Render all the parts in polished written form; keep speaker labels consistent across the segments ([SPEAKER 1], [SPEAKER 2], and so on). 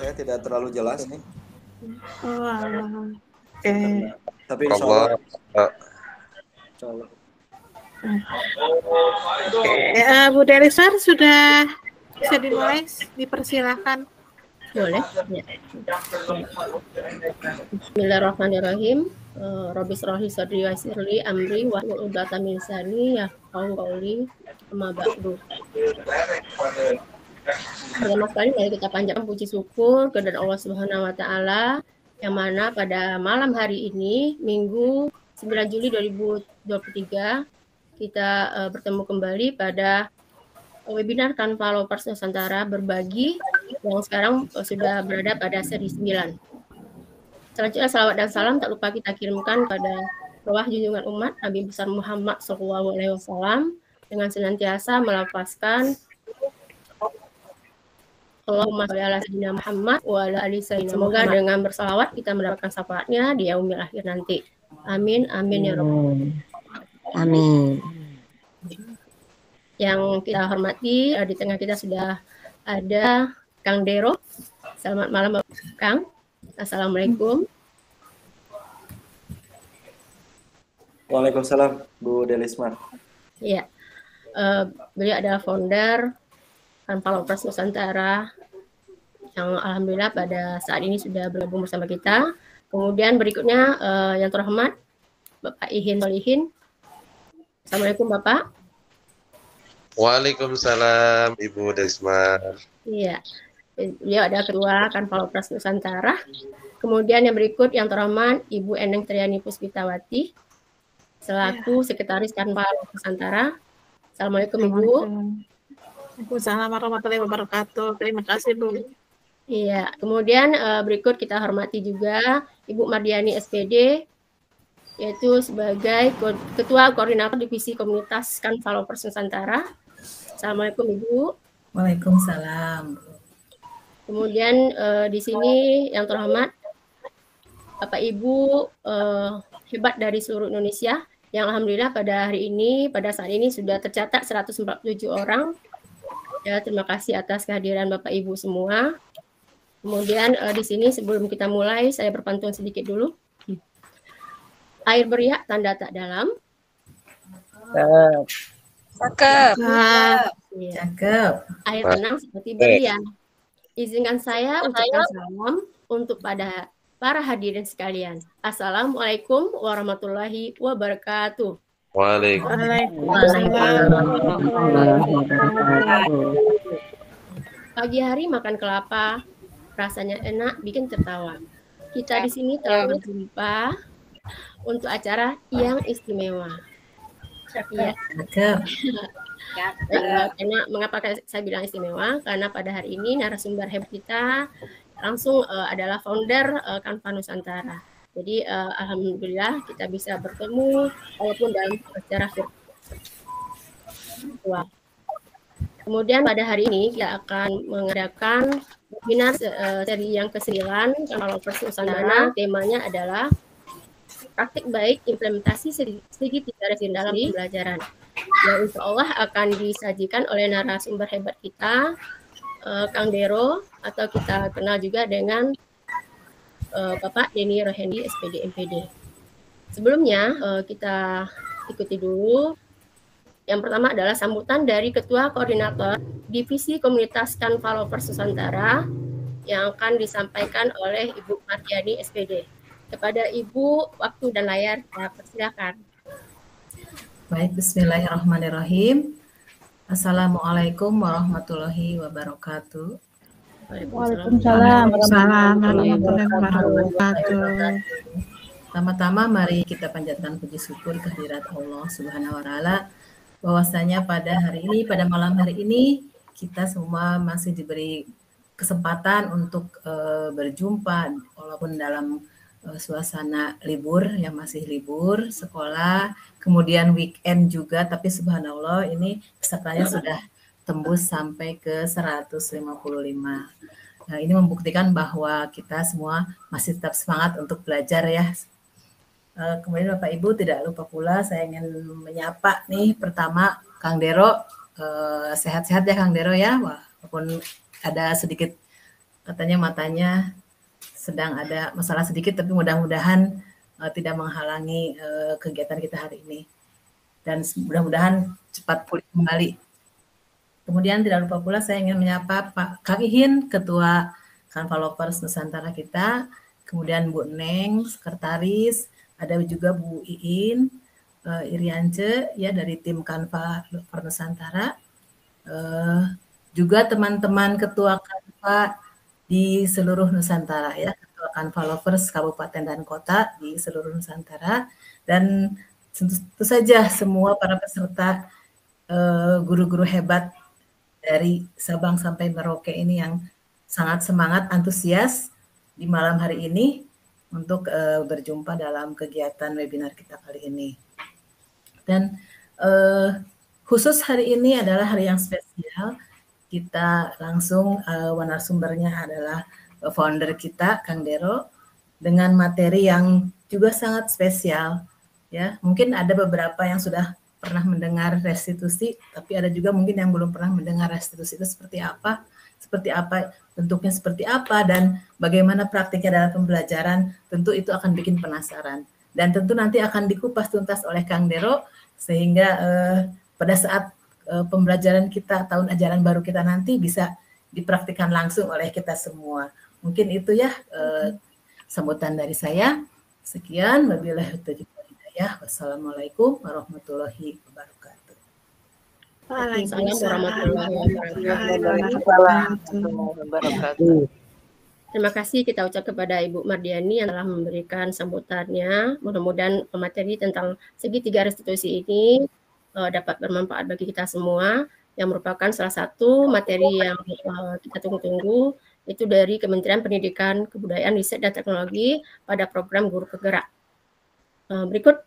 [SPEAKER 1] saya tidak terlalu jelas nih.
[SPEAKER 2] Oke.
[SPEAKER 1] Tapi insya Allah.
[SPEAKER 2] Bu Delisar sudah bisa dimulai, dipersilakan.
[SPEAKER 3] Boleh. Ya. Bismillahirrahmanirrahim. Rabbi shrah li sadri wa yassir li amri wahlul 'uqdatam min lisani yafqahu qawli. Amma ba'du. Pertama sekali mari kita panjatkan puji syukur kepada Allah Subhanahu wa taala yang mana pada malam hari ini Minggu 9 Juli 2023 kita bertemu kembali pada webinar Kanva Lovers Nusantara berbagi yang sekarang sudah berada pada seri 9. Selanjutnya salawat dan salam tak lupa kita kirimkan pada bawah junjungan umat Nabi besar Muhammad SAW dengan senantiasa melafazkan Allahumma sholli ala sayyidina Muhammad wa ala ali sayyidina. Semoga dengan bersalawat kita mendapatkan syafaatnya di yaumil akhir nanti. Amin amin ya rabbal.
[SPEAKER 4] Amin.
[SPEAKER 3] Yang kita hormati, di tengah kita sudah ada Kang Dero. Selamat malam Kang. Assalamualaikum.
[SPEAKER 1] Waalaikumsalam Bu Delismar.
[SPEAKER 3] Iya. Beliau adalah founder Kanva Lovers Nusantara yang alhamdulillah pada saat ini sudah bergabung bersama kita. Kemudian berikutnya yang terhormat Bapak Ihin Solihin. Assalamualaikum Bapak.
[SPEAKER 5] Waalaikumsalam Ibu Delismar.
[SPEAKER 3] Iya. Beliau adalah ketua Kanva Lovers Nusantara. Kemudian yang berikut yang terhormat Ibu Eneng Triani Puspitawati selaku sekretaris Kanva Lovers Nusantara. Assalamualaikum Ibu.
[SPEAKER 2] Waalaikumsalam warahmatullahi wabarakatuh. Terima kasih Bu.
[SPEAKER 3] Iya, kemudian berikut kita hormati juga Ibu Mardiani SPD, yaitu sebagai Ketua Koordinator Divisi Komunitas Kanva Lovers Nusantara. Assalamualaikum Ibu.
[SPEAKER 4] Waalaikumsalam.
[SPEAKER 3] Kemudian di sini yang terhormat Bapak Ibu hebat dari seluruh Indonesia yang alhamdulillah pada hari ini, pada saat ini sudah tercatat 147 orang. Ya, terima kasih atas kehadiran Bapak Ibu semua. Kemudian di sini sebelum kita mulai, saya berpantun sedikit dulu. Air beriak tanda tak dalam.
[SPEAKER 4] Cakep.
[SPEAKER 3] Ya.
[SPEAKER 4] Cakep.
[SPEAKER 3] Air tenang seperti berlian. Izinkan saya ucapkan salam untuk pada para hadirin sekalian. Assalamualaikum warahmatullahi wabarakatuh. Pagi hari makan kelapa, rasanya enak, bikin tertawa. Kita di sini telah berjumpa untuk acara yang istimewa. Ya. Mengapa saya bilang istimewa? Karena pada hari ini narasumber hebat kita langsung adalah founder Kanva Nusantara. Jadi alhamdulillah kita bisa bertemu walaupun dalam secara virtual. Kemudian pada hari ini kita akan mengadakan webinar seri yang ke-9 Kanva Lovers Nusantara. Temanya adalah praktik baik implementasi segitiga resin dalam pembelajaran. Yang insya Allah akan disajikan oleh narasumber hebat kita, Kang Dero, atau kita kenal juga dengan Bapak Denny Rohendi, SPD MPD. Sebelumnya kita ikuti dulu. Yang pertama adalah sambutan dari Ketua Koordinator Divisi Komunitas Kanva Lovers Nusantara yang akan disampaikan oleh Ibu Mardiani SPD. Kepada Ibu, waktu dan layar saya persilakan.
[SPEAKER 4] Baik, bismillahirrahmanirrahim. Assalamualaikum warahmatullahi wabarakatuh.
[SPEAKER 2] Waalaikumsalam warahmatullahi wabarakatuh.
[SPEAKER 4] Pertama-tama mari kita panjatkan puji syukur kehadirat Allah Subhanahu wa taala bahwasanya pada hari ini, pada malam hari ini kita semua masih diberi kesempatan untuk berjumpa walaupun dalam suasana libur yang masih libur sekolah, kemudian weekend juga, tapi subhanallah ini pesertanya sudah tembus sampai ke 155. Nah, ini membuktikan bahwa kita semua masih tetap semangat untuk belajar ya. Kemudian Bapak Ibu tidak lupa pula saya ingin menyapa nih pertama Kang Dero, sehat-sehat ya Kang Dero ya, walaupun ada sedikit katanya matanya sedang ada masalah sedikit, tapi mudah-mudahan tidak menghalangi kegiatan kita hari ini. Dan mudah-mudahan cepat pulih kembali. Kemudian tidak lupa pula saya ingin menyapa Pak Kang Ihin, Ketua Kanva Lovers Nusantara kita, kemudian Bu Neng, Sekretaris, ada juga Bu Iin, Iriance ya dari tim Kanva Lovers Nusantara, juga teman-teman Ketua Kanva di seluruh Nusantara ya, Ketua Kanva Lovers Kabupaten dan Kota di seluruh Nusantara, dan tentu saja semua para peserta guru-guru hebat dari Sabang sampai Merauke ini yang sangat semangat, antusias di malam hari ini untuk berjumpa dalam kegiatan webinar kita kali ini. Dan khusus hari ini adalah hari yang spesial. Kita langsung narasumbernya adalah founder kita, Kang Dero, dengan materi yang juga sangat spesial. Ya, mungkin ada beberapa yang sudah pernah mendengar restitusi, tapi ada juga mungkin yang belum pernah mendengar restitusi itu seperti apa, bentuknya seperti apa, dan bagaimana praktiknya dalam pembelajaran. Tentu itu akan bikin penasaran. Dan tentu nanti akan dikupas tuntas oleh Kang Dero, sehingga pada saat pembelajaran kita, tahun ajaran baru kita nanti bisa dipraktikkan langsung oleh kita semua. Mungkin itu ya sambutan dari saya. Sekian, wabillahi taufiq wal hidayah. Wassalamualaikum warahmatullahi wabarakatuh.
[SPEAKER 3] Waalaikumsalam warahmatullahi wabarakatuh. Terima kasih kita ucap kepada Ibu Mardiani yang telah memberikan sambutannya. Mudah-mudahan materi tentang segitiga restitusi ini dapat bermanfaat bagi kita semua, yang merupakan salah satu materi yang kita tunggu-tunggu, itu dari Kementerian Pendidikan, Kebudayaan, Riset, dan Teknologi pada program Guru Penggerak. Berikut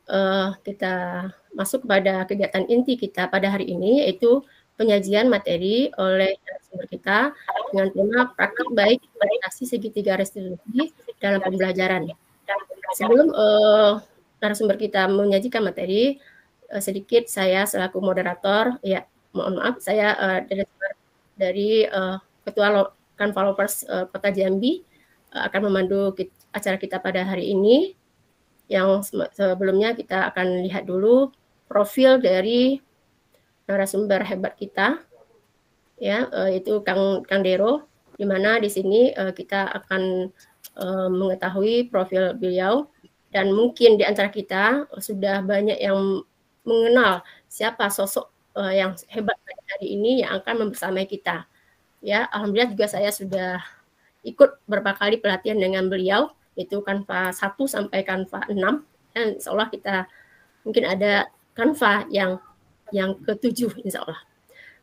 [SPEAKER 3] kita masuk kepada kegiatan inti kita pada hari ini, yaitu penyajian materi oleh narasumber kita dengan tema praktik baik implementasi segitiga restitusi dalam pembelajaran. Sebelum narasumber kita menyajikan materi, sedikit saya selaku moderator, ya mohon maaf, saya dari Ketua Kanva Lovers Kota Jambi akan memandu acara kita pada hari ini. Yang sebelumnya kita akan lihat dulu profil dari narasumber hebat kita, ya, itu Kang Dero, di mana di sini kita akan mengetahui profil beliau, dan mungkin di antara kita sudah banyak yang mengenal siapa sosok yang hebat hari ini yang akan membersamai kita. Ya, alhamdulillah juga saya sudah ikut beberapa kali pelatihan dengan beliau, itu Kanva 1 sampai Kanva 6, dan insya Allah kita mungkin ada Kanva yang ke-7 insya Allah.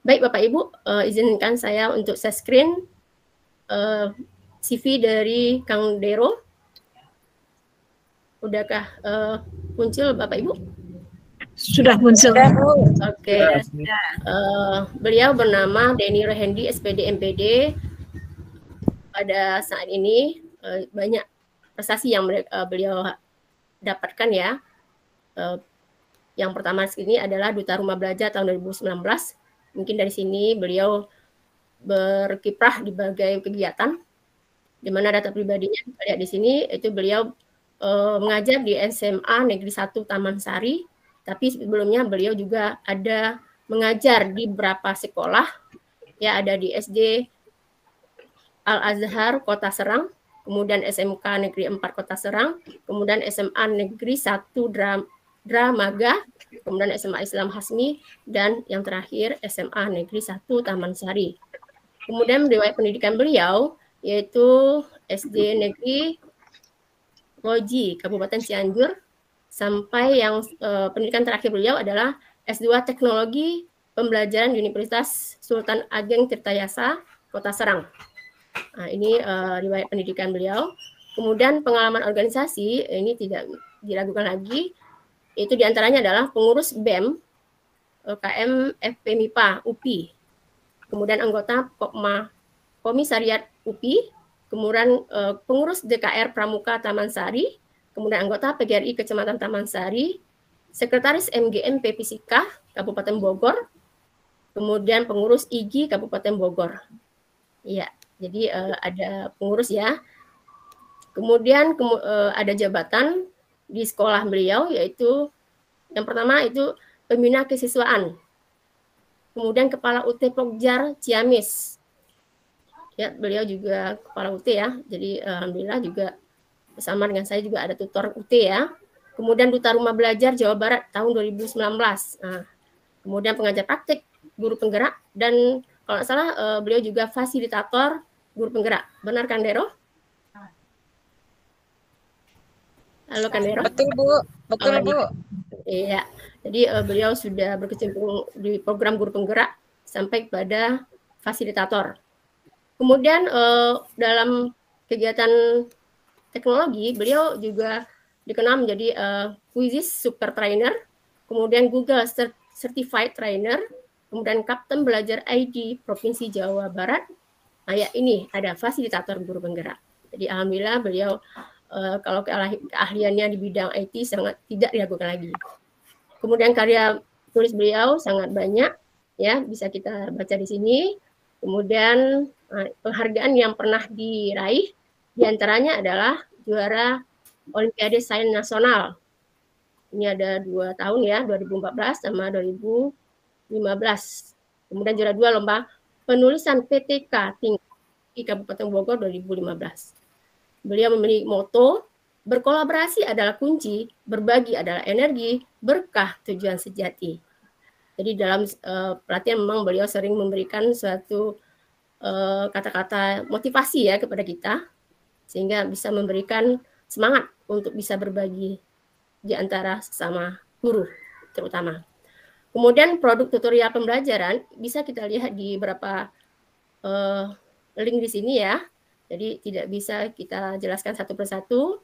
[SPEAKER 3] Baik Bapak Ibu, izinkan saya untuk share screen CV dari Kang Dero. Udahkah muncul Bapak Ibu?
[SPEAKER 2] Sudah muncul.
[SPEAKER 3] Oke. Beliau bernama Denny Rehendi, SPD MPD. Pada saat ini banyak prestasi yang beliau dapatkan ya. Yang pertama ini adalah Duta Rumah Belajar tahun 2019. Mungkin dari sini beliau berkiprah di berbagai kegiatan, di mana data pribadinya kita lihat di sini, itu beliau mengajar di SMA Negeri 1 Taman Sari, tapi sebelumnya beliau juga ada mengajar di beberapa sekolah, ya ada di SD Al-Azhar Kota Serang, kemudian SMK Negeri 4 Kota Serang, kemudian SMA Negeri 1 Dramaga, kemudian SMA Islam Hasmi, dan yang terakhir SMA Negeri 1 Taman Sari. Kemudian riwayat pendidikan beliau yaitu SD Negeri Loji, Kabupaten Cianjur, sampai yang pendidikan terakhir beliau adalah S2 Teknologi Pembelajaran Universitas Sultan Ageng Tirtayasa, Kota Serang. Nah, ini riwayat pendidikan beliau. Kemudian pengalaman organisasi, ini tidak diragukan lagi, itu diantaranya adalah pengurus BEM, KM FPMIPA, UPI, kemudian anggota Komisariat UPI, kemudian pengurus DKR Pramuka Taman Sari, kemudian anggota PGRI Kecamatan Taman Sari, sekretaris MGM PPSIKA Kabupaten Bogor, kemudian pengurus IGI Kabupaten Bogor. Ya, Jadi ada pengurus ya. Kemudian ada jabatan di sekolah beliau, yaitu yang pertama itu pembina kesiswaan. Kemudian Kepala UT Pokjar Ciamis. Ya, beliau juga Kepala UT ya. Jadi alhamdulillah juga bersama dengan saya juga ada tutor UT ya. Kemudian Duta Rumah Belajar Jawa Barat tahun 2019. Nah, kemudian pengajar praktik, guru penggerak, dan kalau nggak salah beliau juga fasilitator guru penggerak. Benar kan, Dero? Halo kan, Dero?
[SPEAKER 6] Betul, Bu. Betul, Bu.
[SPEAKER 3] Iya. Jadi beliau sudah berkecimpung di program guru penggerak sampai pada fasilitator. Kemudian dalam kegiatan teknologi, beliau juga dikenal menjadi Quizzes Super Trainer, kemudian Google Certified Trainer, kemudian Kapten Belajar ID Provinsi Jawa Barat. Nah, ya ini ada fasilitator guru penggerak. Jadi alhamdulillah beliau kalau keahliannya di bidang IT sangat tidak diragukan lagi. Kemudian karya tulis beliau sangat banyak, ya bisa kita baca di sini. Kemudian penghargaan yang pernah diraih diantaranya adalah juara Olimpiade Sains Nasional. Ini ada 2 tahun ya, 2014 sama 2015. Kemudian juara 2 lomba penulisan PTK tingkat di Kabupaten Bogor 2015. Beliau memiliki moto, berkolaborasi adalah kunci, berbagi adalah energi, berkah tujuan sejati. Jadi dalam pelatihan memang beliau sering memberikan suatu kata-kata motivasi ya kepada kita, sehingga bisa memberikan semangat untuk bisa berbagi di antara sesama guru terutama. Kemudian produk tutorial pembelajaran bisa kita lihat di beberapa link di sini ya. Jadi tidak bisa kita jelaskan satu persatu.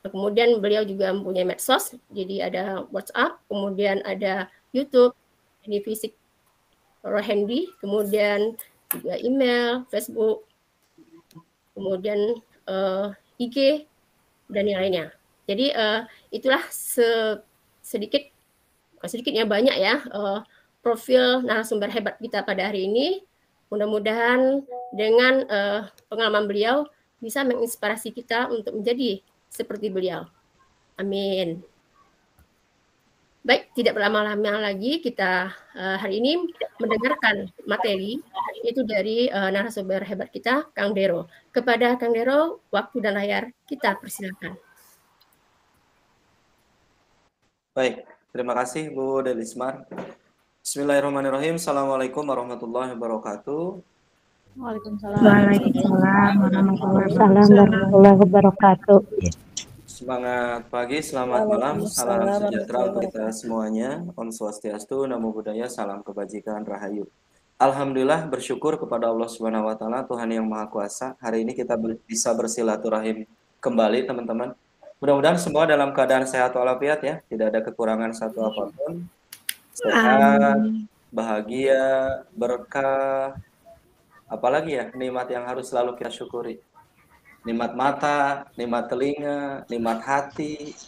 [SPEAKER 3] Kemudian beliau juga mempunyai medsos, jadi ada WhatsApp, kemudian ada YouTube, ini fisik Rohendi, kemudian juga email, Facebook, kemudian IG, dan yang lainnya. Jadi itulah sedikit, bukan sedikitnya banyak ya, profil narasumber hebat kita pada hari ini. Mudah-mudahan dengan pengalaman beliau bisa menginspirasi kita untuk menjadi seperti beliau. Amin. Baik, tidak berlama-lama lagi kita hari ini mendengarkan materi itu dari narasumber hebat kita, Kang Dero. Kepada Kang Dero, waktu dan layar kita persilakan.
[SPEAKER 1] Baik, terima kasih Bu Delismar. Bismillahirrahmanirrahim. Assalamualaikum warahmatullahi wabarakatuh.
[SPEAKER 7] Waalaikumsalam warahmatullahi wabarakatuh.
[SPEAKER 1] Semangat pagi, selamat malam, salam sejahtera untuk kita semuanya. Om Swastiastu, Namo Buddhaya, salam kebajikan, rahayu. Alhamdulillah, bersyukur kepada Allah Subhanahu wa Ta'ala, Tuhan yang Maha Kuasa. Hari ini kita bisa bersilaturahim kembali, teman-teman. Mudah-mudahan semua dalam keadaan sehat walafiat ya, tidak ada kekurangan satu apapun. Sehat, bahagia, berkah, apalagi ya nikmat yang harus selalu kita syukuri. Nikmat mata, nikmat telinga, nikmat hati,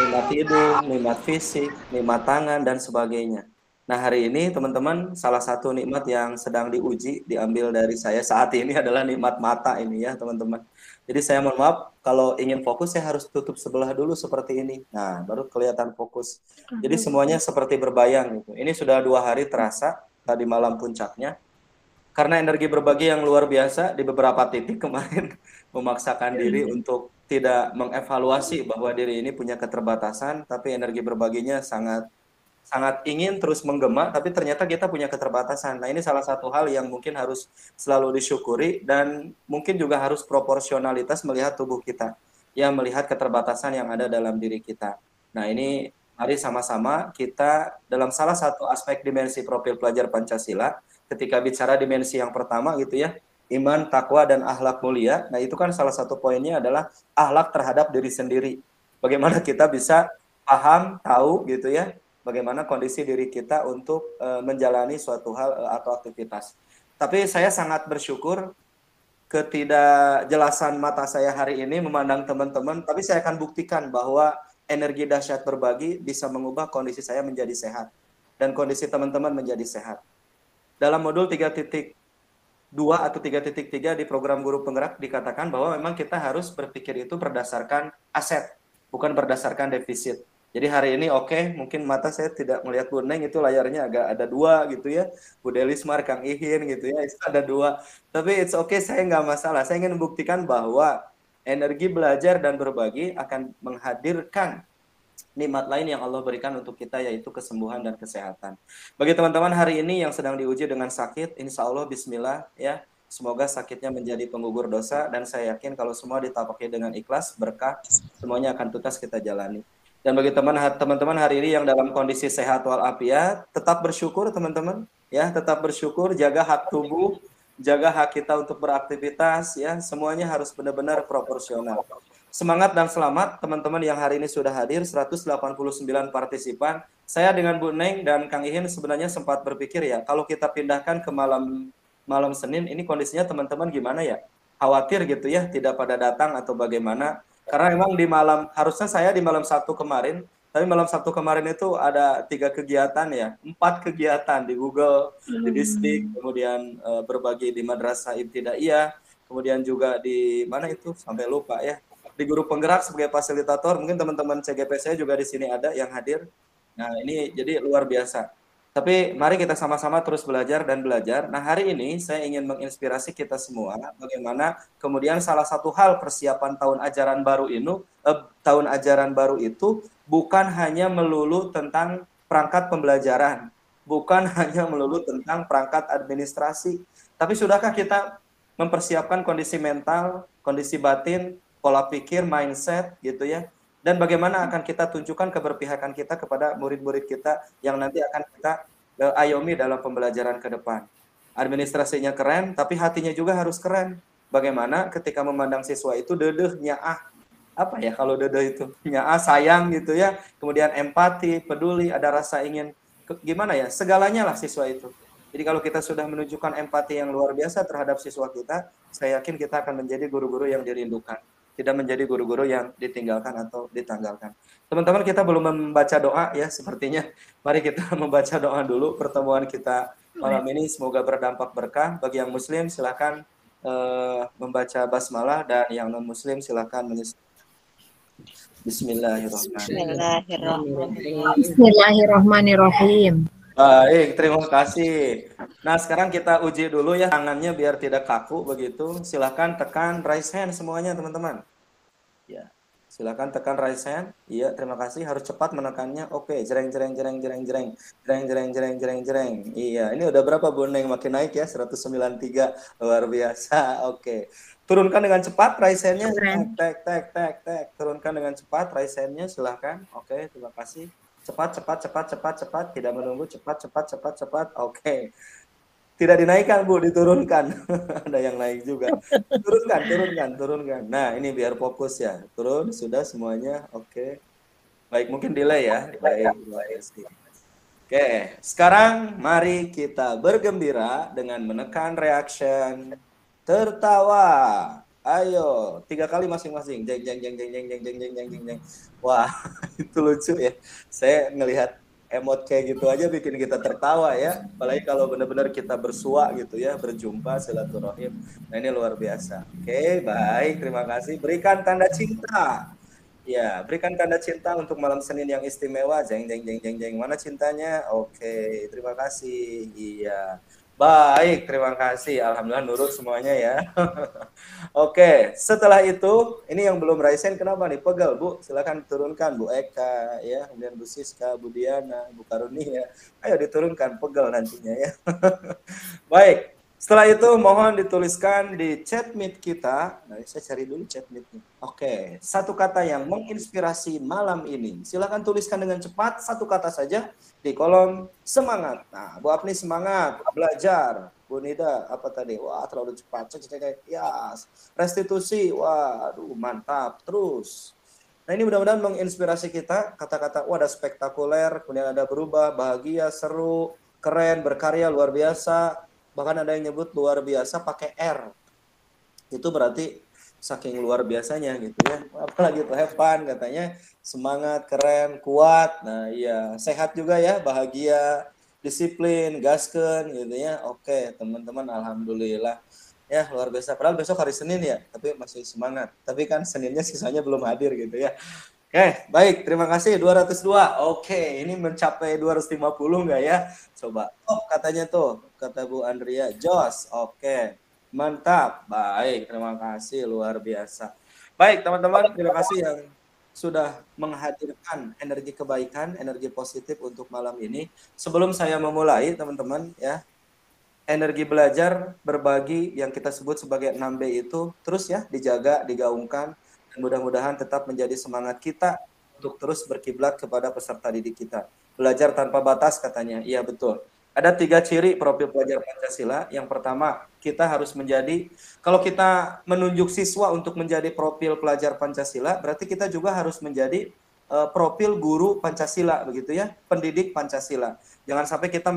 [SPEAKER 1] nikmat hidung, nikmat fisik, nikmat tangan, dan sebagainya. Nah hari ini teman-teman, salah satu nikmat yang sedang diuji, diambil dari saya saat ini adalah nikmat mata ini ya teman-teman. Jadi saya mohon maaf, kalau ingin fokus saya harus tutup sebelah dulu seperti ini. Nah, baru kelihatan fokus. Jadi semuanya seperti berbayang gitu. Ini sudah 2 hari terasa, tadi malam puncaknya. Karena energi berbagi yang luar biasa di beberapa titik kemarin memaksakan diri untuk tidak mengevaluasi bahwa diri ini punya keterbatasan, tapi energi berbaginya sangat ingin terus menggema, tapi ternyata kita punya keterbatasan. Nah ini salah satu hal yang mungkin harus selalu disyukuri dan mungkin juga harus proporsionalitas melihat tubuh kita, yang melihat keterbatasan yang ada dalam diri kita. Nah ini mari sama-sama kita dalam salah satu aspek dimensi profil pelajar Pancasila, ketika bicara dimensi yang pertama gitu ya, iman, takwa, dan akhlak mulia. Nah itu kan salah satu poinnya adalah akhlak terhadap diri sendiri. Bagaimana kita bisa paham, tahu gitu ya, bagaimana kondisi diri kita untuk menjalani suatu hal atau aktivitas. Tapi saya sangat bersyukur ketidakjelasan mata saya hari ini memandang teman-teman, tapi saya akan buktikan bahwa energi dahsyat berbagi bisa mengubah kondisi saya menjadi sehat dan kondisi teman-teman menjadi sehat. Dalam modul 3.0 2 atau 3.3 di program guru penggerak dikatakan bahwa memang kita harus berpikir itu berdasarkan aset, bukan berdasarkan defisit. Jadi hari ini mungkin mata saya tidak melihat Bu Neng, itu layarnya agak ada 2 gitu ya. Bu Delismar, Kang Ihin gitu ya, itu ada 2. Tapi it's saya nggak masalah. Saya ingin membuktikan bahwa energi belajar dan berbagi akan menghadirkan nikmat lain yang Allah berikan untuk kita, yaitu kesembuhan dan kesehatan. Bagi teman-teman hari ini yang sedang diuji dengan sakit, insya Allah bismillah ya, semoga sakitnya menjadi penggugur dosa, dan saya yakin kalau semua ditapaki dengan ikhlas, berkah, semuanya akan tuntas kita jalani. Dan bagi teman-teman hari ini yang dalam kondisi sehat walafiat, tetap bersyukur teman-teman ya, tetap bersyukur, jaga hak tubuh, jaga hak kita untuk beraktivitas ya, semuanya harus benar-benar proporsional. Semangat dan selamat teman-teman yang hari ini sudah hadir, 189 partisipan. Saya dengan Bu Neng dan Kang Ihin sebenarnya sempat berpikir ya, kalau kita pindahkan ke malam Senin, ini kondisinya teman-teman gimana ya? Khawatir gitu ya, tidak pada datang atau bagaimana? Karena memang harusnya saya di malam Sabtu kemarin, tapi malam Sabtu kemarin itu ada 3 kegiatan ya, 4 kegiatan di Google, di Distrik, kemudian berbagi di Madrasah Ibtidaiyah, kemudian juga di mana itu sampai lupa ya, di guru penggerak sebagai fasilitator. Mungkin teman-teman CGP saya juga di sini ada yang hadir. Nah ini jadi luar biasa. Tapi mari kita sama-sama terus belajar dan belajar. Nah hari ini saya ingin menginspirasi kita semua bagaimana kemudian salah satu hal persiapan tahun ajaran baru itu bukan hanya melulu tentang perangkat pembelajaran, bukan hanya melulu tentang perangkat administrasi, tapi sudahkah kita mempersiapkan kondisi mental, kondisi batin, pola pikir, mindset gitu ya. Dan bagaimana akan kita tunjukkan keberpihakan kita kepada murid-murid kita yang nanti akan kita ayomi dalam pembelajaran ke depan. Administrasinya keren, tapi hatinya juga harus keren. Bagaimana ketika memandang siswa itu dedeh, nyaah, apa ya kalau dedeh itu, nyaah, sayang gitu ya, kemudian empati, peduli, ada rasa ingin, gimana ya, segalanya lah siswa itu. Jadi kalau kita sudah menunjukkan empati yang luar biasa terhadap siswa kita, saya yakin kita akan menjadi guru-guru yang dirindukan, tidak menjadi guru-guru yang ditinggalkan atau ditanggalkan. Teman-teman, kita belum membaca doa ya sepertinya. Mari kita membaca doa dulu pertemuan kita malam ini, semoga berdampak berkah. Bagi yang muslim silahkan membaca basmalah, dan yang non muslim silahkan menyelesaikan.
[SPEAKER 2] Bismillahirrahmanirrahim.
[SPEAKER 1] Baik, terima kasih. Nah, sekarang kita uji dulu ya tangannya biar tidak kaku begitu. Silakan tekan raise hand semuanya, teman-teman. Ya, silakan tekan raise hand. Iya, terima kasih. Harus cepat menekannya. Oke, jreng. Iya, ini udah berapa Bu Neng? Makin naik ya, 193. Luar biasa. Oke. Turunkan dengan cepat raise hand-nya. Tek. Turunkan dengan cepat raise hand-nya, silakan. Oke, terima kasih. Cepat, tidak menunggu, cepat. Oke. Tidak dinaikkan Bu, diturunkan. Ada yang naik juga. Turunkan. Nah, ini biar fokus ya. Turun, sudah semuanya. Oke. Baik, mungkin delay ya. Baik. Oke, sekarang mari kita bergembira dengan menekan reaction tertawa. Ayo, 3 kali masing-masing. Jeng. Wah, itu lucu ya. Saya ngelihat emot kayak gitu aja bikin kita tertawa ya. Apalagi kalau benar-benar kita bersua gitu ya, berjumpa silaturahim. Nah, ini luar biasa. Oke, baik, terima kasih. Berikan tanda cinta. Ya, berikan tanda cinta untuk malam Senin yang istimewa. Jeng. Mana cintanya? Oke, terima kasih. Iya. Baik, terima kasih. Alhamdulillah nurut semuanya ya. Oke, setelah itu, ini yang belum raise hand kenapa nih? Pegel, Bu. Silakan diturunkan, Bu Eka, ya. Kemudian Bu Siska, Bu Diana, Bu Karunia. Ayo diturunkan, pegel nantinya ya. Baik, setelah itu mohon dituliskan di chat meet kita. Nah, saya cari dulu chat meetnya. Oke, satu kata yang menginspirasi malam ini. Silakan tuliskan dengan cepat, satu kata saja di kolom semangat. Nah, Bu Apni semangat, belajar. Bu Nida, apa tadi? Wah, terlalu cepat. Ya, restitusi. Wah, aduh, mantap. Terus. Nah, ini mudah-mudahan menginspirasi kita. Kata-kata, wah, ada spektakuler, kemudian ada berubah, bahagia, seru, keren, berkarya, luar biasa. Bahkan ada yang nyebut luar biasa pakai R. Itu berarti saking luar biasanya gitu ya. Apalagi itu have fun katanya, semangat, keren, kuat. Nah iya, sehat juga ya, bahagia, disiplin, gaskeun gitu ya. Oke, teman-teman, alhamdulillah. Ya, luar biasa. Padahal besok hari Senin ya, tapi masih semangat. Tapi kan Seninnya sisanya belum hadir gitu ya. Oke, baik. Terima kasih. 202. Oke, ini mencapai 250 nggak ya? Coba. Oh, katanya tuh. Kata Bu Andrea. Jos. Oke. Mantap. Baik. Terima kasih. Luar biasa. Baik, teman-teman. Terima kasih yang sudah menghadirkan energi kebaikan, energi positif untuk malam ini. Sebelum saya memulai, teman-teman, ya, energi belajar, berbagi yang kita sebut sebagai 6B itu terus ya dijaga, digaungkan, dan mudah-mudahan tetap menjadi semangat kita untuk terus berkiblat kepada peserta didik kita. Belajar tanpa batas katanya, iya betul. Ada 3 ciri profil pelajar Pancasila. Yang pertama, kita harus menjadi, kalau kita menunjuk siswa untuk menjadi profil pelajar Pancasila, berarti kita juga harus menjadi profil guru Pancasila, begitu ya, pendidik Pancasila. Jangan sampai kita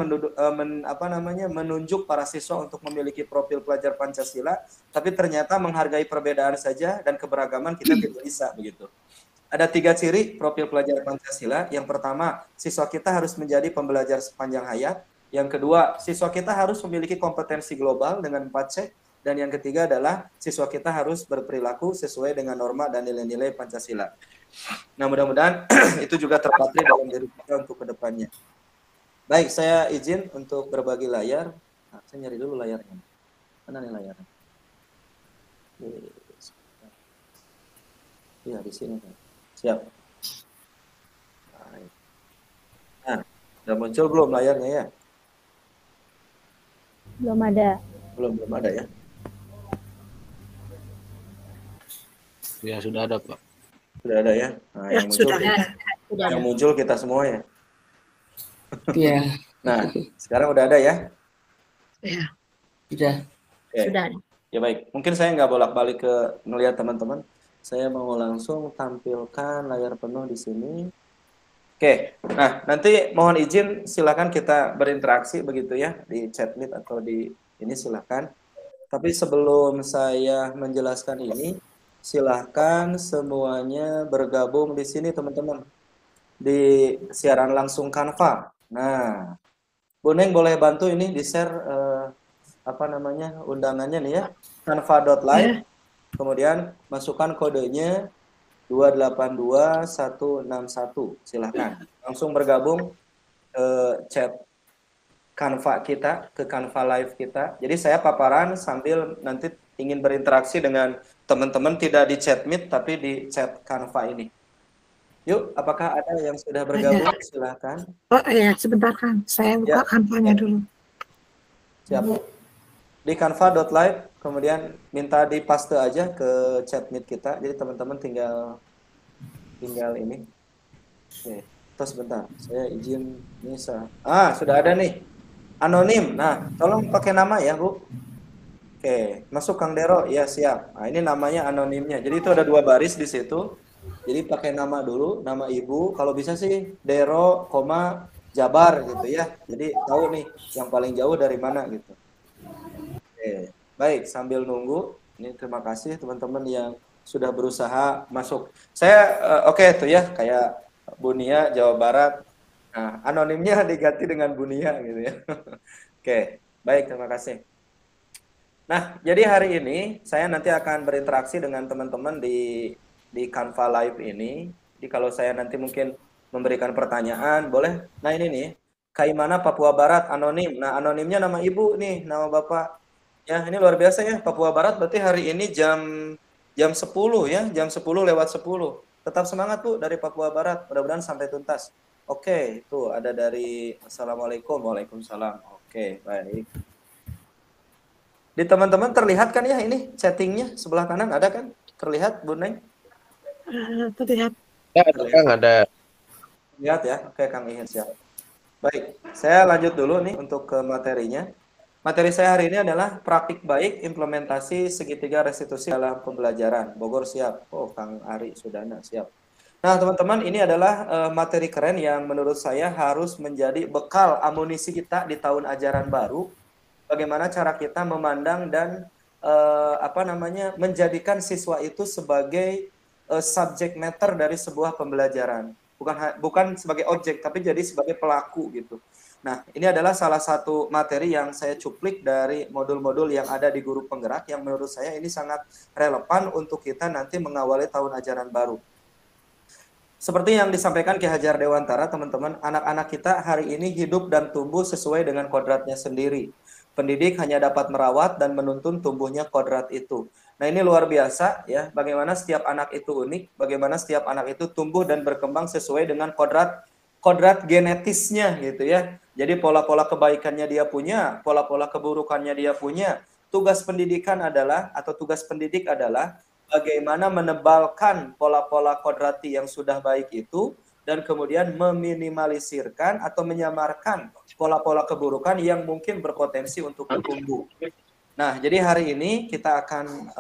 [SPEAKER 1] menunjuk para siswa untuk memiliki profil pelajar Pancasila, tapi ternyata menghargai perbedaan saja dan keberagaman kita tidak bisa begitu. Ada 3 ciri profil pelajar Pancasila. Yang pertama, siswa kita harus menjadi pembelajar sepanjang hayat. Yang kedua, siswa kita harus memiliki kompetensi global dengan 4C. Dan yang ketiga adalah siswa kita harus berperilaku sesuai dengan norma dan nilai-nilai Pancasila. Nah, mudah-mudahan itu juga terpatri dalam diri kita untuk kedepannya. Baik, saya izin untuk berbagi layar. Nah, saya nyari dulu layarnya. Mana nih layarnya? Iya, di sini. Siap. Nah, udah muncul belum layarnya ya?
[SPEAKER 7] Belum ada.
[SPEAKER 1] Belum ada ya?
[SPEAKER 6] Ya, sudah ada, Pak.
[SPEAKER 1] Sudah ada ya? Nah,
[SPEAKER 2] Ya,
[SPEAKER 1] yang muncul,
[SPEAKER 2] sudah.
[SPEAKER 1] yang muncul kita semua ya?
[SPEAKER 8] Iya.
[SPEAKER 1] Nah, sekarang udah ada ya?
[SPEAKER 2] Ya.
[SPEAKER 8] Sudah.
[SPEAKER 1] Oke.
[SPEAKER 3] Sudah.
[SPEAKER 1] Ya baik, mungkin saya nggak bolak-balik ke melihat teman-teman. Saya mau langsung tampilkan layar penuh di sini. Oke, nah nanti mohon izin silakan kita berinteraksi begitu ya di chat meet atau di ini silakan. Tapi sebelum saya menjelaskan ini, silakan semuanya bergabung di sini teman-teman di siaran langsung Canva. Nah, Bu Neng boleh bantu ini di share undangannya nih ya, canva.live. Kemudian masukkan kodenya 282161. Silahkan langsung bergabung ke chat Canva kita, ke Canva live kita. Jadi saya paparan sambil nanti ingin berinteraksi dengan teman-teman tidak di chat meet tapi di chat Canva ini. Yuk, apakah ada yang sudah bergabung? Silahkan.
[SPEAKER 2] Oh iya, sebentar kan. Saya buka Canva-nya dulu.
[SPEAKER 1] Siap. Di canva.live, kemudian minta di paste aja ke chat meet kita. Jadi teman-teman tinggal ini. Oke, terus sebentar. Saya izin Nisa. Sudah ada nih. Anonim. Nah, tolong pakai nama ya, Bu. Oke, masuk Kang Dero. Ya, siap. Nah, ini namanya anonimnya. Jadi itu ada 2 baris di situ. Jadi pakai nama dulu, nama ibu. Kalau bisa sih Dero, Jabar gitu ya. Jadi tahu nih yang paling jauh dari mana gitu. Oke, baik, sambil nunggu. Ini terima kasih teman-teman yang sudah berusaha masuk. Saya oke tuh ya, kayak Bunia Jawa Barat. Nah, anonimnya diganti dengan Bunia gitu ya. Oke, baik, terima kasih. Nah, jadi hari ini saya nanti akan berinteraksi dengan teman-teman di Canva Live ini. Jadi kalau saya nanti mungkin memberikan pertanyaan, boleh? Nah ini nih, Kaimana Papua Barat anonim. Nah anonimnya nama ibu nih, nama bapak. Ya ini luar biasa ya, Papua Barat berarti hari ini jam 10 ya, jam 10:10. Tetap semangat Bu dari Papua Barat, mudah-mudahan sampai tuntas. Oke, itu ada dari Assalamualaikum, Waalaikumsalam. Oke, baik. Di teman-teman terlihat kan ya ini chattingnya sebelah kanan ada kan? Terlihat Bu Neng?
[SPEAKER 2] Terlihat.
[SPEAKER 5] Ya, ada, Kang, ada.
[SPEAKER 1] Lihat ya, oke Kang Ihin siap. Baik, saya lanjut dulu nih untuk ke materinya. Materi saya hari ini adalah praktik baik implementasi segitiga restitusi dalam pembelajaran. Bogor siap. Oh, Kang Ari Sudana siap. Nah, teman-teman, ini adalah materi keren yang menurut saya harus menjadi bekal amunisi kita di tahun ajaran baru. Bagaimana cara kita memandang dan menjadikan siswa itu sebagai subject matter dari sebuah pembelajaran. Bukan sebagai objek, tapi jadi sebagai pelaku gitu. Nah, ini adalah salah satu materi yang saya cuplik dari modul-modul yang ada di Guru Penggerak yang menurut saya ini sangat relevan untuk kita nanti mengawali tahun ajaran baru. Seperti yang disampaikan Ki Hajar Dewantara, teman-teman, anak-anak kita hari ini hidup dan tumbuh sesuai dengan kodratnya sendiri. Pendidik hanya dapat merawat dan menuntun tumbuhnya kodrat itu. Nah, ini luar biasa ya, bagaimana setiap anak itu unik, bagaimana setiap anak itu tumbuh dan berkembang sesuai dengan kodrat genetisnya gitu ya. Jadi pola-pola kebaikannya dia punya, pola-pola keburukannya dia punya. Tugas pendidikan adalah, atau tugas pendidik adalah bagaimana menebalkan pola-pola kodrati yang sudah baik itu dan kemudian meminimalisirkan atau menyamarkan pola-pola keburukan yang mungkin berpotensi untuk tumbuh. Nah, jadi hari ini kita akan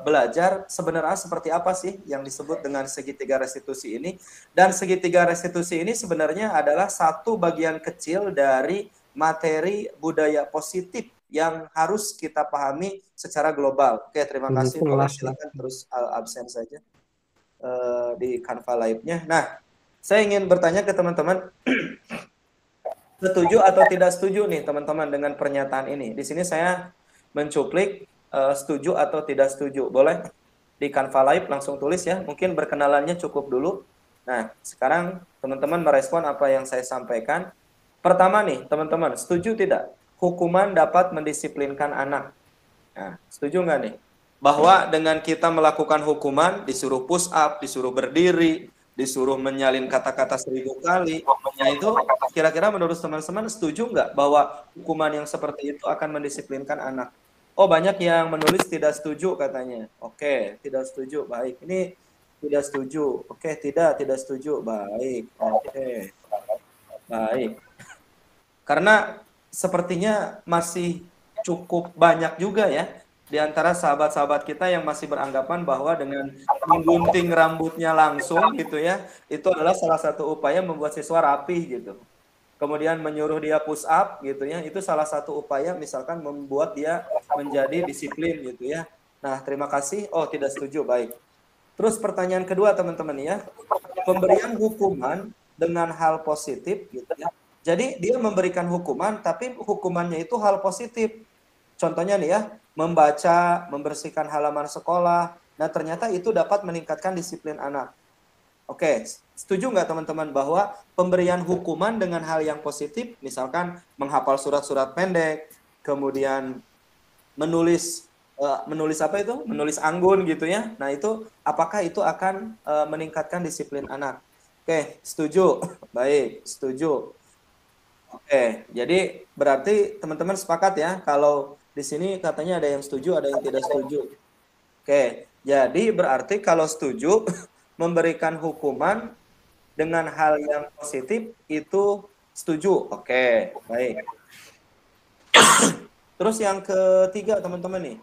[SPEAKER 1] belajar sebenarnya seperti apa sih yang disebut dengan segitiga restitusi ini. Dan segitiga restitusi ini sebenarnya adalah satu bagian kecil dari materi budaya positif yang harus kita pahami secara global. Oke, terima kasih. Silakan terus absen saja di Canva Live-nya. Nah, saya ingin bertanya ke teman-teman, setuju atau tidak setuju nih teman-teman dengan pernyataan ini? Di sini saya mencuplik setuju atau tidak setuju. Boleh di Canva Live langsung tulis ya. Mungkin berkenalannya cukup dulu. Nah, sekarang teman-teman merespon apa yang saya sampaikan. Pertama nih, teman-teman, setuju tidak? Hukuman dapat mendisiplinkan anak. Nah, setuju nggak nih? Bahwa dengan kita melakukan hukuman, disuruh push up, disuruh berdiri, disuruh menyalin kata-kata 1000 kali, ya itu kira-kira menurut teman-teman setuju nggak bahwa hukuman yang seperti itu akan mendisiplinkan anak? Oh, banyak yang menulis tidak setuju katanya. Oke, tidak setuju. Baik, ini tidak setuju. Oke, tidak setuju. Baik, oke. Baik. Karena sepertinya masih cukup banyak juga ya di antara sahabat-sahabat kita yang masih beranggapan bahwa dengan menggunting rambutnya langsung gitu ya, itu adalah salah satu upaya membuat siswa rapih gitu. Kemudian menyuruh dia push up gitu ya, itu salah satu upaya misalkan membuat dia menjadi disiplin gitu ya. Nah, terima kasih. Oh, tidak setuju. Baik. Terus pertanyaan kedua teman-teman ya, pemberian hukuman dengan hal positif gitu ya. Jadi dia memberikan hukuman, tapi hukumannya itu hal positif. Contohnya nih ya, membaca, membersihkan halaman sekolah. Nah, ternyata itu dapat meningkatkan disiplin anak. Oke, setuju nggak teman-teman bahwa pemberian hukuman dengan hal yang positif, misalkan menghafal surat-surat pendek, kemudian menulis apa itu? Menulis anggun gitu ya. Nah, itu apakah itu akan meningkatkan disiplin anak? Oke, setuju. Baik, setuju. Oke, jadi berarti teman-teman sepakat ya kalau di sini katanya ada yang setuju, ada yang tidak setuju. Oke, jadi berarti kalau setuju memberikan hukuman dengan hal yang positif itu setuju. Oke, baik. Terus yang ketiga teman-teman nih.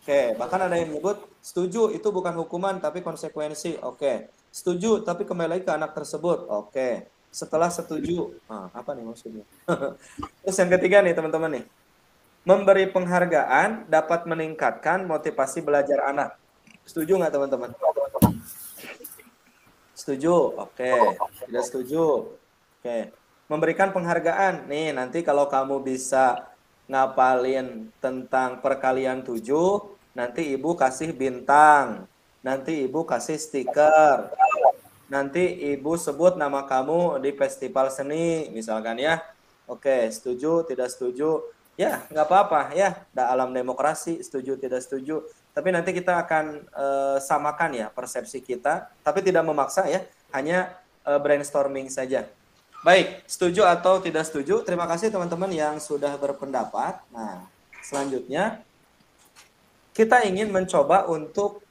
[SPEAKER 1] Oke, bahkan ada yang menyebut setuju itu bukan hukuman tapi konsekuensi. Oke, setuju tapi kembali lagi ke anak tersebut. Oke. Setelah setuju, apa nih maksudnya? Terus yang ketiga nih teman-teman nih, memberi penghargaan dapat meningkatkan motivasi belajar anak. Setuju nggak teman-teman? Setuju, oke. Tidak setuju, oke. Memberikan penghargaan, nih nanti kalau kamu bisa ngapalin tentang perkalian 7, nanti ibu kasih bintang, nanti ibu kasih stiker. Nanti ibu sebut nama kamu di festival seni, misalkan ya. Oke, setuju, tidak setuju. Ya, nggak apa-apa ya. Dalam demokrasi, setuju, tidak setuju. Tapi nanti kita akan samakan ya persepsi kita. Tapi tidak memaksa ya, hanya brainstorming saja. Baik, setuju atau tidak setuju. Terima kasih teman-teman yang sudah berpendapat. Nah, selanjutnya kita ingin mencoba untuk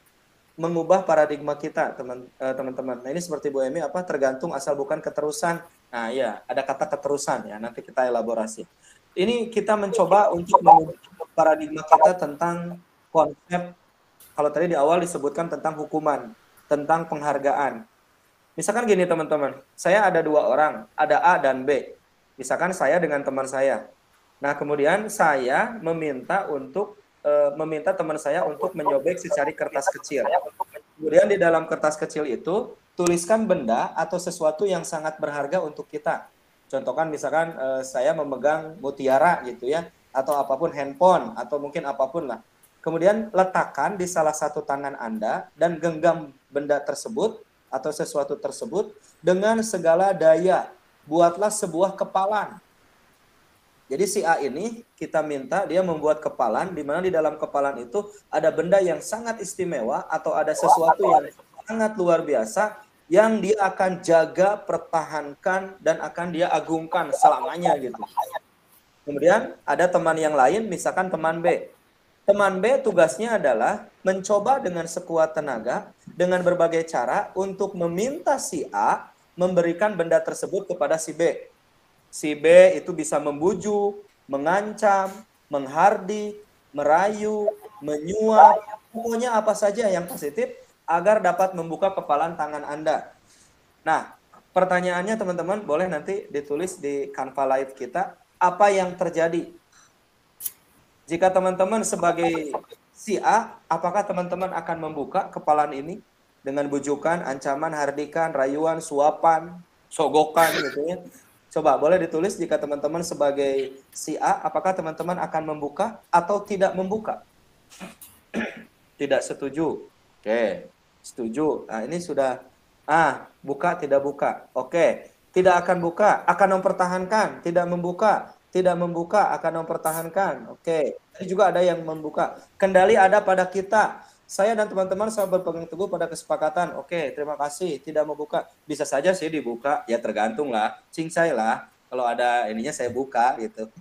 [SPEAKER 1] mengubah paradigma kita, teman-teman. Nah, ini seperti Bu Emi, tergantung asal bukan keterusan. Nah, ya, ada kata keterusan ya, nanti kita elaborasi. Ini kita mencoba untuk mengubah paradigma kita tentang konsep, kalau tadi di awal disebutkan tentang hukuman, tentang penghargaan. Misalkan gini teman-teman, saya ada 2 orang, ada A dan B. Misalkan saya dengan teman saya. Nah, kemudian saya meminta teman saya untuk menyobek secari kertas kecil. Kemudian di dalam kertas kecil itu tuliskan benda atau sesuatu yang sangat berharga untuk kita. Contohkan misalkan saya memegang mutiara gitu ya, atau apapun handphone, atau mungkin apapun lah. Kemudian letakkan di salah satu tangan Anda dan genggam benda tersebut atau sesuatu tersebut dengan segala daya. Buatlah sebuah kepalan. Jadi si A ini kita minta dia membuat kepalan, di mana di dalam kepalan itu ada benda yang sangat istimewa atau ada sesuatu yang sangat luar biasa yang dia akan jaga, pertahankan, dan akan dia agungkan selamanya gitu. Kemudian ada teman yang lain, misalkan teman B. Teman B tugasnya adalah mencoba dengan sekuat tenaga, dengan berbagai cara untuk meminta si A memberikan benda tersebut kepada si B. Si B itu bisa membujuk, mengancam, menghardik, merayu, menyuap, pokoknya apa saja yang positif agar dapat membuka kepalan tangan Anda. Nah, pertanyaannya teman-teman boleh nanti ditulis di Canva Live kita, apa yang terjadi? Jika teman-teman sebagai si A, apakah teman-teman akan membuka kepalan ini dengan bujukan, ancaman, hardikan, rayuan, suapan, sogokan gitu ya? Coba boleh ditulis jika teman-teman sebagai si A, apakah teman-teman akan membuka atau tidak membuka? Tidak setuju. Oke, setuju. Nah, ini sudah buka, tidak buka. Oke, tidak akan buka, akan mempertahankan, tidak membuka, akan mempertahankan. Oke, ini juga ada yang membuka. Kendali ada pada kita. Saya dan teman-teman selalu berpegang teguh pada kesepakatan. Oke, terima kasih. Tidak membuka. Bisa saja sih dibuka. Ya tergantung lah. Cincai lah. Kalau ada ininya saya buka gitu.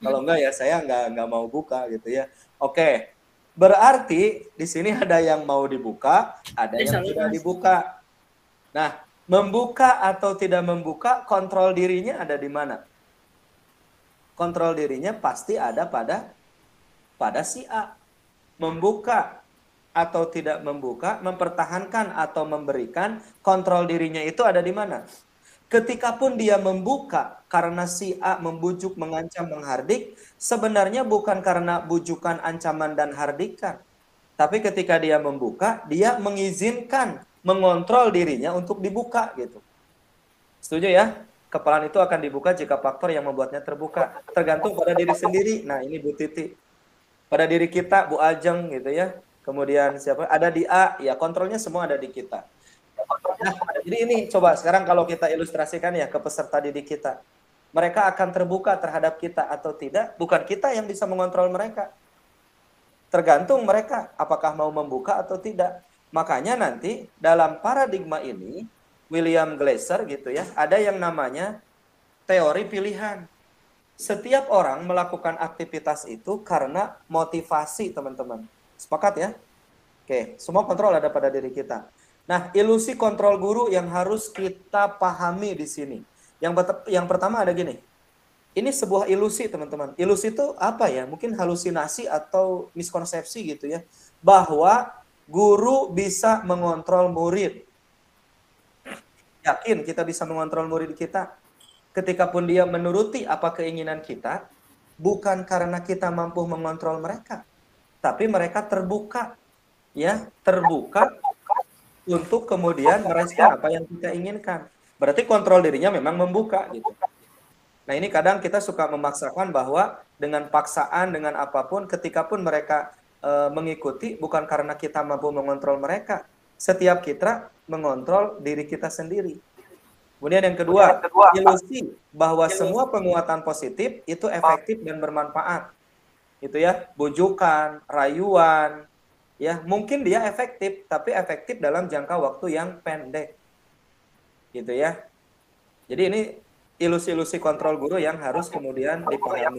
[SPEAKER 1] Kalau enggak ya saya enggak mau buka gitu ya. Oke. Berarti di sini ada yang mau dibuka, ada yang sudah dibuka. Nah, membuka atau tidak membuka, kontrol dirinya ada di mana? Kontrol dirinya pasti ada pada si A. Membuka atau tidak membuka, mempertahankan atau memberikan, kontrol dirinya itu ada di mana? Ketika pun dia membuka karena si A membujuk, mengancam, menghardik, sebenarnya bukan karena bujukan, ancaman, dan hardikan. Tapi ketika dia membuka, dia mengizinkan, mengontrol dirinya untuk dibuka gitu. Setuju ya? Kepalan itu akan dibuka jika faktor yang membuatnya terbuka. Tergantung pada diri sendiri. Nah ini Bu Titi. Pada diri kita, Bu Ajeng gitu ya. Kemudian siapa? Ada di A, ya kontrolnya semua ada di kita. Nah, jadi ini coba sekarang kalau kita ilustrasikan ya ke peserta didik kita. Mereka akan terbuka terhadap kita atau tidak, bukan kita yang bisa mengontrol mereka. Tergantung mereka apakah mau membuka atau tidak. Makanya nanti dalam paradigma ini, William Glasser gitu ya, ada yang namanya teori pilihan. Setiap orang melakukan aktivitas itu karena motivasi, teman-teman. Sepakat ya? Oke, semua kontrol ada pada diri kita. Nah, ilusi kontrol guru yang harus kita pahami di sini. Yang pertama ada gini. Ini sebuah ilusi, teman-teman. Ilusi itu apa ya? Mungkin halusinasi atau miskonsepsi gitu ya. Bahwa guru bisa mengontrol murid. Yakin kita bisa mengontrol murid kita? Ketika pun dia menuruti apa keinginan kita, bukan karena kita mampu mengontrol mereka. Tapi mereka terbuka, ya, terbuka untuk kemudian merespon apa yang kita inginkan. Berarti kontrol dirinya memang membuka, gitu. Nah ini kadang kita suka memaksakan bahwa dengan paksaan, dengan apapun, ketika pun mereka mengikuti, bukan karena kita mampu mengontrol mereka. Setiap kita mengontrol diri kita sendiri. Kemudian yang kedua, ilusi bahwa semua penguatan positif itu efektif dan bermanfaat. Itu ya, bujukan, rayuan, ya mungkin dia efektif, tapi efektif dalam jangka waktu yang pendek, gitu ya. Jadi ini ilusi-ilusi kontrol guru yang harus kemudian dipahami.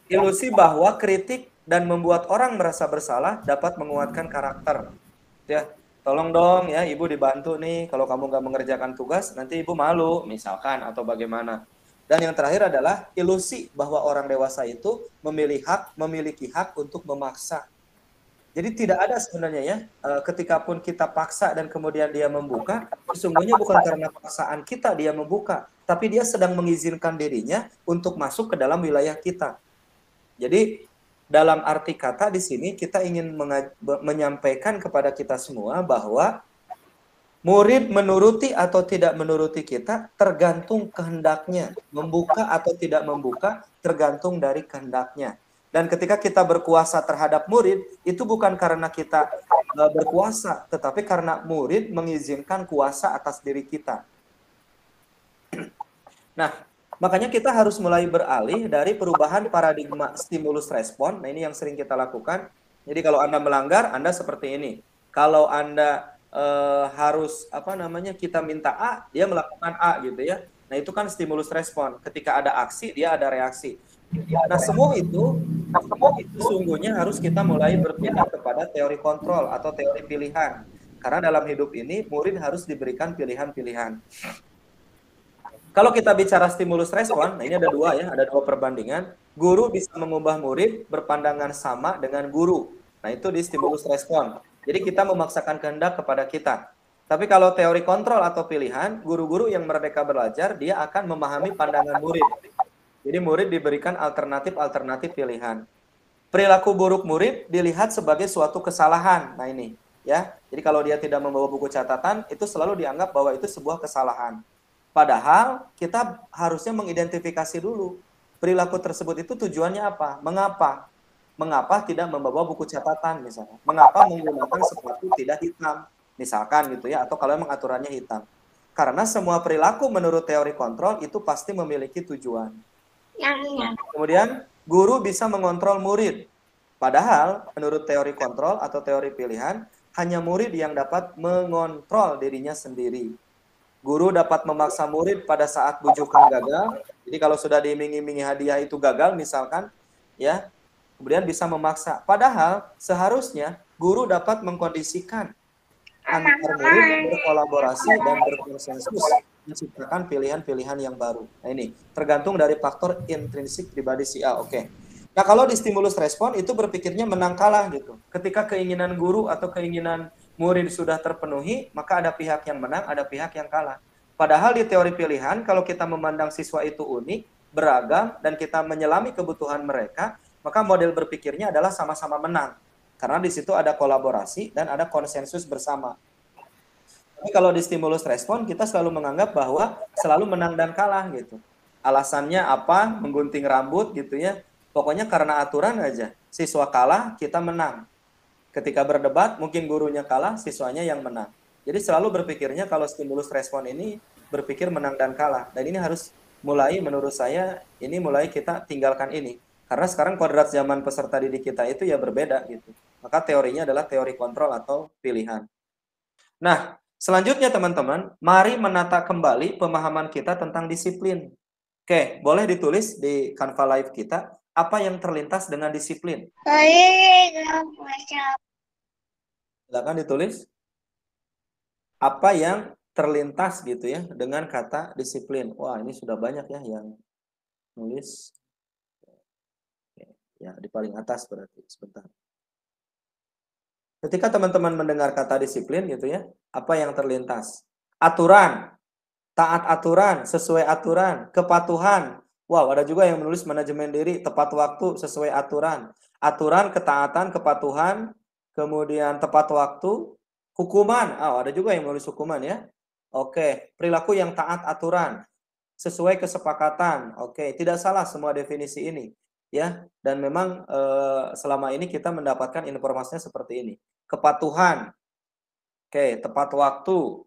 [SPEAKER 1] Ilusi bahwa kritik dan membuat orang merasa bersalah dapat menguatkan karakter. Ya, tolong dong ya ibu dibantu nih, kalau kamu nggak mengerjakan tugas nanti ibu malu misalkan atau bagaimana. Dan yang terakhir adalah ilusi bahwa orang dewasa itu memiliki hak untuk memaksa. Jadi tidak ada sebenarnya ya, ketika pun kita paksa dan kemudian dia membuka, sesungguhnya bukan karena paksaan kita dia membuka, tapi dia sedang mengizinkan dirinya untuk masuk ke dalam wilayah kita. Jadi dalam arti kata di sini kita ingin menyampaikan kepada kita semua bahwa Murid menuruti atau tidak menuruti kita tergantung kehendaknya. Membuka atau tidak membuka tergantung dari kehendaknya. Dan ketika kita berkuasa terhadap murid, itu bukan karena kita berkuasa, tetapi karena murid mengizinkan kuasa atas diri kita. Nah, makanya kita harus mulai beralih dari perubahan paradigma stimulus respon. Nah, ini yang sering kita lakukan. Jadi kalau Anda melanggar, Anda seperti ini. Kalau Anda harus kita minta A, dia melakukan A gitu ya. Nah, itu kan stimulus respon. Ketika ada aksi, dia ada reaksi. Nah, semua itu sesungguhnya harus kita mulai berpindah kepada teori kontrol atau teori pilihan. Karena dalam hidup ini murid harus diberikan pilihan-pilihan. Kalau kita bicara stimulus respon, nah ini ada dua perbandingan. Guru bisa mengubah murid berpandangan sama dengan guru. Nah, itu di stimulus respon. Jadi kita memaksakan kehendak kepada kita. Tapi kalau teori kontrol atau pilihan, guru-guru yang merdeka belajar, dia akan memahami pandangan murid. Jadi murid diberikan alternatif pilihan. Perilaku buruk murid dilihat sebagai suatu kesalahan. Nah ini, ya. Jadi kalau dia tidak membawa buku catatan, itu selalu dianggap bahwa itu sebuah kesalahan. Padahal kita harusnya mengidentifikasi dulu perilaku tersebut itu tujuannya apa, mengapa tidak membawa buku catatan misalnya, mengapa menggunakan sepatu tidak hitam misalkan gitu ya, atau kalau memang aturannya hitam. Karena semua perilaku menurut teori kontrol itu pasti memiliki tujuan. Kemudian guru bisa mengontrol murid, padahal menurut teori kontrol atau teori pilihan hanya murid yang dapat mengontrol dirinya sendiri. Guru dapat memaksa murid pada saat bujukan gagal. Jadi kalau sudah diiming-imingi hadiah itu gagal misalkan, ya, kemudian bisa memaksa. Padahal seharusnya guru dapat mengkondisikan antar murid berkolaborasi dan berkonsensus menciptakan pilihan-pilihan yang baru. Nah ini tergantung dari faktor intrinsik pribadi si A. Oke. Nah kalau di stimulus respon itu berpikirnya menang kalah gitu. Ketika keinginan guru atau keinginan murid sudah terpenuhi, maka ada pihak yang menang, ada pihak yang kalah. Padahal di teori pilihan, kalau kita memandang siswa itu unik, beragam, dan kita menyelami kebutuhan mereka, maka model berpikirnya adalah sama-sama menang. Karena di situ ada kolaborasi dan ada konsensus bersama. Tapi kalau di stimulus respon, kita selalu menganggap bahwa selalu menang dan kalah gitu. Alasannya apa? Menggunting rambut gitu ya. Pokoknya karena aturan aja. Siswa kalah, kita menang. Ketika berdebat, mungkin gurunya kalah, siswanya yang menang. Jadi selalu berpikirnya kalau stimulus respon ini berpikir menang dan kalah. Dan ini harus mulai, menurut saya, ini mulai kita tinggalkan ini. Karena sekarang kodrat zaman peserta didik kita itu ya berbeda gitu. Maka teorinya adalah teori kontrol atau pilihan. Nah, selanjutnya teman-teman, mari menata kembali pemahaman kita tentang disiplin. Oke, boleh ditulis di Canva Live kita, apa yang terlintas dengan disiplin? Silakan ditulis. Apa yang terlintas gitu ya dengan kata disiplin. Wah, ini sudah banyak ya yang nulis. Ya, di paling atas berarti. Sebentar. Ketika teman-teman mendengar kata disiplin gitu ya, apa yang terlintas? Aturan, taat aturan, sesuai aturan, kepatuhan. Wow, ada juga yang menulis manajemen diri, tepat waktu, sesuai aturan. Aturan, ketaatan, kepatuhan, kemudian tepat waktu, hukuman. Ada juga yang menulis hukuman ya. Oke, perilaku yang taat aturan, sesuai kesepakatan. Oke, tidak salah semua definisi ini. Ya, dan memang selama ini kita mendapatkan informasinya seperti ini. Kepatuhan. Oke, tepat waktu.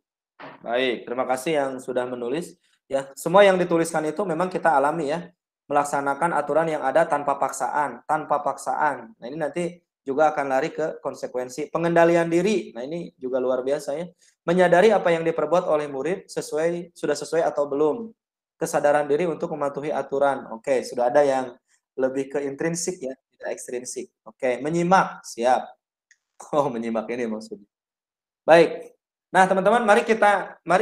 [SPEAKER 1] Baik, terima kasih yang sudah menulis. Ya, semua yang dituliskan itu memang kita alami ya. Melaksanakan aturan yang ada tanpa paksaan, Nah, ini nanti juga akan lari ke konsekuensi. Pengendalian diri. Nah, ini juga luar biasa ya. Menyadari apa yang diperbuat oleh murid sudah sesuai atau belum. Kesadaran diri untuk mematuhi aturan. Oke, sudah ada yang lebih ke intrinsik ya, tidak ekstrinsik. Oke, menyimak, siap. Oh, menyimak ini maksudnya. Baik. Nah, teman-teman, mari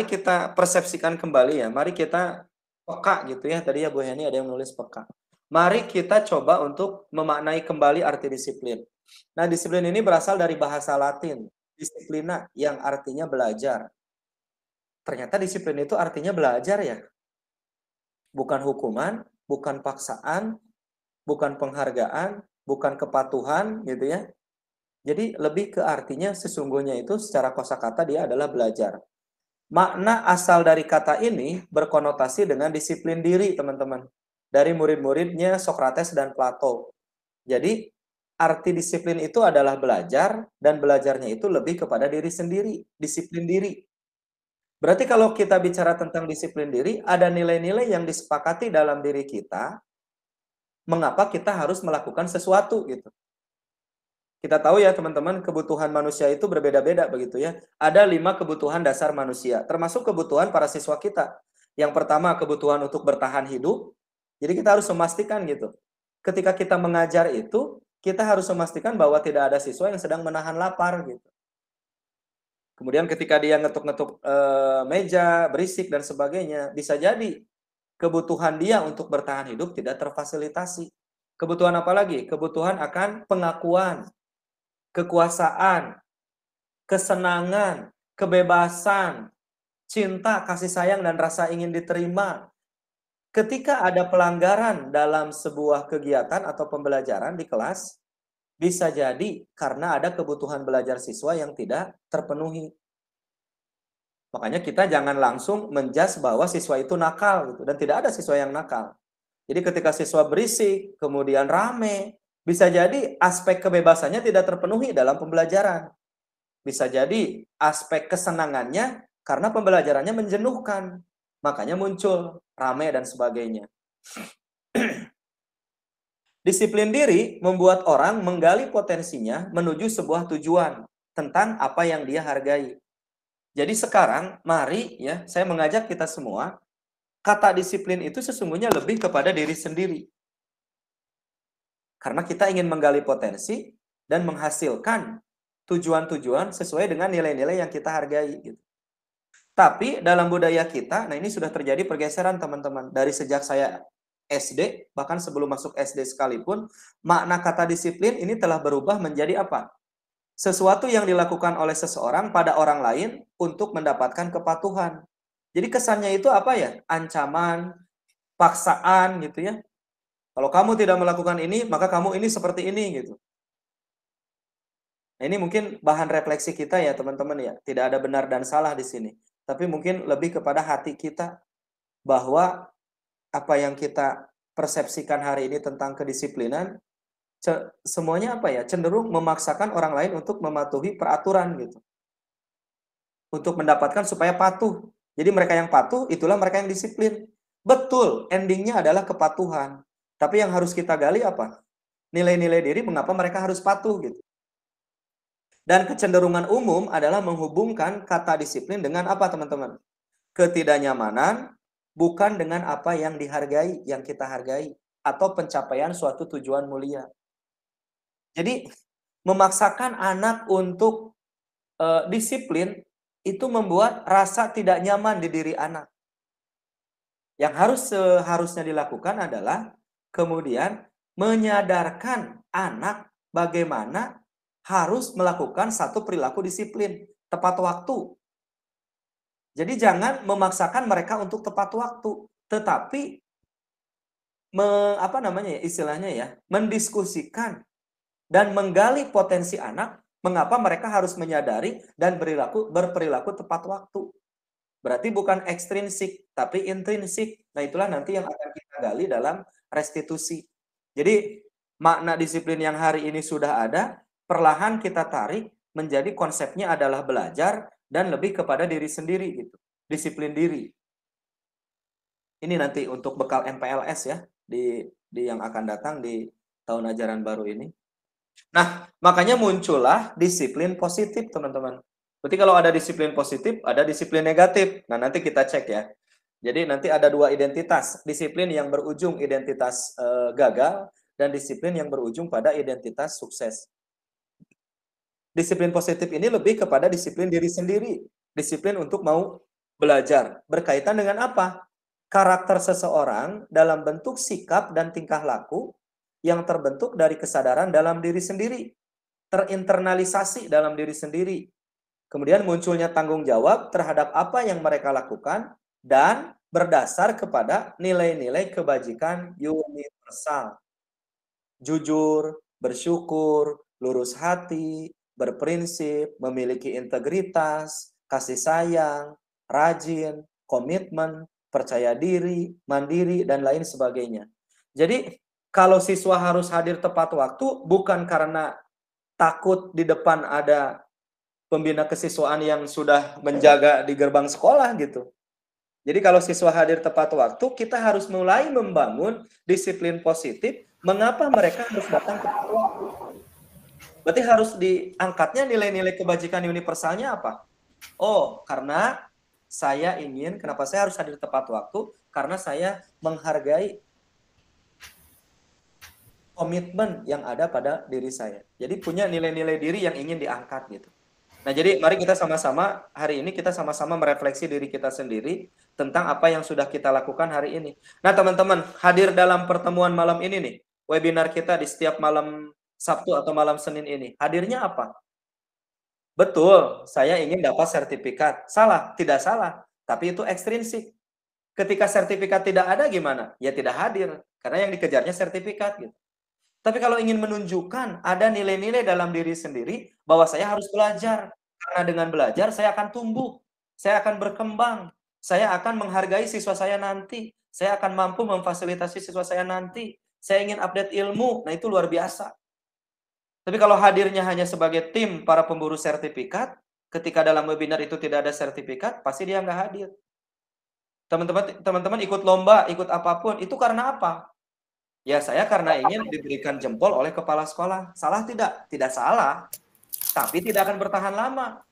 [SPEAKER 1] kita persepsikan kembali ya. Mari kita peka gitu ya. Tadi ya Bu Heni ada yang nulis peka. Mari kita coba untuk memaknai kembali arti disiplin. Nah, disiplin ini berasal dari bahasa Latin, disiplina, yang artinya belajar. Ternyata disiplin itu artinya belajar ya. Bukan hukuman, bukan paksaan, bukan penghargaan, bukan kepatuhan gitu ya. Jadi lebih ke artinya sesungguhnya itu secara kosakata dia adalah belajar. Makna asal dari kata ini berkonotasi dengan disiplin diri, teman-teman. Dari murid-muridnya Sokrates dan Plato. Jadi, arti disiplin itu adalah belajar, dan belajarnya itu lebih kepada diri sendiri, disiplin diri. Berarti kalau kita bicara tentang disiplin diri, ada nilai-nilai yang disepakati dalam diri kita, mengapa kita harus melakukan sesuatu gitu. Kita tahu ya teman-teman, kebutuhan manusia itu berbeda-beda begitu ya. Ada 5 kebutuhan dasar manusia, termasuk kebutuhan para siswa kita. Yang pertama, kebutuhan untuk bertahan hidup. Jadi kita harus memastikan gitu. Ketika kita mengajar itu, kita harus memastikan bahwa tidak ada siswa yang sedang menahan lapar gitu. Kemudian ketika dia ngetuk-ngetuk meja, berisik dan sebagainya, bisa jadi kebutuhan dia untuk bertahan hidup tidak terfasilitasi. Kebutuhan apa lagi? Kebutuhan akan pengakuan, kekuasaan, kesenangan, kebebasan, cinta, kasih sayang, dan rasa ingin diterima. Ketika ada pelanggaran dalam sebuah kegiatan atau pembelajaran di kelas, bisa jadi karena ada kebutuhan belajar siswa yang tidak terpenuhi. Makanya kita jangan langsung menjudge bahwa siswa itu nakal gitu, dan tidak ada siswa yang nakal. Jadi ketika siswa berisik, kemudian rame, bisa jadi aspek kebebasannya tidak terpenuhi dalam pembelajaran. Bisa jadi aspek kesenangannya karena pembelajarannya menjenuhkan. Makanya muncul rame dan sebagainya. Disiplin diri membuat orang menggali potensinya menuju sebuah tujuan tentang apa yang dia hargai. Jadi sekarang mari ya, saya mengajak kita semua, kata disiplin itu sesungguhnya lebih kepada diri sendiri. Karena kita ingin menggali potensi dan menghasilkan tujuan-tujuan sesuai dengan nilai-nilai yang kita hargai gitu. Tapi dalam budaya kita, nah ini sudah terjadi pergeseran teman-teman. Dari sejak saya SD, bahkan sebelum masuk SD sekalipun, makna kata disiplin ini telah berubah menjadi apa? Sesuatu yang dilakukan oleh seseorang pada orang lain untuk mendapatkan kepatuhan. Jadi kesannya itu apa ya? Ancaman, paksaan gitu ya. Kalau kamu tidak melakukan ini, maka kamu ini seperti ini gitu. Nah, ini mungkin bahan refleksi kita ya teman-teman ya. Tidak ada benar dan salah di sini. Tapi mungkin lebih kepada hati kita bahwa apa yang kita persepsikan hari ini tentang kedisiplinan, semuanya apa ya, cenderung memaksakan orang lain untuk mematuhi peraturan gitu, untuk mendapatkan supaya patuh. Jadi mereka yang patuh, itulah mereka yang disiplin. Betul, endingnya adalah kepatuhan. Tapi yang harus kita gali apa? Nilai-nilai diri mengapa mereka harus patuh gitu. Dan kecenderungan umum adalah menghubungkan kata disiplin dengan apa teman-teman? Ketidaknyamanan, bukan dengan apa yang dihargai, yang kita hargai, atau pencapaian suatu tujuan mulia. Jadi memaksakan anak untuk disiplin itu membuat rasa tidak nyaman di diri anak. Yang seharusnya dilakukan adalah kemudian menyadarkan anak bagaimana harus melakukan satu perilaku disiplin tepat waktu. Jadi jangan memaksakan mereka untuk tepat waktu, tetapi mendiskusikan dan menggali potensi anak, mengapa mereka harus menyadari dan berperilaku tepat waktu. Berarti bukan ekstrinsik, tapi intrinsik. Nah itulah nanti yang akan kita gali dalam restitusi. Jadi makna disiplin yang hari ini sudah ada, perlahan kita tarik menjadi konsepnya adalah belajar dan lebih kepada diri sendiri gitu. Disiplin diri. Ini nanti untuk bekal MPLS ya di yang akan datang di tahun ajaran baru ini. Nah, makanya muncullah disiplin positif, teman-teman. Berarti kalau ada disiplin positif, ada disiplin negatif. Nah, nanti kita cek ya. Jadi nanti ada 2 identitas, disiplin yang berujung identitas gagal dan disiplin yang berujung pada identitas sukses. Disiplin positif ini lebih kepada disiplin diri sendiri, disiplin untuk mau belajar. Berkaitan dengan apa? Karakter seseorang dalam bentuk sikap dan tingkah laku yang terbentuk dari kesadaran dalam diri sendiri, terinternalisasi dalam diri sendiri. Kemudian munculnya tanggung jawab terhadap apa yang mereka lakukan dan berdasar kepada nilai-nilai kebajikan universal. Jujur, bersyukur, lurus hati, berprinsip, memiliki integritas, kasih sayang, rajin, komitmen, percaya diri, mandiri, dan lain sebagainya. Jadi, kalau siswa harus hadir tepat waktu, bukan karena takut di depan ada pembina kesiswaan yang sudah menjaga di gerbang sekolah gitu. Jadi kalau siswa hadir tepat waktu, kita harus mulai membangun disiplin positif. Mengapa mereka harus datang tepat waktu? Berarti harus diangkatnya nilai-nilai kebajikan universalnya apa? Oh, karena saya ingin, kenapa saya harus hadir tepat waktu? Karena saya menghargai komitmen yang ada pada diri saya. Jadi punya nilai-nilai diri yang ingin diangkat gitu. Nah, jadi mari kita sama-sama, hari ini kita sama-sama merefleksi diri kita sendiri tentang apa yang sudah kita lakukan hari ini. Nah, teman-teman, hadir dalam pertemuan malam ini nih, webinar kita di setiap malam Sabtu atau malam Senin ini. Hadirnya apa? Betul, saya ingin dapat sertifikat. Salah? Tidak salah. Tapi itu ekstrinsik. Ketika sertifikat tidak ada gimana? Ya tidak hadir. Karena yang dikejarnya sertifikat gitu. Tapi kalau ingin menunjukkan ada nilai-nilai dalam diri sendiri bahwa saya harus belajar. Karena dengan belajar saya akan tumbuh, saya akan berkembang, saya akan menghargai siswa saya nanti, saya akan mampu memfasilitasi siswa saya nanti, saya ingin update ilmu, nah itu luar biasa. Tapi kalau hadirnya hanya sebagai tim para pemburu sertifikat, ketika dalam webinar itu tidak ada sertifikat, pasti dia nggak hadir. Teman-teman ikut lomba, ikut apapun, itu karena apa? Ya, saya karena ingin diberikan jempol oleh kepala sekolah. Salah tidak? Tidak salah. Tapi tidak akan bertahan lama.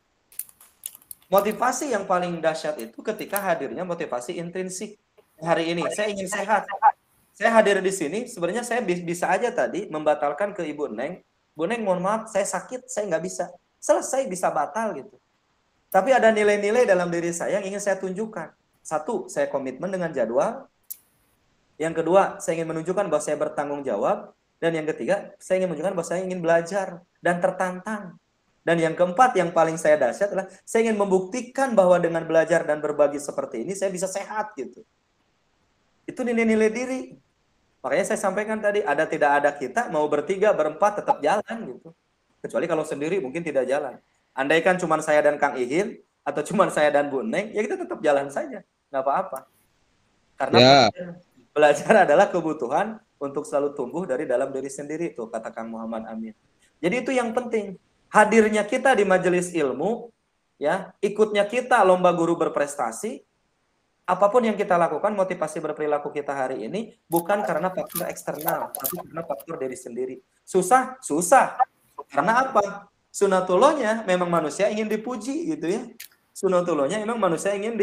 [SPEAKER 1] Motivasi yang paling dahsyat itu ketika hadirnya motivasi intrinsik. Hari ini, saya ingin sehat. Saya hadir di sini, sebenarnya saya bisa aja tadi membatalkan ke Ibu Neng. Bu Neng, mohon maaf, saya sakit, saya nggak bisa. Selesai, bisa batal gitu. Tapi ada nilai-nilai dalam diri saya yang ingin saya tunjukkan. Satu, saya komitmen dengan jadwal. Yang kedua, saya ingin menunjukkan bahwa saya bertanggung jawab. Dan yang ketiga, saya ingin menunjukkan bahwa saya ingin belajar dan tertantang. Dan yang keempat, yang paling saya dahsyat adalah saya ingin membuktikan bahwa dengan belajar dan berbagi seperti ini, saya bisa sehat gitu. Itu nilai-nilai diri. Makanya saya sampaikan tadi, ada tidak ada kita, mau bertiga, berempat, tetap jalan gitu. Kecuali kalau sendiri mungkin tidak jalan. Andaikan cuma saya dan Kang Ihin, atau cuma saya dan Bu Neng, ya kita tetap jalan saja. Nggak apa-apa. Karena belajar adalah kebutuhan untuk selalu tumbuh dari dalam diri sendiri, tuh kata Kang Muhammad Amin. Jadi itu yang penting. Hadirnya kita di majelis ilmu, ya, ikutnya kita lomba guru berprestasi, apapun yang kita lakukan, motivasi berperilaku kita hari ini bukan karena faktor eksternal, tapi karena faktor diri sendiri. Susah, susah. Karena apa? Sunatullahnya memang manusia ingin dipuji gitu ya. Sunatullahnya memang manusia ingin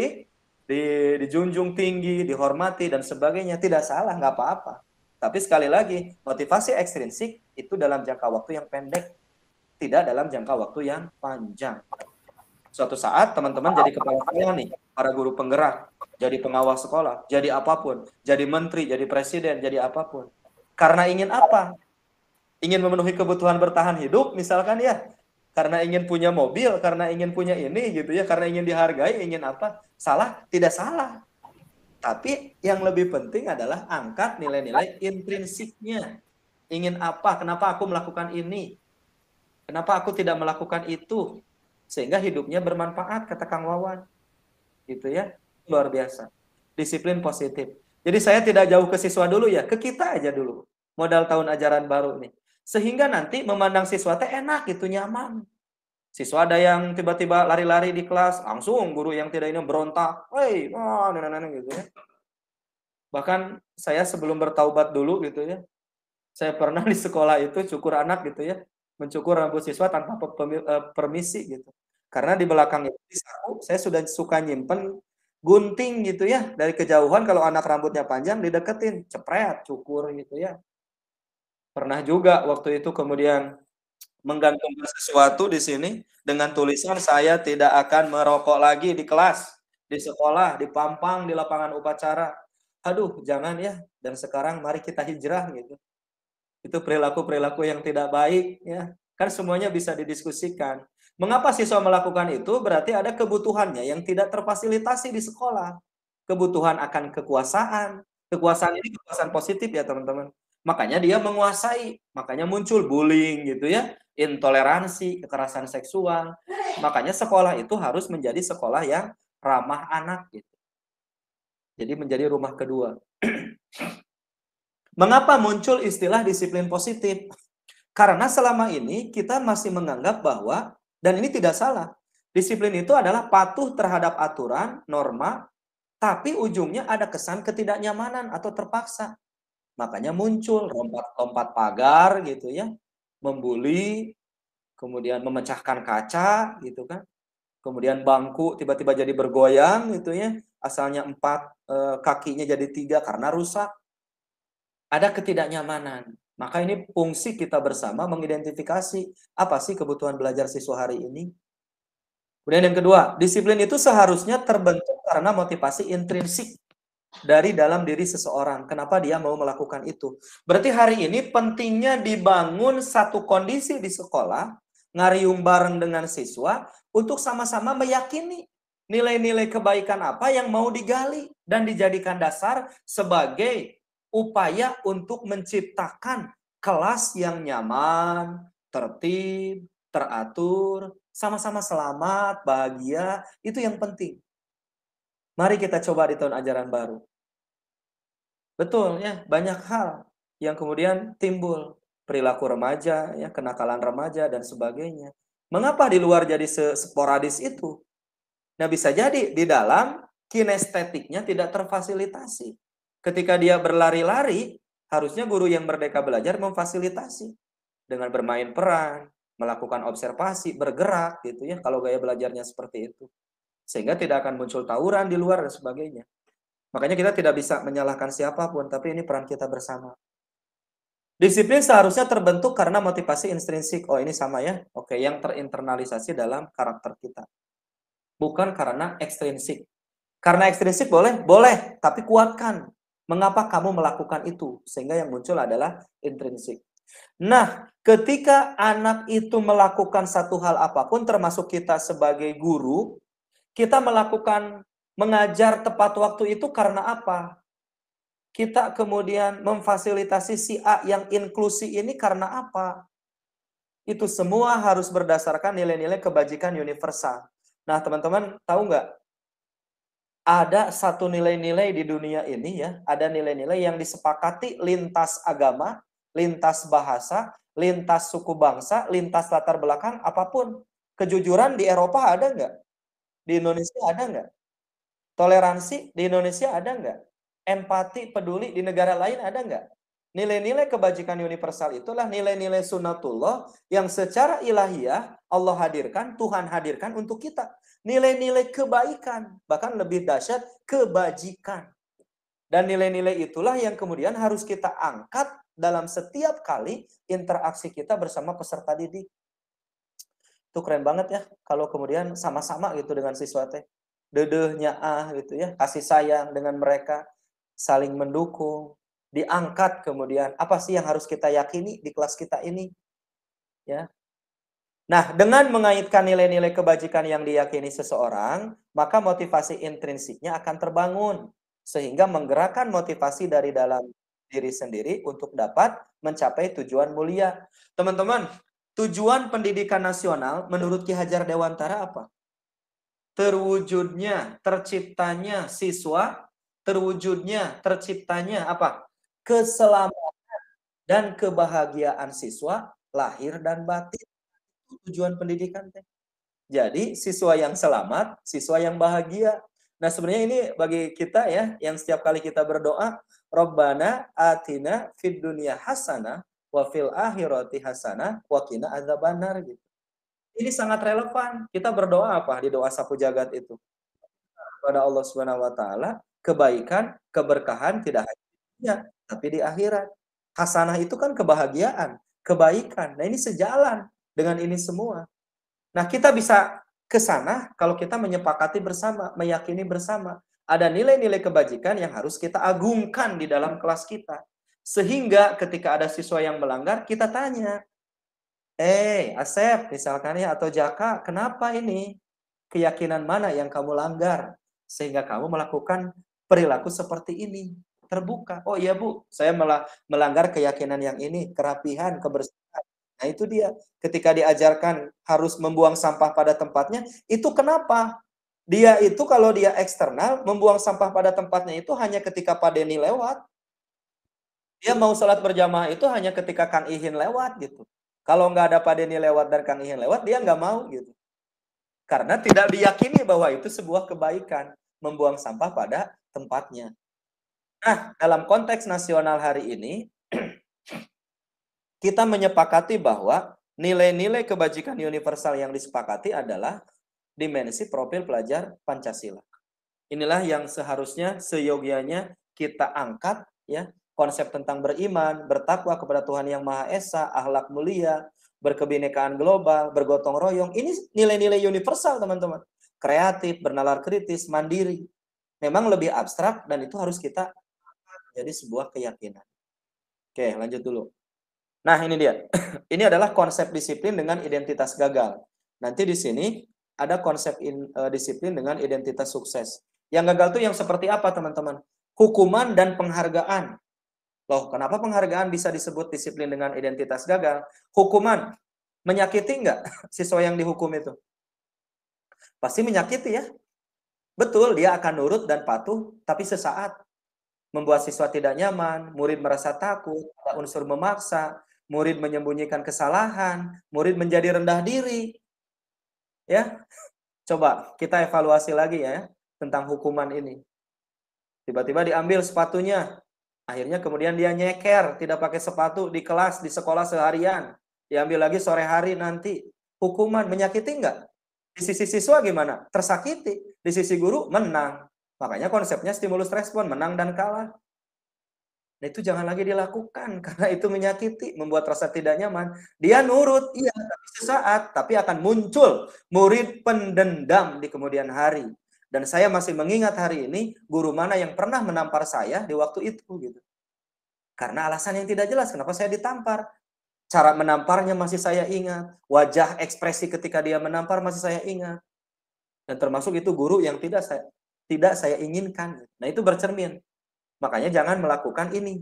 [SPEAKER 1] dijunjung tinggi, dihormati dan sebagainya. Tidak salah, nggak apa-apa. Tapi sekali lagi, motivasi ekstrinsik itu dalam jangka waktu yang pendek, tidak dalam jangka waktu yang panjang. Suatu saat teman-teman jadi kepala sekolah nih, para guru penggerak, jadi pengawas sekolah, jadi apapun, jadi menteri, jadi presiden, jadi apapun. Karena ingin apa? Ingin memenuhi kebutuhan bertahan hidup, misalkan ya. Karena ingin punya mobil, karena ingin punya ini gitu ya, karena ingin dihargai, ingin apa? Salah? Tidak salah. Tapi yang lebih penting adalah angkat nilai-nilai intrinsiknya. Ingin apa? Kenapa aku melakukan ini? Kenapa aku tidak melakukan itu? Sehingga hidupnya bermanfaat, kata Kang Wawan. Gitu ya, luar biasa. Disiplin positif. Jadi saya tidak jauh ke siswa dulu ya, ke kita aja dulu. Modal tahun ajaran baru nih. Sehingga nanti memandang siswa teh enak gitu, nyaman. Siswa ada yang tiba-tiba lari-lari di kelas, langsung guru yang tidak ini berontak. Hei, gitu ya. Bahkan saya sebelum bertaubat dulu gitu ya, saya pernah di sekolah itu cukur anak gitu ya, mencukur rambut siswa tanpa permisi gitu. Karena di belakang itu di saku, saya sudah suka nyimpen gunting gitu ya, dari kejauhan kalau anak rambutnya panjang dideketin, cepret, cukur gitu ya. Pernah juga waktu itu kemudian menggantungkan sesuatu di sini dengan tulisan saya tidak akan merokok lagi di kelas, di sekolah, di pampang, di lapangan upacara. Aduh, jangan ya. Dan sekarang mari kita hijrah gitu. Itu perilaku-perilaku yang tidak baik ya. Kan semuanya bisa didiskusikan. Mengapa siswa melakukan itu? Berarti ada kebutuhannya yang tidak terfasilitasi di sekolah. Kebutuhan akan kekuasaan. Kekuasaan ini kekuasaan positif ya teman-teman. Makanya dia menguasai. Makanya muncul bullying gitu ya. Intoleransi, kekerasan seksual. Makanya sekolah itu harus menjadi sekolah yang ramah anak gitu. Jadi menjadi rumah kedua. Mengapa muncul istilah disiplin positif? Karena selama ini kita masih menganggap bahwa, dan ini tidak salah, disiplin itu adalah patuh terhadap aturan, norma, tapi ujungnya ada kesan ketidaknyamanan atau terpaksa. Makanya muncul lompat pagar gitu ya, membuli, kemudian memecahkan kaca gitu kan. Kemudian bangku tiba-tiba jadi bergoyang gitu ya, asalnya 4 kakinya jadi 3 karena rusak. Ada ketidaknyamanan. Maka ini fungsi kita bersama mengidentifikasi apa sih kebutuhan belajar siswa hari ini. Kemudian yang kedua, disiplin itu seharusnya terbentuk karena motivasi intrinsik dari dalam diri seseorang. Kenapa dia mau melakukan itu? Berarti hari ini pentingnya dibangun satu kondisi di sekolah, ngariung bareng dengan siswa, untuk sama-sama meyakini nilai-nilai kebaikan apa yang mau digali dan dijadikan dasar sebagai upaya untuk menciptakan kelas yang nyaman, tertib, teratur, sama-sama selamat, bahagia, itu yang penting. Mari kita coba di tahun ajaran baru. Betul ya, banyak hal yang kemudian timbul. Perilaku remaja, ya, kenakalan remaja, dan sebagainya. Mengapa di luar jadi sporadis itu? Nah, bisa jadi di dalam kinestetiknya tidak terfasilitasi. Ketika dia berlari-lari, harusnya guru yang merdeka belajar memfasilitasi. Dengan bermain peran, melakukan observasi, bergerak, gitu ya, kalau gaya belajarnya seperti itu. Sehingga tidak akan muncul tawuran di luar dan sebagainya. Makanya kita tidak bisa menyalahkan siapapun, tapi ini peran kita bersama. Disiplin seharusnya terbentuk karena motivasi intrinsik. Oh, ini sama ya. Oke, yang terinternalisasi dalam karakter kita. Bukan karena ekstrinsik. Karena ekstrinsik boleh? Boleh, tapi kuatkan. Mengapa kamu melakukan itu? Sehingga yang muncul adalah intrinsik. Nah, ketika anak itu melakukan satu hal apapun, termasuk kita sebagai guru, kita melakukan mengajar tepat waktu itu karena apa? Kita kemudian memfasilitasi si A yang inklusi ini karena apa? Itu semua harus berdasarkan nilai-nilai kebajikan universal. Nah, teman-teman tahu nggak? Ada satu nilai-nilai di dunia ini ya, ada nilai-nilai yang disepakati lintas agama, lintas bahasa, lintas suku bangsa, lintas latar belakang, apapun. Kejujuran di Eropa ada nggak? Di Indonesia ada nggak? Toleransi di Indonesia ada nggak? Empati, peduli di negara lain ada nggak? Nilai-nilai kebajikan universal itulah nilai-nilai sunnatullah yang secara ilahiyah Allah hadirkan, Tuhan hadirkan untuk kita. Nilai-nilai kebaikan, bahkan lebih dahsyat kebajikan. Dan nilai-nilai itulah yang kemudian harus kita angkat dalam setiap kali interaksi kita bersama peserta didik. Itu keren banget ya, kalau kemudian sama-sama gitu dengan siswa teh. Dedehnya gitu ya, kasih sayang dengan mereka, saling mendukung, diangkat kemudian. Apa sih yang harus kita yakini di kelas kita ini? Ya. Nah, dengan mengaitkan nilai-nilai kebajikan yang diyakini seseorang, maka motivasi intrinsiknya akan terbangun. Sehingga menggerakkan motivasi dari dalam diri sendiri untuk dapat mencapai tujuan mulia. Teman-teman, tujuan pendidikan nasional menurut Ki Hajar Dewantara apa? Terwujudnya, terciptanya siswa, terwujudnya, terciptanya apa? Keselamatan dan kebahagiaan siswa, lahir dan batin. Tujuan pendidikan teh. Jadi siswa yang selamat, siswa yang bahagia. Nah, sebenarnya ini bagi kita ya, yang setiap kali kita berdoa, Rabbana atina fid dunya hasanah wa fil akhirati hasanah wa qina adzabannar gitu. Ini sangat relevan. Kita berdoa apa di doa sapu jagat itu? Kepada Allah Subhanahu wa taala, kebaikan, keberkahan tidak hanya di dunia, tapi di akhirat. Hasanah itu kan kebahagiaan, kebaikan. Nah, ini sejalan dengan ini semua. Nah, kita bisa ke sana kalau kita menyepakati bersama, meyakini bersama. Ada nilai-nilai kebajikan yang harus kita agungkan di dalam kelas kita. Sehingga ketika ada siswa yang melanggar, kita tanya, Asep misalkan ya, atau Jaka, kenapa ini? Keyakinan mana yang kamu langgar? Sehingga kamu melakukan perilaku seperti ini. Terbuka. Oh iya Bu, saya melanggar keyakinan yang ini, kerapihan, kebersihan. Nah itu dia, ketika diajarkan harus membuang sampah pada tempatnya, itu kenapa? Dia itu kalau dia eksternal, membuang sampah pada tempatnya itu hanya ketika Pak Denny lewat. Dia mau sholat berjamaah itu hanya ketika Kang Ihin lewat gitu. Kalau nggak ada Pak Denny lewat dan Kang Ihin lewat, dia nggak mau gitu. Karena tidak diyakini bahwa itu sebuah kebaikan, membuang sampah pada tempatnya. Nah, dalam konteks nasional hari ini, kita menyepakati bahwa nilai-nilai kebajikan universal yang disepakati adalah dimensi profil pelajar Pancasila. Inilah yang seharusnya seyogianya kita angkat, ya, konsep tentang beriman, bertakwa kepada Tuhan Yang Maha Esa, akhlak mulia, berkebinekaan global, bergotong royong. Ini nilai-nilai universal, teman-teman. Kreatif, bernalar kritis, mandiri. Memang lebih abstrak dan itu harus kita jadi sebuah keyakinan. Oke, lanjut dulu. Nah, ini dia. Ini adalah konsep disiplin dengan identitas gagal. Nanti di sini ada konsep disiplin dengan identitas sukses. Yang gagal itu yang seperti apa, teman-teman? Hukuman dan penghargaan. Loh, kenapa penghargaan bisa disebut disiplin dengan identitas gagal? Hukuman, menyakiti nggak siswa yang dihukum itu? Pasti menyakiti ya. Betul, dia akan nurut dan patuh, tapi sesaat. Membuat siswa tidak nyaman, murid merasa takut, ada unsur memaksa, murid menyembunyikan kesalahan, murid menjadi rendah diri. Ya, coba kita evaluasi lagi ya tentang hukuman ini. Tiba-tiba diambil sepatunya, akhirnya kemudian dia nyeker, tidak pakai sepatu di kelas, di sekolah seharian. Diambil lagi sore hari nanti. Hukuman menyakiti enggak? Di sisi siswa gimana? Tersakiti. Di sisi guru menang. Makanya konsepnya stimulus respon, menang dan kalah. Nah, itu jangan lagi dilakukan karena itu menyakiti, membuat rasa tidak nyaman. Dia nurut, iya, tapi sesaat, tapi akan muncul murid pendendam di kemudian hari. Dan saya masih mengingat hari ini guru mana yang pernah menampar saya di waktu itu gitu. Karena alasan yang tidak jelas kenapa saya ditampar. Cara menamparnya masih saya ingat, wajah ekspresi ketika dia menampar masih saya ingat. Dan termasuk itu guru yang tidak saya inginkan. Nah, itu bercermin. Makanya jangan melakukan ini.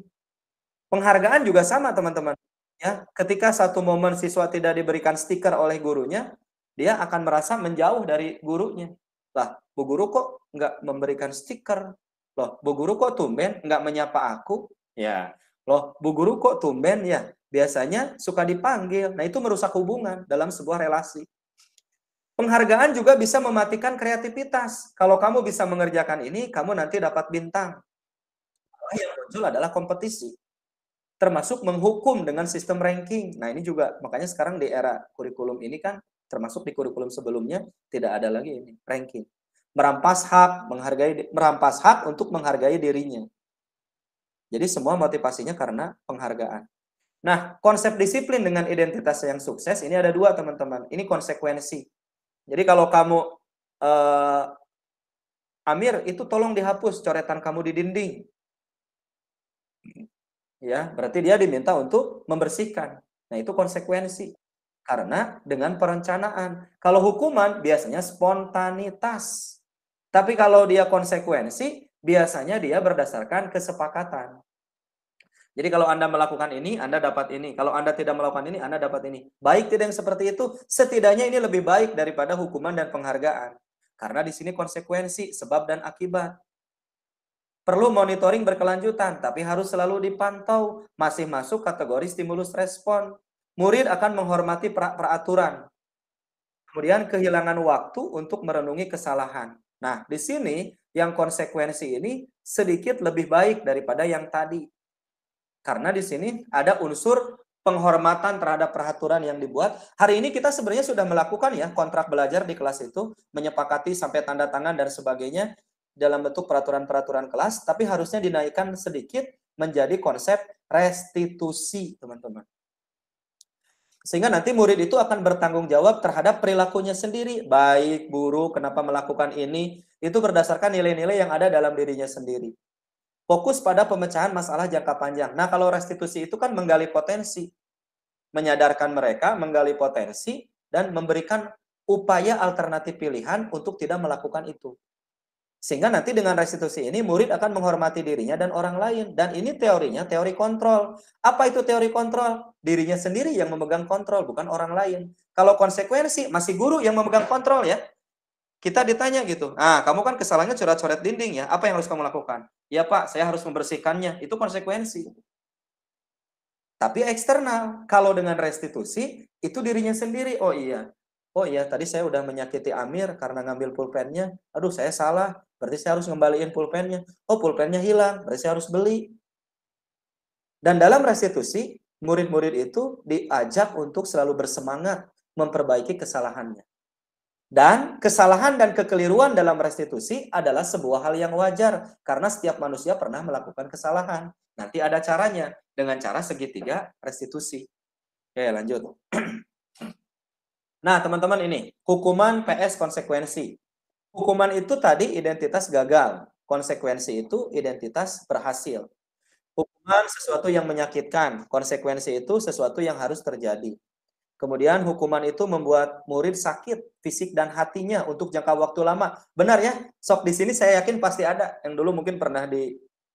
[SPEAKER 1] Penghargaan juga sama, teman-teman. Ya, ketika satu momen siswa tidak diberikan stiker oleh gurunya, dia akan merasa menjauh dari gurunya. Lah, Bu Guru kok nggak memberikan stiker? Loh, Bu Guru kok tumben nggak menyapa aku? Ya, loh, Bu Guru kok tumben ya? Biasanya suka dipanggil. Nah, itu merusak hubungan dalam sebuah relasi. Penghargaan juga bisa mematikan kreativitas. Kalau kamu bisa mengerjakan ini, kamu nanti dapat bintang. Yang muncul adalah kompetisi, termasuk menghukum dengan sistem ranking. Nah, ini juga makanya sekarang di era kurikulum ini kan, termasuk di kurikulum sebelumnya tidak ada lagi ini ranking. Merampas hak untuk menghargai dirinya. Jadi semua motivasinya karena penghargaan. Nah, konsep disiplin dengan identitas yang sukses ini ada dua, teman-teman. Ini konsekuensi. Jadi kalau kamu Amir, itu tolong dihapus coretan kamu di dinding. Ya, berarti dia diminta untuk membersihkan. Nah, itu konsekuensi. Karena dengan perencanaan. Kalau hukuman biasanya spontanitas. Tapi kalau dia konsekuensi, biasanya dia berdasarkan kesepakatan. Jadi kalau Anda melakukan ini, Anda dapat ini. Kalau Anda tidak melakukan ini, Anda dapat ini. Baik tidak yang seperti itu, setidaknya ini lebih baik daripada hukuman dan penghargaan. Karena di sini konsekuensi, sebab dan akibat. Perlu monitoring berkelanjutan, tapi harus selalu dipantau. Masih masuk kategori stimulus respon. Murid akan menghormati peraturan. Kemudian kehilangan waktu untuk merenungi kesalahan. Nah, di sini yang konsekuensi ini sedikit lebih baik daripada yang tadi. Karena di sini ada unsur penghormatan terhadap peraturan yang dibuat. Hari ini kita sebenarnya sudah melakukan ya kontrak belajar di kelas itu, menyepakati sampai tanda tangan dan sebagainya dalam bentuk peraturan-peraturan kelas, tapi harusnya dinaikkan sedikit menjadi konsep restitusi, teman-teman. Sehingga nanti murid itu akan bertanggung jawab terhadap perilakunya sendiri. Baik, buruk, kenapa melakukan ini, itu berdasarkan nilai-nilai yang ada dalam dirinya sendiri. Fokus pada pemecahan masalah jangka panjang. Nah, kalau restitusi itu kan menggali potensi. Menyadarkan mereka, menggali potensi, dan memberikan upaya alternatif pilihan untuk tidak melakukan itu. Sehingga nanti dengan restitusi ini murid akan menghormati dirinya dan orang lain. Dan ini teorinya teori kontrol. Apa itu teori kontrol? Dirinya sendiri yang memegang kontrol, bukan orang lain. Kalau konsekuensi, masih guru yang memegang kontrol ya. Kita ditanya gitu, kamu kan kesalahannya coret-coret dinding ya, apa yang harus kamu lakukan? Ya Pak, saya harus membersihkannya, itu konsekuensi. Tapi eksternal, kalau dengan restitusi, itu dirinya sendiri, oh iya tadi saya udah menyakiti Amir karena ngambil pulpennya, aduh saya salah, berarti saya harus ngembaliin pulpennya, oh pulpennya hilang, berarti saya harus beli. Dan dalam restitusi, murid-murid itu diajak untuk selalu bersemangat memperbaiki kesalahannya. Dan kesalahan dan kekeliruan dalam restitusi adalah sebuah hal yang wajar, karena setiap manusia pernah melakukan kesalahan. Nanti ada caranya, dengan cara segitiga restitusi. Oke, lanjut. Nah, teman-teman ini, hukuman PS konsekuensi. Hukuman itu tadi identitas gagal, konsekuensi itu identitas berhasil. Hukuman sesuatu yang menyakitkan, konsekuensi itu sesuatu yang harus terjadi. Kemudian hukuman itu membuat murid sakit fisik dan hatinya untuk jangka waktu lama. Benar ya? Sok di sini saya yakin pasti ada yang dulu mungkin pernah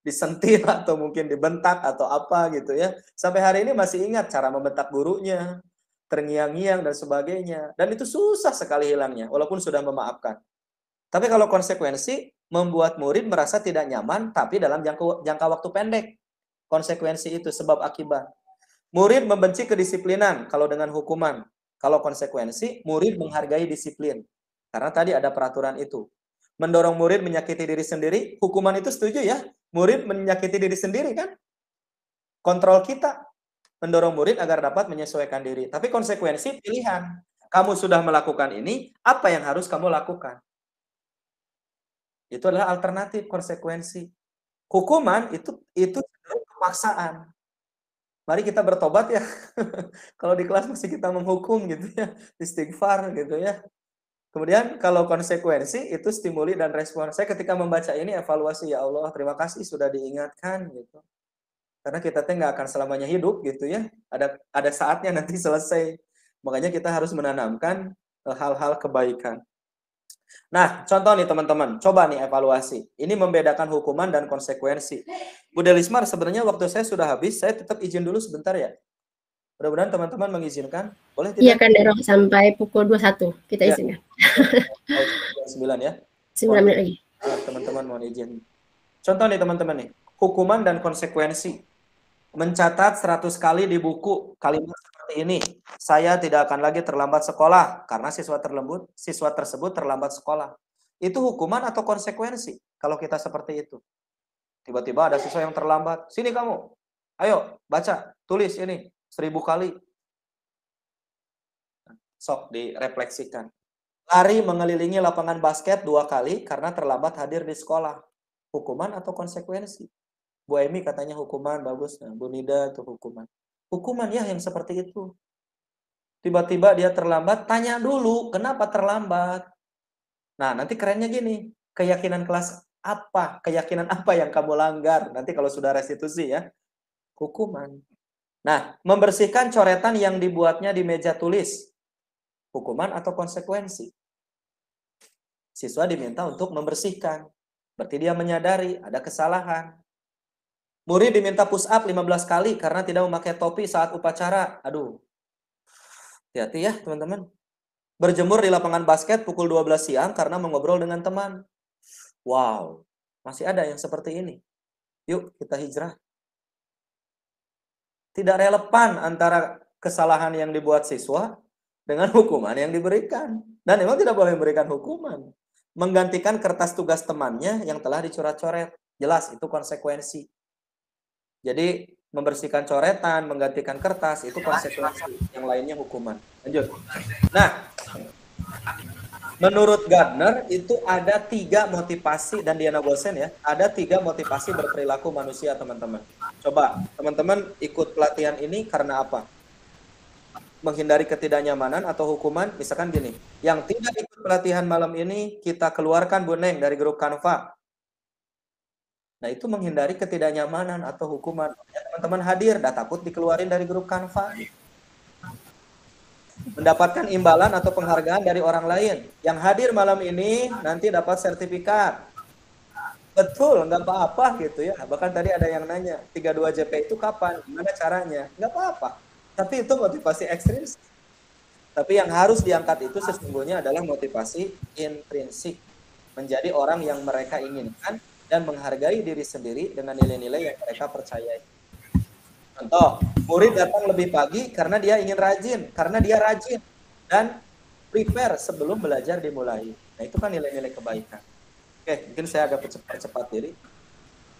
[SPEAKER 1] disentil atau mungkin dibentak atau apa gitu ya. Sampai hari ini masih ingat cara membentak gurunya, terngiang-ngiang dan sebagainya. Dan itu susah sekali hilangnya walaupun sudah memaafkan. Tapi kalau konsekuensi membuat murid merasa tidak nyaman tapi dalam jangka waktu pendek. Konsekuensi itu sebab akibat. Murid membenci kedisiplinan kalau dengan hukuman. Kalau konsekuensi, murid menghargai disiplin. Karena tadi ada peraturan itu. Mendorong murid menyakiti diri sendiri, hukuman itu setuju ya? Murid menyakiti diri sendiri kan? Kontrol kita. Mendorong murid agar dapat menyesuaikan diri. Tapi konsekuensi pilihan. Kamu sudah melakukan ini, apa yang harus kamu lakukan? Itu adalah alternatif konsekuensi. Hukuman itu cenderung kemaksaan. Mari kita bertobat ya. Kalau di kelas masih kita menghukum gitu ya, istighfar gitu ya. Kemudian kalau konsekuensi itu stimuli dan respon. Saya ketika membaca ini evaluasi, ya Allah, terima kasih sudah diingatkan gitu. Karena kita nggak akan selamanya hidup gitu ya. Ada saatnya nanti selesai. Makanya kita harus menanamkan hal-hal kebaikan. Nah, contoh nih teman-teman, coba nih evaluasi. Ini membedakan hukuman dan konsekuensi. Bu Delismar, sebenarnya waktu saya sudah habis, saya tetap izin dulu sebentar ya. Mudah-mudahan teman-teman mengizinkan. Boleh tidak?
[SPEAKER 3] Iya kan, Dero, sampai pukul 21 kita izinkan.
[SPEAKER 1] 9 ya.
[SPEAKER 3] 9 menit lagi.
[SPEAKER 1] Teman-teman mohon izin. Contoh nih teman-teman nih, hukuman dan konsekuensi. Mencatat 100 kali di buku kalimat seperti ini. Saya tidak akan lagi terlambat sekolah karena siswa tersebut terlambat sekolah. Itu hukuman atau konsekuensi kalau kita seperti itu? Tiba-tiba ada siswa yang terlambat. Sini kamu. Ayo baca, tulis ini 1000 kali. Sok direfleksikan. Lari mengelilingi lapangan basket 2 kali karena terlambat hadir di sekolah. Hukuman atau konsekuensi? Bu Emi katanya hukuman, bagus. Nah, Bu Nida itu hukuman. Hukuman ya yang seperti itu. Tiba-tiba dia terlambat, tanya dulu kenapa terlambat. Nah, nanti kerennya gini, keyakinan kelas apa? Keyakinan apa yang kamu langgar? Nanti kalau sudah restitusi ya, hukuman. Nah, membersihkan coretan yang dibuatnya di meja tulis. Hukuman atau konsekuensi? Siswa diminta untuk membersihkan. Berarti dia menyadari ada kesalahan. Murid diminta push up 15 kali karena tidak memakai topi saat upacara. Aduh. Hati-hati ya teman-teman. Berjemur di lapangan basket pukul 12 siang karena mengobrol dengan teman. Wow. Masih ada yang seperti ini. Yuk kita hijrah. Tidak relevan antara kesalahan yang dibuat siswa dengan hukuman yang diberikan. Dan memang tidak boleh memberikan hukuman. Menggantikan kertas tugas temannya yang telah dicoret-coret. Jelas itu konsekuensi. Jadi membersihkan coretan, menggantikan kertas, itu konsekuensi. Yang lainnya hukuman. Lanjut. Nah, menurut Gardner itu ada 3 motivasi, dan Diana Gosen ya, ada 3 motivasi berperilaku manusia teman-teman. Coba teman-teman ikut pelatihan ini karena apa? Menghindari ketidaknyamanan atau hukuman, misalkan gini, yang tidak ikut pelatihan malam ini kita keluarkan Bu Neng dari grup Canva. Nah itu menghindari ketidaknyamanan atau hukuman. Teman-teman hadir, dah takut dikeluarin dari grup Canva. Mendapatkan imbalan atau penghargaan dari orang lain. Yang hadir malam ini nanti dapat sertifikat. Betul, nggak apa-apa gitu ya. Bahkan tadi ada yang nanya, 32 JP itu kapan? Gimana caranya? Nggak apa-apa. Tapi itu motivasi ekstrim. Tapi yang harus diangkat itu sesungguhnya adalah motivasi intrinsik. Menjadi orang yang mereka inginkan dan menghargai diri sendiri dengan nilai-nilai yang mereka percayai. Contoh, murid datang lebih pagi karena dia ingin rajin, karena dia rajin dan prepare sebelum belajar dimulai. Nah, itu kan nilai-nilai kebaikan. Oke, mungkin saya agak percepat diri.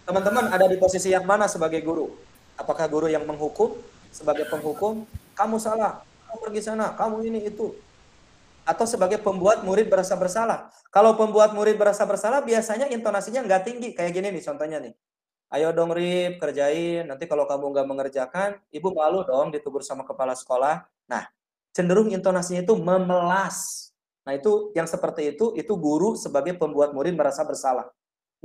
[SPEAKER 1] Teman-teman ada di posisi yang mana sebagai guru? Apakah guru yang menghukum? Sebagai penghukum, kamu salah, kamu pergi sana, kamu ini itu. Atau sebagai pembuat murid berasa bersalah. Kalau pembuat murid berasa bersalah, biasanya intonasinya nggak tinggi. Kayak gini nih contohnya nih. Ayo dong Rip, kerjain. Nanti kalau kamu nggak mengerjakan, ibu malu dong ditegur sama kepala sekolah. Nah, cenderung intonasinya itu memelas. Nah, itu yang seperti itu guru sebagai pembuat murid merasa bersalah.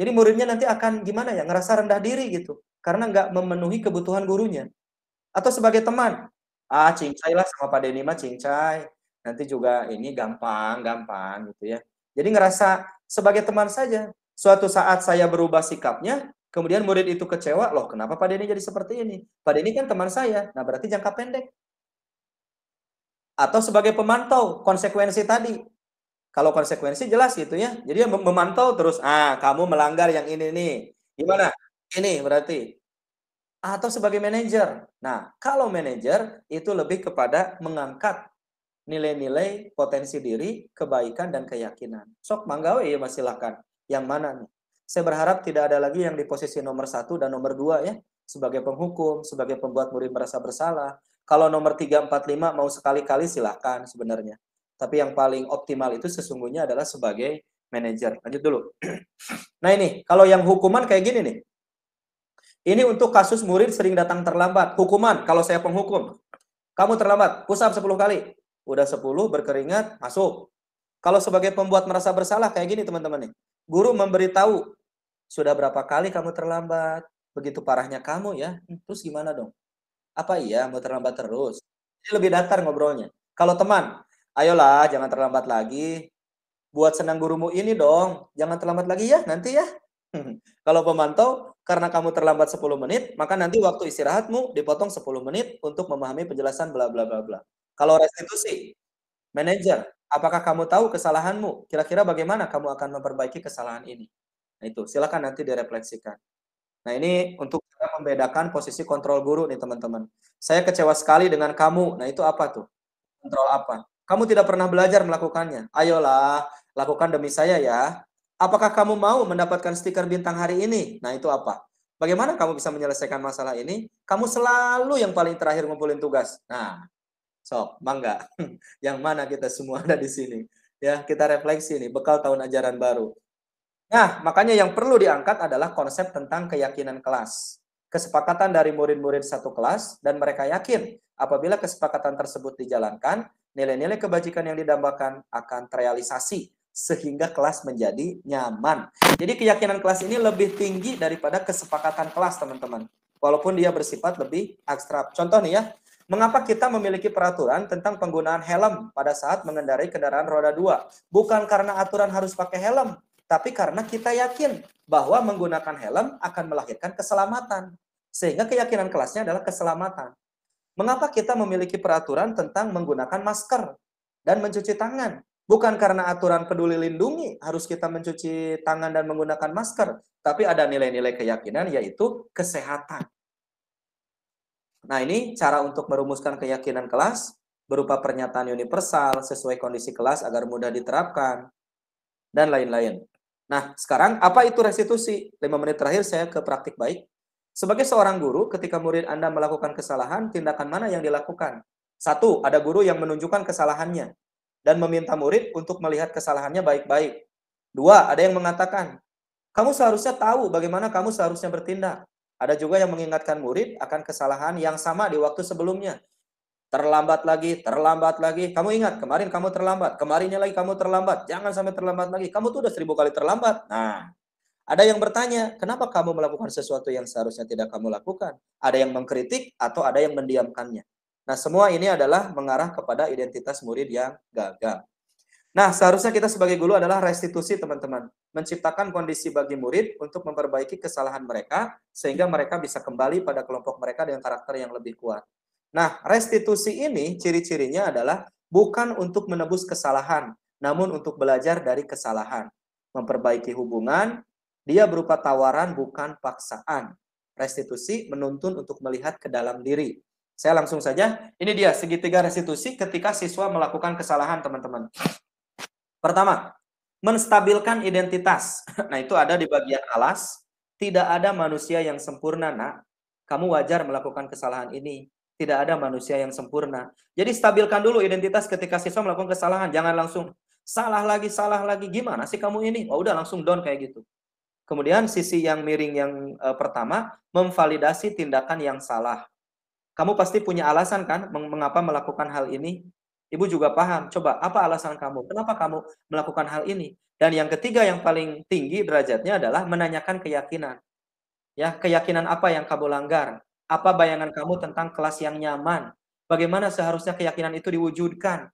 [SPEAKER 1] Jadi muridnya nanti akan gimana ya, ngerasa rendah diri gitu. Karena nggak memenuhi kebutuhan gurunya. Atau sebagai teman, cincai lah sama Pak Denny mah cincai. Nanti juga ini gampang gitu ya. Jadi ngerasa sebagai teman saja. Suatu saat saya berubah sikapnya, kemudian murid itu kecewa, loh kenapa Pak Denny jadi seperti ini? Pak Denny kan teman saya, nah berarti jangka pendek. Atau sebagai pemantau, konsekuensi tadi. Kalau konsekuensi jelas gitu ya. Jadi memantau terus, kamu melanggar yang ini nih. Gimana? Ini berarti. Atau sebagai manajer. Nah, kalau manajer itu lebih kepada mengangkat nilai-nilai potensi diri, kebaikan, dan keyakinan. Sok manggawe ya mas silakan. Yang mana nih? Saya berharap tidak ada lagi yang di posisi nomor 1 dan nomor 2 ya. Sebagai penghukum, sebagai pembuat murid merasa bersalah. Kalau nomor 3, 4, 5 mau sekali-kali silakan sebenarnya. Tapi yang paling optimal itu sesungguhnya adalah sebagai manajer. Lanjut dulu. Nah ini, kalau yang hukuman kayak gini nih. Ini untuk kasus murid sering datang terlambat. Hukuman, kalau saya penghukum. Kamu terlambat, push up 10 kali. Udah 10, berkeringat, masuk. Kalau sebagai pembuat merasa bersalah, kayak gini teman-teman nih. Guru memberitahu, sudah berapa kali kamu terlambat? Begitu parahnya kamu ya, terus gimana dong? Apa iya mau terlambat terus? Ini lebih datar ngobrolnya. Kalau teman, ayolah jangan terlambat lagi. Buat senang gurumu ini dong, jangan terlambat lagi ya nanti ya. Kalau pemantau, karena kamu terlambat 10 menit, maka nanti waktu istirahatmu dipotong 10 menit untuk memahami penjelasan bla bla bla bla. Kalau restitusi, manajer, apakah kamu tahu kesalahanmu? Kira-kira bagaimana kamu akan memperbaiki kesalahan ini? Nah itu, silakan nanti direfleksikan. Nah ini untuk membedakan posisi kontrol guru nih teman-teman. Saya kecewa sekali dengan kamu. Nah itu apa tuh? Kontrol apa? Kamu tidak pernah belajar melakukannya. Ayolah, lakukan demi saya ya. Apakah kamu mau mendapatkan stiker bintang hari ini? Nah itu apa? Bagaimana kamu bisa menyelesaikan masalah ini? Kamu selalu yang paling terakhir ngumpulin tugas. Nah, sok, bangga. Yang mana kita semua ada di sini. Ya, kita refleksi nih, bekal tahun ajaran baru. Nah, makanya yang perlu diangkat adalah konsep tentang keyakinan kelas. Kesepakatan dari murid-murid satu kelas, dan mereka yakin apabila kesepakatan tersebut dijalankan, nilai-nilai kebajikan yang didambakan akan terrealisasi, sehingga kelas menjadi nyaman. Jadi keyakinan kelas ini lebih tinggi daripada kesepakatan kelas, teman-teman. Walaupun dia bersifat lebih abstrak. Contoh nih ya, mengapa kita memiliki peraturan tentang penggunaan helm pada saat mengendarai kendaraan roda 2? Bukan karena aturan harus pakai helm, tapi karena kita yakin bahwa menggunakan helm akan melahirkan keselamatan. Sehingga keyakinan kelasnya adalah keselamatan. Mengapa kita memiliki peraturan tentang menggunakan masker dan mencuci tangan? Bukan karena aturan peduli lindungi harus kita mencuci tangan dan menggunakan masker, tapi ada nilai-nilai keyakinan yaitu kesehatan. Nah ini cara untuk merumuskan keyakinan kelas berupa pernyataan universal sesuai kondisi kelas agar mudah diterapkan dan lain-lain. Nah sekarang apa itu restitusi? 5 menit terakhir saya ke praktik baik. Sebagai seorang guru, ketika murid Anda melakukan kesalahan, tindakan mana yang dilakukan? 1, ada guru yang menunjukkan kesalahannya dan meminta murid untuk melihat kesalahannya baik-baik. 2, ada yang mengatakan, kamu seharusnya tahu bagaimana kamu seharusnya bertindak. Ada juga yang mengingatkan murid akan kesalahan yang sama di waktu sebelumnya. Terlambat lagi. Kamu ingat, kemarin kamu terlambat. Kemarinnya lagi kamu terlambat. Jangan sampai terlambat lagi. Kamu tuh udah 1000 kali terlambat. Nah, ada yang bertanya, kenapa kamu melakukan sesuatu yang seharusnya tidak kamu lakukan? Ada yang mengkritik atau ada yang mendiamkannya. Nah, semua ini adalah mengarah kepada identitas murid yang gagal. Nah, seharusnya kita sebagai guru adalah restitusi, teman-teman. Menciptakan kondisi bagi murid untuk memperbaiki kesalahan mereka, sehingga mereka bisa kembali pada kelompok mereka dengan karakter yang lebih kuat. Nah, restitusi ini ciri-cirinya adalah bukan untuk menebus kesalahan, namun untuk belajar dari kesalahan. Memperbaiki hubungan, dia berupa tawaran bukan paksaan. Restitusi menuntun untuk melihat ke dalam diri. Saya langsung saja, ini dia segitiga restitusi ketika siswa melakukan kesalahan, teman-teman. Pertama, menstabilkan identitas. Nah, itu ada di bagian alas. Tidak ada manusia yang sempurna, nak. Kamu wajar melakukan kesalahan ini. Tidak ada manusia yang sempurna. Jadi stabilkan dulu identitas ketika siswa melakukan kesalahan. Jangan langsung salah lagi. Gimana sih kamu ini? Oh, udah langsung down kayak gitu. Kemudian sisi yang miring yang pertama, memvalidasi tindakan yang salah. Kamu pasti punya alasan kan mengapa melakukan hal ini? Ibu juga paham. Coba, apa alasan kamu? Kenapa kamu melakukan hal ini? Dan yang ketiga yang paling tinggi derajatnya adalah menanyakan keyakinan. Ya, keyakinan apa yang kamu langgar? Apa bayangan kamu tentang kelas yang nyaman? Bagaimana seharusnya keyakinan itu diwujudkan?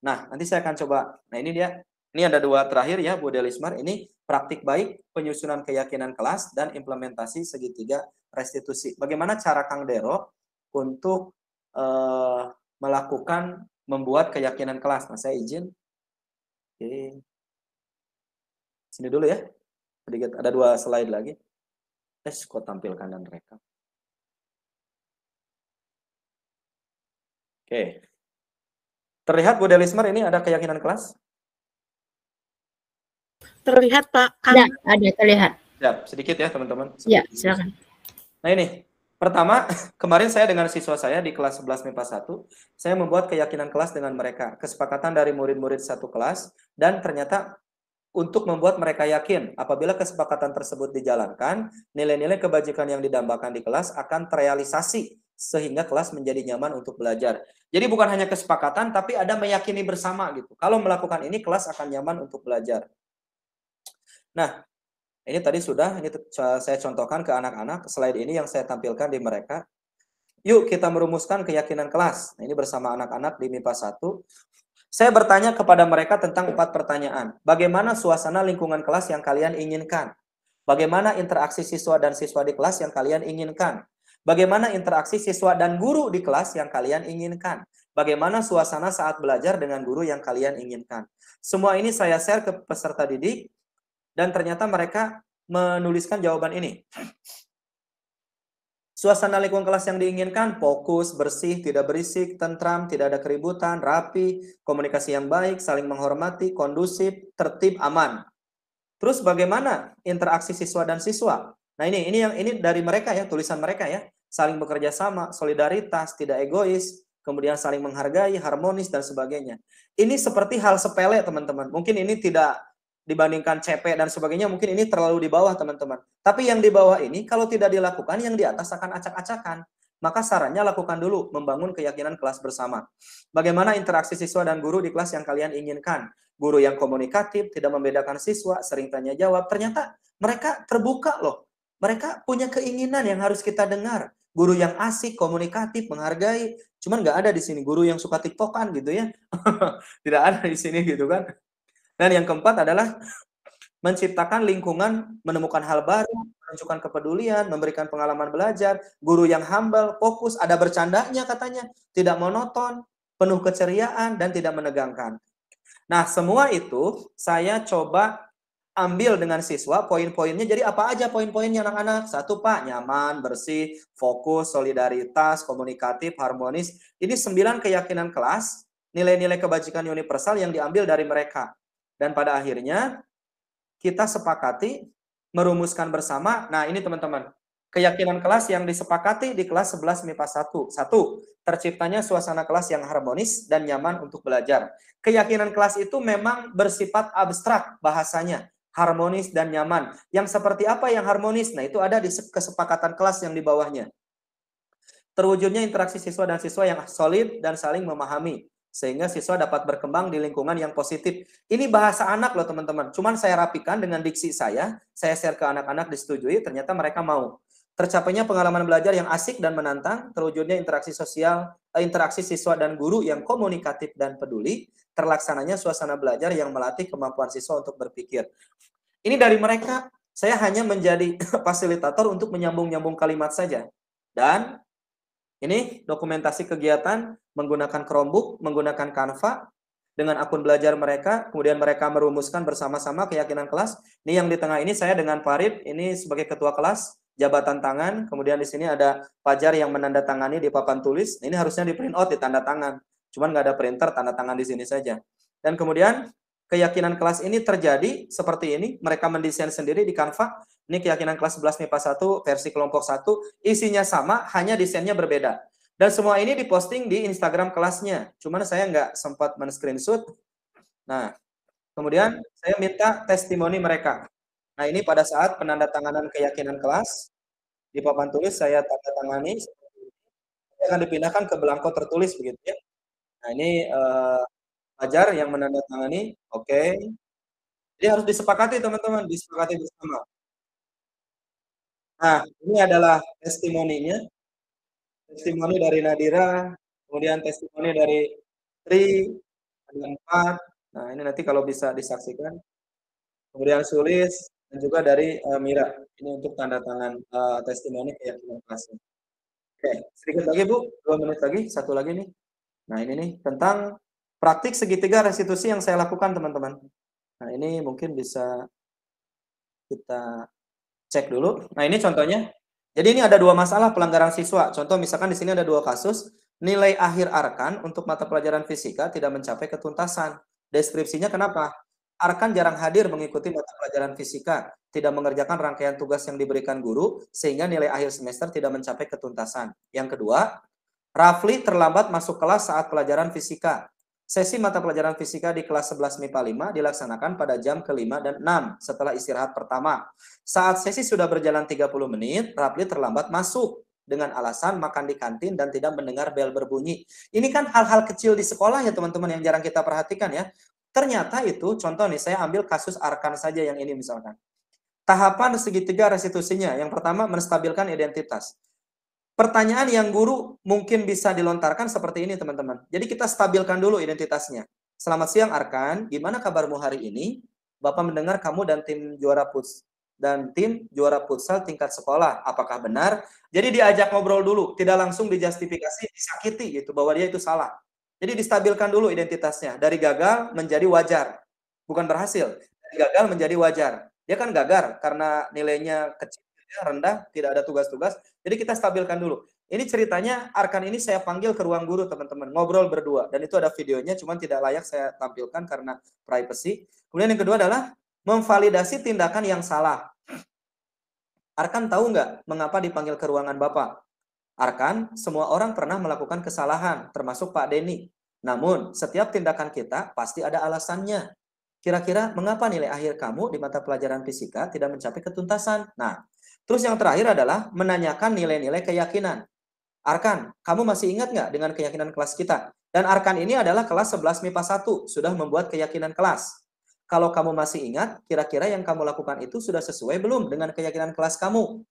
[SPEAKER 1] Nah, nanti saya akan coba. Nah, ini dia. Ini ada dua terakhir ya, Bu Delismar. Ini praktik baik, penyusunan keyakinan kelas, dan implementasi segitiga restitusi. Bagaimana cara Kang Dero untuk melakukan, membuat keyakinan kelas? Nah, saya izin. Oke. Sini dulu ya. Sedikit, ada 2 slide lagi. Kok tampilkan dan rekam. Oke. Terlihat Bu Delismar ini ada keyakinan kelas?
[SPEAKER 2] Terlihat Pak.
[SPEAKER 3] Ada terlihat.
[SPEAKER 1] Siap, sedikit ya teman-teman.
[SPEAKER 3] Ya, silakan.
[SPEAKER 1] Nah ini, pertama, kemarin saya dengan siswa saya di kelas 11 MIPA 1, saya membuat keyakinan kelas dengan mereka. Kesepakatan dari murid-murid satu kelas, dan ternyata untuk membuat mereka yakin apabila kesepakatan tersebut dijalankan, nilai-nilai kebajikan yang didambakan di kelas akan terrealisasi sehingga kelas menjadi nyaman untuk belajar. Jadi bukan hanya kesepakatan, tapi ada meyakini bersama gitu. Kalau melakukan ini, kelas akan nyaman untuk belajar. Nah, ini tadi sudah, ini saya contohkan ke anak-anak, slide ini yang saya tampilkan di mereka. Yuk kita merumuskan keyakinan kelas. Nah, ini bersama anak-anak di MIPA 1. Saya bertanya kepada mereka tentang 4 pertanyaan. Bagaimana suasana lingkungan kelas yang kalian inginkan? Bagaimana interaksi siswa dan siswa di kelas yang kalian inginkan? Bagaimana interaksi siswa dan guru di kelas yang kalian inginkan? Bagaimana suasana saat belajar dengan guru yang kalian inginkan? Semua ini saya share ke peserta didik, dan ternyata mereka menuliskan jawaban ini. Suasana lingkungan kelas yang diinginkan, fokus, bersih, tidak berisik, tentram, tidak ada keributan, rapi, komunikasi yang baik, saling menghormati, kondusif, tertib, aman. Terus bagaimana interaksi siswa dan siswa? Nah ini dari mereka ya, tulisan mereka ya. Saling bekerja sama, solidaritas, tidak egois, kemudian saling menghargai, harmonis, dan sebagainya. Ini seperti hal sepele teman-teman. Mungkin ini tidak dibandingkan CP dan sebagainya, mungkin ini terlalu di bawah teman-teman. Tapi yang di bawah ini kalau tidak dilakukan, yang di atas akan acak-acakan. Maka sarannya lakukan dulu, membangun keyakinan kelas bersama. Bagaimana interaksi siswa dan guru di kelas yang kalian inginkan? Guru yang komunikatif, tidak membedakan siswa, sering tanya jawab. Ternyata mereka terbuka loh. Mereka punya keinginan yang harus kita dengar. Guru yang asik, komunikatif, menghargai. Cuman nggak ada di sini guru yang suka tiktokan gitu ya. Tidak ada di sini gitu kan. Dan yang keempat adalah menciptakan lingkungan, menemukan hal baru, menunjukkan kepedulian, memberikan pengalaman belajar, guru yang humble, fokus, ada bercandanya katanya, tidak monoton, penuh keceriaan, dan tidak menegangkan. Nah, semua itu saya coba ambil dengan siswa, poin-poinnya. Jadi apa aja poin-poinnya anak-anak? 1 Pak, nyaman, bersih, fokus, solidaritas, komunikatif, harmonis. Ini 9 keyakinan kelas, nilai-nilai kebajikan universal yang diambil dari mereka. Dan pada akhirnya kita sepakati merumuskan bersama. Nah, ini teman-teman. Keyakinan kelas yang disepakati di kelas 11 MIPA 1. 1. Terciptanya suasana kelas yang harmonis dan nyaman untuk belajar. Keyakinan kelas itu memang bersifat abstrak bahasanya. Harmonis dan nyaman. Yang seperti apa yang harmonis? Nah, itu ada di kesepakatan kelas yang di bawahnya. Terwujudnya interaksi siswa dan siswa yang solid dan saling memahami. Sehingga siswa dapat berkembang di lingkungan yang positif. Ini bahasa anak loh teman-teman. Cuman saya rapikan dengan diksi saya share ke anak-anak, disetujui, ternyata mereka mau. Tercapainya pengalaman belajar yang asik dan menantang, terwujudnya interaksi sosial, interaksi siswa dan guru yang komunikatif dan peduli, terlaksananya suasana belajar yang melatih kemampuan siswa untuk berpikir. Ini dari mereka, saya hanya menjadi fasilitator untuk menyambung-nyambung kalimat saja. Dan Ini dokumentasi kegiatan menggunakan Chromebook, menggunakan Canva, dengan akun belajar mereka, kemudian mereka merumuskan bersama-sama keyakinan kelas. Ini yang di tengah ini saya dengan Farid, ini sebagai ketua kelas, jabatan tangan, kemudian di sini ada Fajar yang menandatangani di papan tulis. Ini harusnya di print out, di tanda tangan. Cuman nggak ada printer, tanda tangan di sini saja. Dan kemudian keyakinan kelas ini terjadi seperti ini, mereka mendesain sendiri di Canva. Ini keyakinan kelas 11 MIPA 1 versi kelompok 1, isinya sama, hanya desainnya berbeda. Dan semua ini diposting di Instagram kelasnya. Cuman saya nggak sempat men-screenshot. Nah, kemudian saya minta testimoni mereka. Nah, ini pada saat penandatanganan keyakinan kelas, di papan tulis saya tanda tangani, akan dipindahkan ke belangko tertulis begitu ya. Nah, ini Fajar yang menandatangani, oke. Jadi harus disepakati teman-teman, disepakati bersama. Nah, ini adalah testimoninya. Testimoni dari Nadira, kemudian testimoni dari Tri, ada 4. Nah, ini nanti kalau bisa disaksikan. Kemudian Sulis, dan juga dari Mira. Ini untuk tanda tangan testimoni keyakinan kelasnya. Oke, sedikit lagi Bu, 2 menit lagi, satu lagi nih. Nah, ini nih, tentang praktik segitiga restitusi yang saya lakukan teman-teman. Nah, ini mungkin bisa kita cek dulu. Nah, ini contohnya. Jadi ini ada 2 masalah pelanggaran siswa. Contoh misalkan di sini ada 2 kasus, nilai akhir Arkan untuk mata pelajaran fisika tidak mencapai ketuntasan. Deskripsinya kenapa? Arkan jarang hadir mengikuti mata pelajaran fisika, tidak mengerjakan rangkaian tugas yang diberikan guru, sehingga nilai akhir semester tidak mencapai ketuntasan. Yang kedua, Rafli terlambat masuk kelas saat pelajaran fisika. Sesi mata pelajaran fisika di kelas 11 MIPA 5 dilaksanakan pada jam ke-5 dan 6 setelah istirahat pertama. Saat sesi sudah berjalan 30 menit, Rafli terlambat masuk dengan alasan makan di kantin dan tidak mendengar bel berbunyi. Ini kan hal-hal kecil di sekolah ya teman-teman yang jarang kita perhatikan ya. Ternyata itu, contoh nih, saya ambil kasus Arkan saja yang ini misalkan. Tahapan segitiga restitusinya. Yang pertama, menstabilkan identitas. Pertanyaan yang guru mungkin bisa dilontarkan seperti ini teman-teman. Jadi kita stabilkan dulu identitasnya. Selamat siang Arkan, gimana kabarmu hari ini? Bapak mendengar kamu dan tim juara futsal tingkat sekolah. Apakah benar? Jadi diajak ngobrol dulu, tidak langsung dijustifikasi, disakiti gitu bahwa dia itu salah. Jadi distabilkan dulu identitasnya. Dari gagal menjadi wajar. Bukan berhasil. Dari gagal menjadi wajar. Dia kan gagal karena nilainya kecil, rendah, tidak ada tugas-tugas. Jadi kita stabilkan dulu. Ini ceritanya Arkan ini saya panggil ke ruang guru teman-teman, ngobrol berdua. Dan itu ada videonya, cuman tidak layak saya tampilkan karena privacy. Kemudian yang kedua adalah memvalidasi tindakan yang salah. Arkan tahu nggak mengapa dipanggil ke ruangan Bapak? Arkan, semua orang pernah melakukan kesalahan, termasuk Pak Denny. Namun, setiap tindakan kita pasti ada alasannya. Kira-kira mengapa nilai akhir kamu di mata pelajaran fisika tidak mencapai ketuntasan? Nah, terus yang terakhir adalah menanyakan nilai-nilai keyakinan. Arkan, kamu masih ingat nggak dengan keyakinan kelas kita? Dan Arkan ini adalah kelas 11 MIPA 1, sudah membuat keyakinan kelas. Kalau kamu masih ingat, kira-kira yang kamu lakukan itu sudah sesuai belum dengan keyakinan kelas kamu?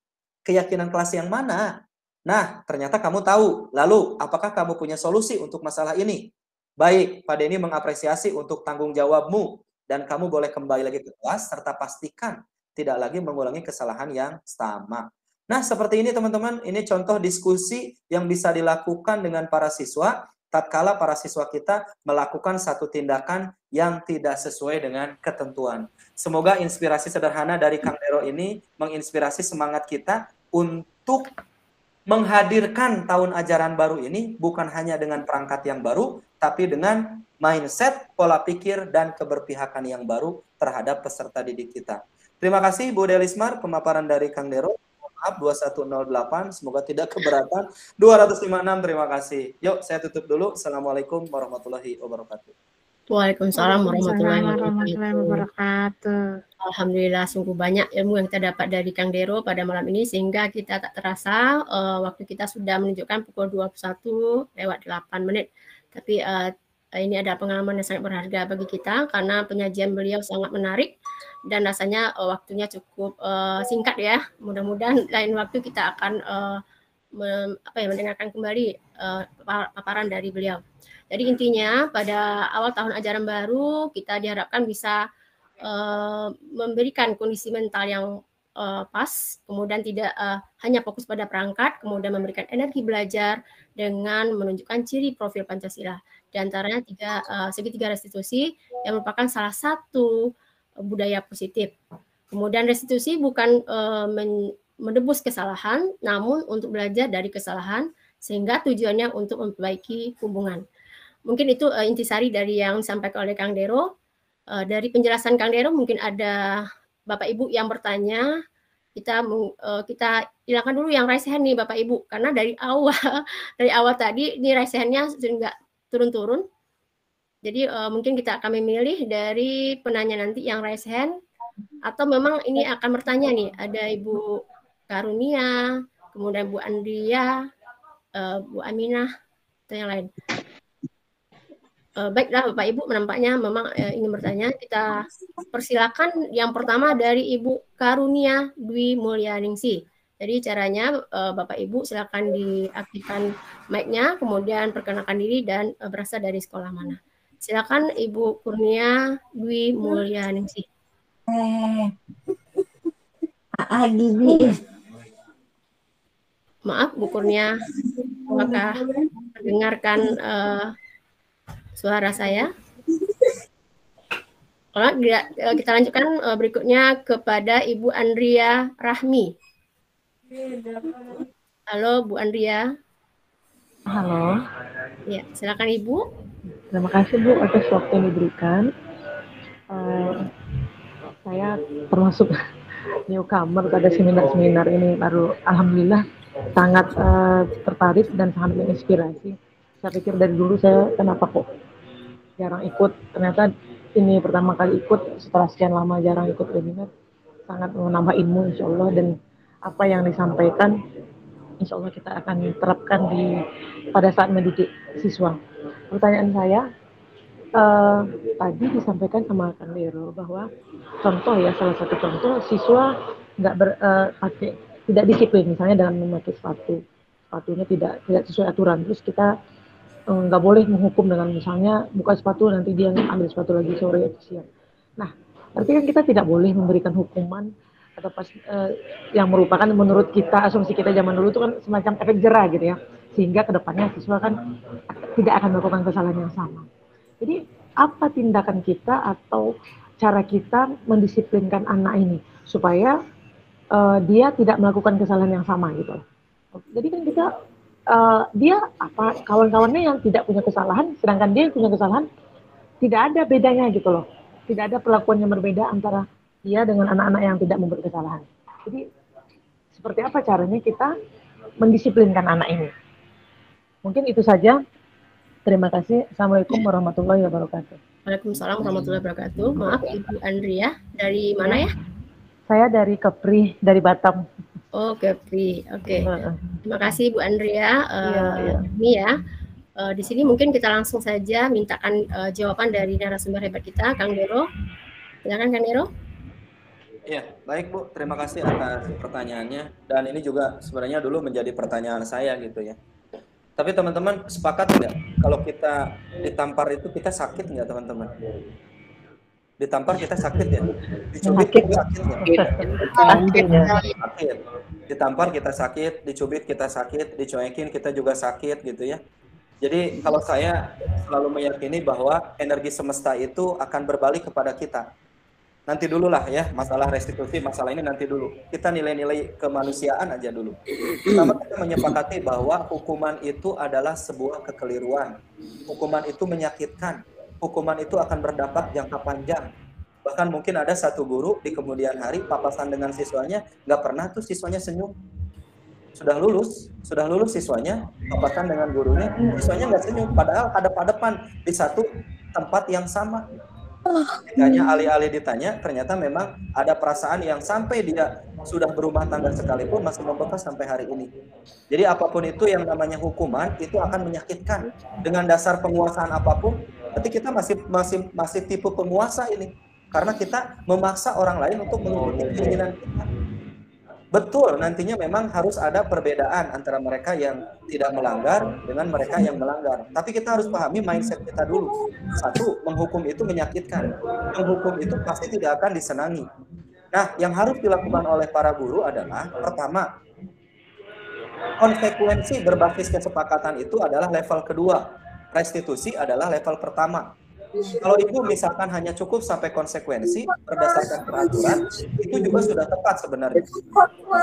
[SPEAKER 1] Keyakinan kelas yang mana? Nah, ternyata kamu tahu. Lalu, apakah kamu punya solusi untuk masalah ini? Baik, Pak Denny mengapresiasi untuk tanggung jawabmu. Dan kamu boleh kembali lagi ke kelas, serta pastikan tidak lagi mengulangi kesalahan yang sama. Nah, seperti ini teman-teman, ini contoh diskusi yang bisa dilakukan dengan para siswa, tatkala para siswa kita melakukan satu tindakan yang tidak sesuai dengan ketentuan. Semoga inspirasi sederhana dari Kang Dero ini menginspirasi semangat kita untuk menghadirkan tahun ajaran baru ini bukan hanya dengan perangkat yang baru, tapi dengan mindset, pola pikir, dan keberpihakan yang baru terhadap peserta didik kita. Terima kasih Bu Delismar, pemaparan dari Kang Dero. Maaf 2108, semoga tidak keberatan. 256, terima kasih. Yuk, saya tutup dulu. Assalamualaikum warahmatullahi wabarakatuh.
[SPEAKER 3] Waalaikumsalam warahmatullahi
[SPEAKER 2] warahmatullahi wabarakatuh.
[SPEAKER 3] Alhamdulillah sungguh banyak ilmu yang kita dapat dari Kang Dero pada malam ini sehingga kita tak terasa waktu kita sudah menunjukkan pukul 21:08. Tapi ini adalah pengalaman yang sangat berharga bagi kita karena penyajian beliau sangat menarik dan rasanya waktunya cukup singkat ya. Mudah-mudahan lain waktu kita akan mendengarkan kembali paparan dari beliau. Jadi intinya pada awal tahun ajaran baru kita diharapkan bisa memberikan kondisi mental yang pas, kemudian tidak hanya fokus pada perangkat, kemudian memberikan energi belajar dengan menunjukkan ciri profil Pancasila. Di antaranya segitiga restitusi yang merupakan salah satu budaya positif. Kemudian restitusi bukan menebus kesalahan, namun untuk belajar dari kesalahan, sehingga tujuannya untuk memperbaiki hubungan. Mungkin itu intisari dari yang disampaikan oleh Kang Dero. Dari penjelasan Kang Dero mungkin ada Bapak Ibu yang bertanya. Kita hilangkan dulu yang raise hand nih Bapak Ibu, karena dari awal tadi ini raise hand-nya nggak turun-turun. Jadi mungkin kita akan memilih dari penanya nanti yang raise hand, atau memang ini akan bertanya nih, ada Ibu Karunia, kemudian Bu Andria, Bu Aminah, atau yang lain. Baiklah Bapak Ibu, menampaknya memang ingin bertanya. Kita persilakan yang pertama dari Ibu Karunia Dwi Mulyaningsih. Jadi caranya Bapak Ibu silakan diaktifkan mic-nya, kemudian perkenalkan diri dan berasal dari sekolah mana. Silakan Ibu Kurnia Dwi Mulyaningsih. Maaf Bu Kurnia, apakah mendengarkan suara saya? Kalau kita lanjutkan berikutnya kepada Ibu Andria Rahmi. Halo Bu Andria.
[SPEAKER 9] Halo.
[SPEAKER 3] Ya, silakan Ibu.
[SPEAKER 9] Terima kasih Bu atas waktu yang diberikan. Saya termasuk newcomer pada seminar-seminar ini, baru alhamdulillah sangat tertarik dan sangat menginspirasi. Saya pikir dari dulu saya kenapa kok jarang ikut, ternyata ini pertama kali ikut setelah sekian lama jarang ikut webinar, sangat menambah ilmu insya Allah, dan apa yang disampaikan insya Allah kita akan terapkan pada saat mendidik siswa. Pertanyaan saya, tadi disampaikan sama Kang Dero bahwa contoh ya, salah satu contoh siswa tidak disiplin misalnya dalam memakai sepatunya tidak sesuai aturan, terus kita nggak boleh menghukum dengan misalnya buka sepatu nanti dia ambil sepatu lagi sore atau siang. Nah, berarti kan kita tidak boleh memberikan hukuman atau yang merupakan menurut kita, asumsi kita zaman dulu itu kan semacam efek jerah gitu ya, sehingga kedepannya siswa kan tidak akan melakukan kesalahan yang sama. Jadi apa tindakan kita atau cara kita mendisiplinkan anak ini supaya dia tidak melakukan kesalahan yang sama gitu. Jadi kan kita kawan-kawannya yang tidak punya kesalahan, sedangkan dia yang punya kesalahan, tidak ada bedanya gitu loh. Tidak ada perlakuan yang berbeda antara dia dengan anak-anak yang tidak membuat kesalahan. Jadi seperti apa caranya kita mendisiplinkan anak ini? Mungkin itu saja. Terima kasih. Assalamualaikum warahmatullahi wabarakatuh.
[SPEAKER 3] Waalaikumsalam warahmatullahi wabarakatuh. Maaf Ibu Andria, dari mana ya?
[SPEAKER 9] Saya dari Kepri, dari Batam.
[SPEAKER 3] Oh, Kepri. Oke. Terima kasih Bu Andria. Ini ya. Di sini mungkin kita langsung saja mintakan jawaban dari narasumber hebat kita, Kang Dero. Silakan Kang Dero.
[SPEAKER 1] Iya, baik Bu. Terima kasih atas pertanyaannya. Dan ini juga sebenarnya dulu menjadi pertanyaan saya gitu ya. Tapi teman-teman sepakat nggak kalau kita ditampar itu kita sakit nggak teman-teman? Ditampar kita sakit ya? Dicubit kita sakit nggak? Sakit. Ditampar kita sakit, dicubit kita sakit, dicuekin kita juga sakit gitu ya. Jadi kalau saya selalu meyakini bahwa energi semesta itu akan berbalik kepada kita. Nanti dulu lah ya, masalah restitusi, masalah ini nanti dulu. Kita nilai-nilai kemanusiaan aja dulu. Pertama kita menyepakati bahwa hukuman itu adalah sebuah kekeliruan. Hukuman itu menyakitkan. Hukuman itu akan berdampak jangka panjang. Bahkan mungkin ada satu guru di kemudian hari papasan dengan siswanya, nggak pernah tuh siswanya senyum. Sudah lulus siswanya, papasan dengan gurunya, siswanya nggak senyum. Padahal hadap-hadapan di satu tempat yang sama. Hanya alih-alih ditanya, ternyata memang ada perasaan yang sampai dia sudah berumah tangga sekalipun masih membekas sampai hari ini. Jadi apapun itu yang namanya hukuman itu akan menyakitkan dengan dasar penguasaan apapun. Tapi kita masih tipe penguasa ini karena kita memaksa orang lain untuk mengikuti keinginan kita. Betul, nantinya memang harus ada perbedaan antara mereka yang tidak melanggar dengan mereka yang melanggar. Tapi kita harus pahami mindset kita dulu. Satu, menghukum itu menyakitkan. Menghukum itu pasti tidak akan disenangi. Nah, yang harus dilakukan oleh para guru adalah pertama, konsekuensi berbasis kesepakatan itu adalah level kedua. Restitusi adalah level pertama. Kalau ibu misalkan hanya cukup sampai konsekuensi berdasarkan peraturan, itu juga sudah tepat sebenarnya.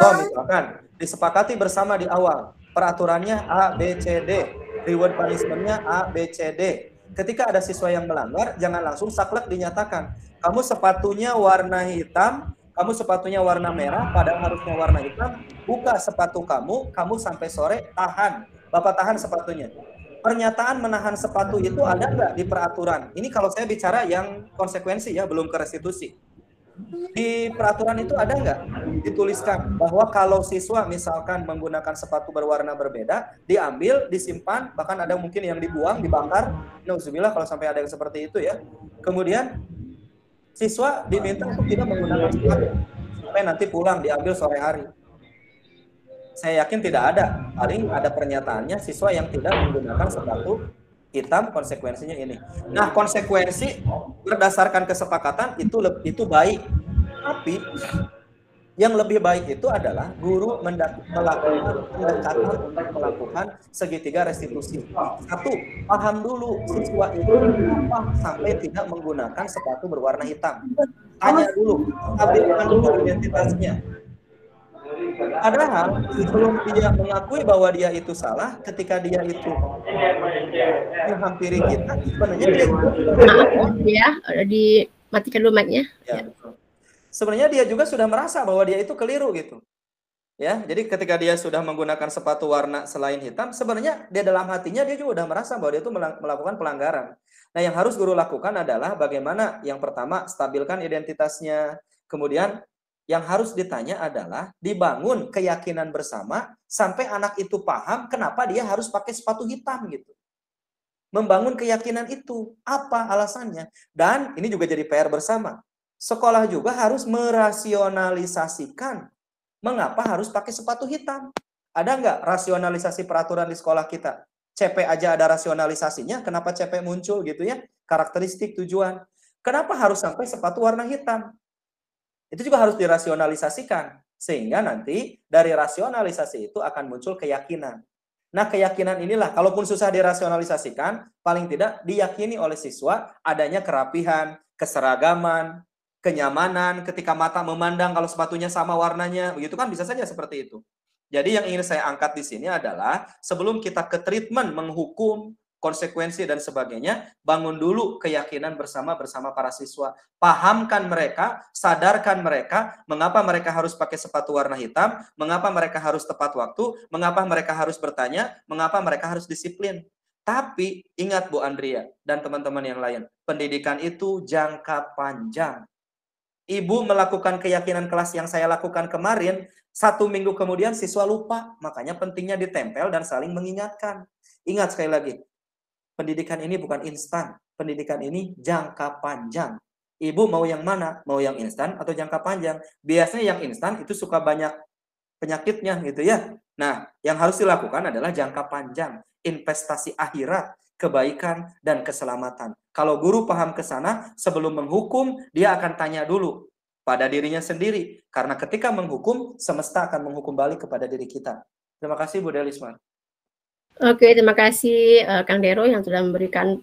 [SPEAKER 1] So, misalkan disepakati bersama di awal, peraturannya A, B, C, D, reward punishment-nya A, B, C, D. Ketika ada siswa yang melanggar, jangan langsung saklek dinyatakan, kamu sepatunya warna hitam, kamu sepatunya warna merah, padahal harusnya warna hitam, buka sepatu kamu sampai sore, tahan. Bapak tahan sepatunya. Pernyataan menahan sepatu itu ada nggak di peraturan? Ini kalau saya bicara yang konsekuensi ya, belum ke restitusi. Di peraturan itu ada nggak dituliskan bahwa kalau siswa misalkan menggunakan sepatu berwarna berbeda, diambil, disimpan, bahkan ada mungkin yang dibuang, dibakar. Nauzubillah kalau sampai ada yang seperti itu ya. Kemudian siswa diminta untuk tidak menggunakan sepatu sampai nanti pulang diambil sore hari. Saya yakin tidak ada. Paling ada pernyataannya siswa yang tidak menggunakan sepatu hitam, konsekuensinya ini. Nah, konsekuensi berdasarkan kesepakatan itu baik. Tapi yang lebih baik itu adalah guru melakukan pendekatan untuk melakukan segitiga restitusi. Satu, paham dulu siswa itu apa sampai tidak menggunakan sepatu berwarna hitam. Tanya dulu, stabilkan dulu identitasnya. Padahal sebelum dia mengakui bahwa dia itu salah, ketika dia itu menghampiri kita, sebenarnya dia
[SPEAKER 3] ya dimatikan dulu mic-nya.
[SPEAKER 1] Ya. Sebenarnya dia juga sudah merasa bahwa dia itu keliru gitu. Ya, jadi ketika dia sudah menggunakan sepatu warna selain hitam, sebenarnya dia dalam hatinya dia juga sudah merasa bahwa dia itu melakukan pelanggaran. Nah, yang harus guru lakukan adalah bagaimana yang pertama stabilkan identitasnya, kemudian yang harus ditanya adalah dibangun keyakinan bersama sampai anak itu paham kenapa dia harus pakai sepatu hitam gitu. Membangun keyakinan itu, apa alasannya? Dan ini juga jadi PR bersama. Sekolah juga harus merasionalisasikan mengapa harus pakai sepatu hitam. Ada nggak rasionalisasi peraturan di sekolah kita? CP aja ada rasionalisasinya, kenapa CP muncul gitu ya? Karakteristik, tujuan. Kenapa harus sampai sepatu warna hitam? Itu juga harus dirasionalisasikan. Sehingga nanti dari rasionalisasi itu akan muncul keyakinan. Nah, keyakinan inilah, kalaupun susah dirasionalisasikan, paling tidak diyakini oleh siswa adanya kerapihan, keseragaman, kenyamanan, ketika mata memandang kalau sepatunya sama warnanya, begitu kan bisa saja seperti itu. Jadi yang ingin saya angkat di sini adalah, sebelum kita ke treatment, menghukum, konsekuensi dan sebagainya, bangun dulu keyakinan bersama para siswa. Pahamkan mereka, sadarkan mereka, mengapa mereka harus pakai sepatu warna hitam, mengapa mereka harus tepat waktu, mengapa mereka harus bertanya, mengapa mereka harus disiplin. Tapi ingat Bu Andrea dan teman-teman yang lain, pendidikan itu jangka panjang. Ibu melakukan keyakinan kelas yang saya lakukan kemarin, 1 minggu kemudian siswa lupa, makanya pentingnya ditempel dan saling mengingatkan. Ingat sekali lagi, pendidikan ini bukan instan, pendidikan ini jangka panjang. Ibu mau yang mana? Mau yang instan atau jangka panjang? Biasanya yang instan itu suka banyak penyakitnya gitu ya. Nah, yang harus dilakukan adalah jangka panjang, investasi akhirat, kebaikan dan keselamatan. Kalau guru paham ke sana, sebelum menghukum, dia akan tanya dulu pada dirinya sendiri. Karena ketika menghukum, semesta akan menghukum balik kepada diri kita. Terima kasih Bu Delisman.
[SPEAKER 3] Oke, terima kasih Kang Dero yang sudah memberikan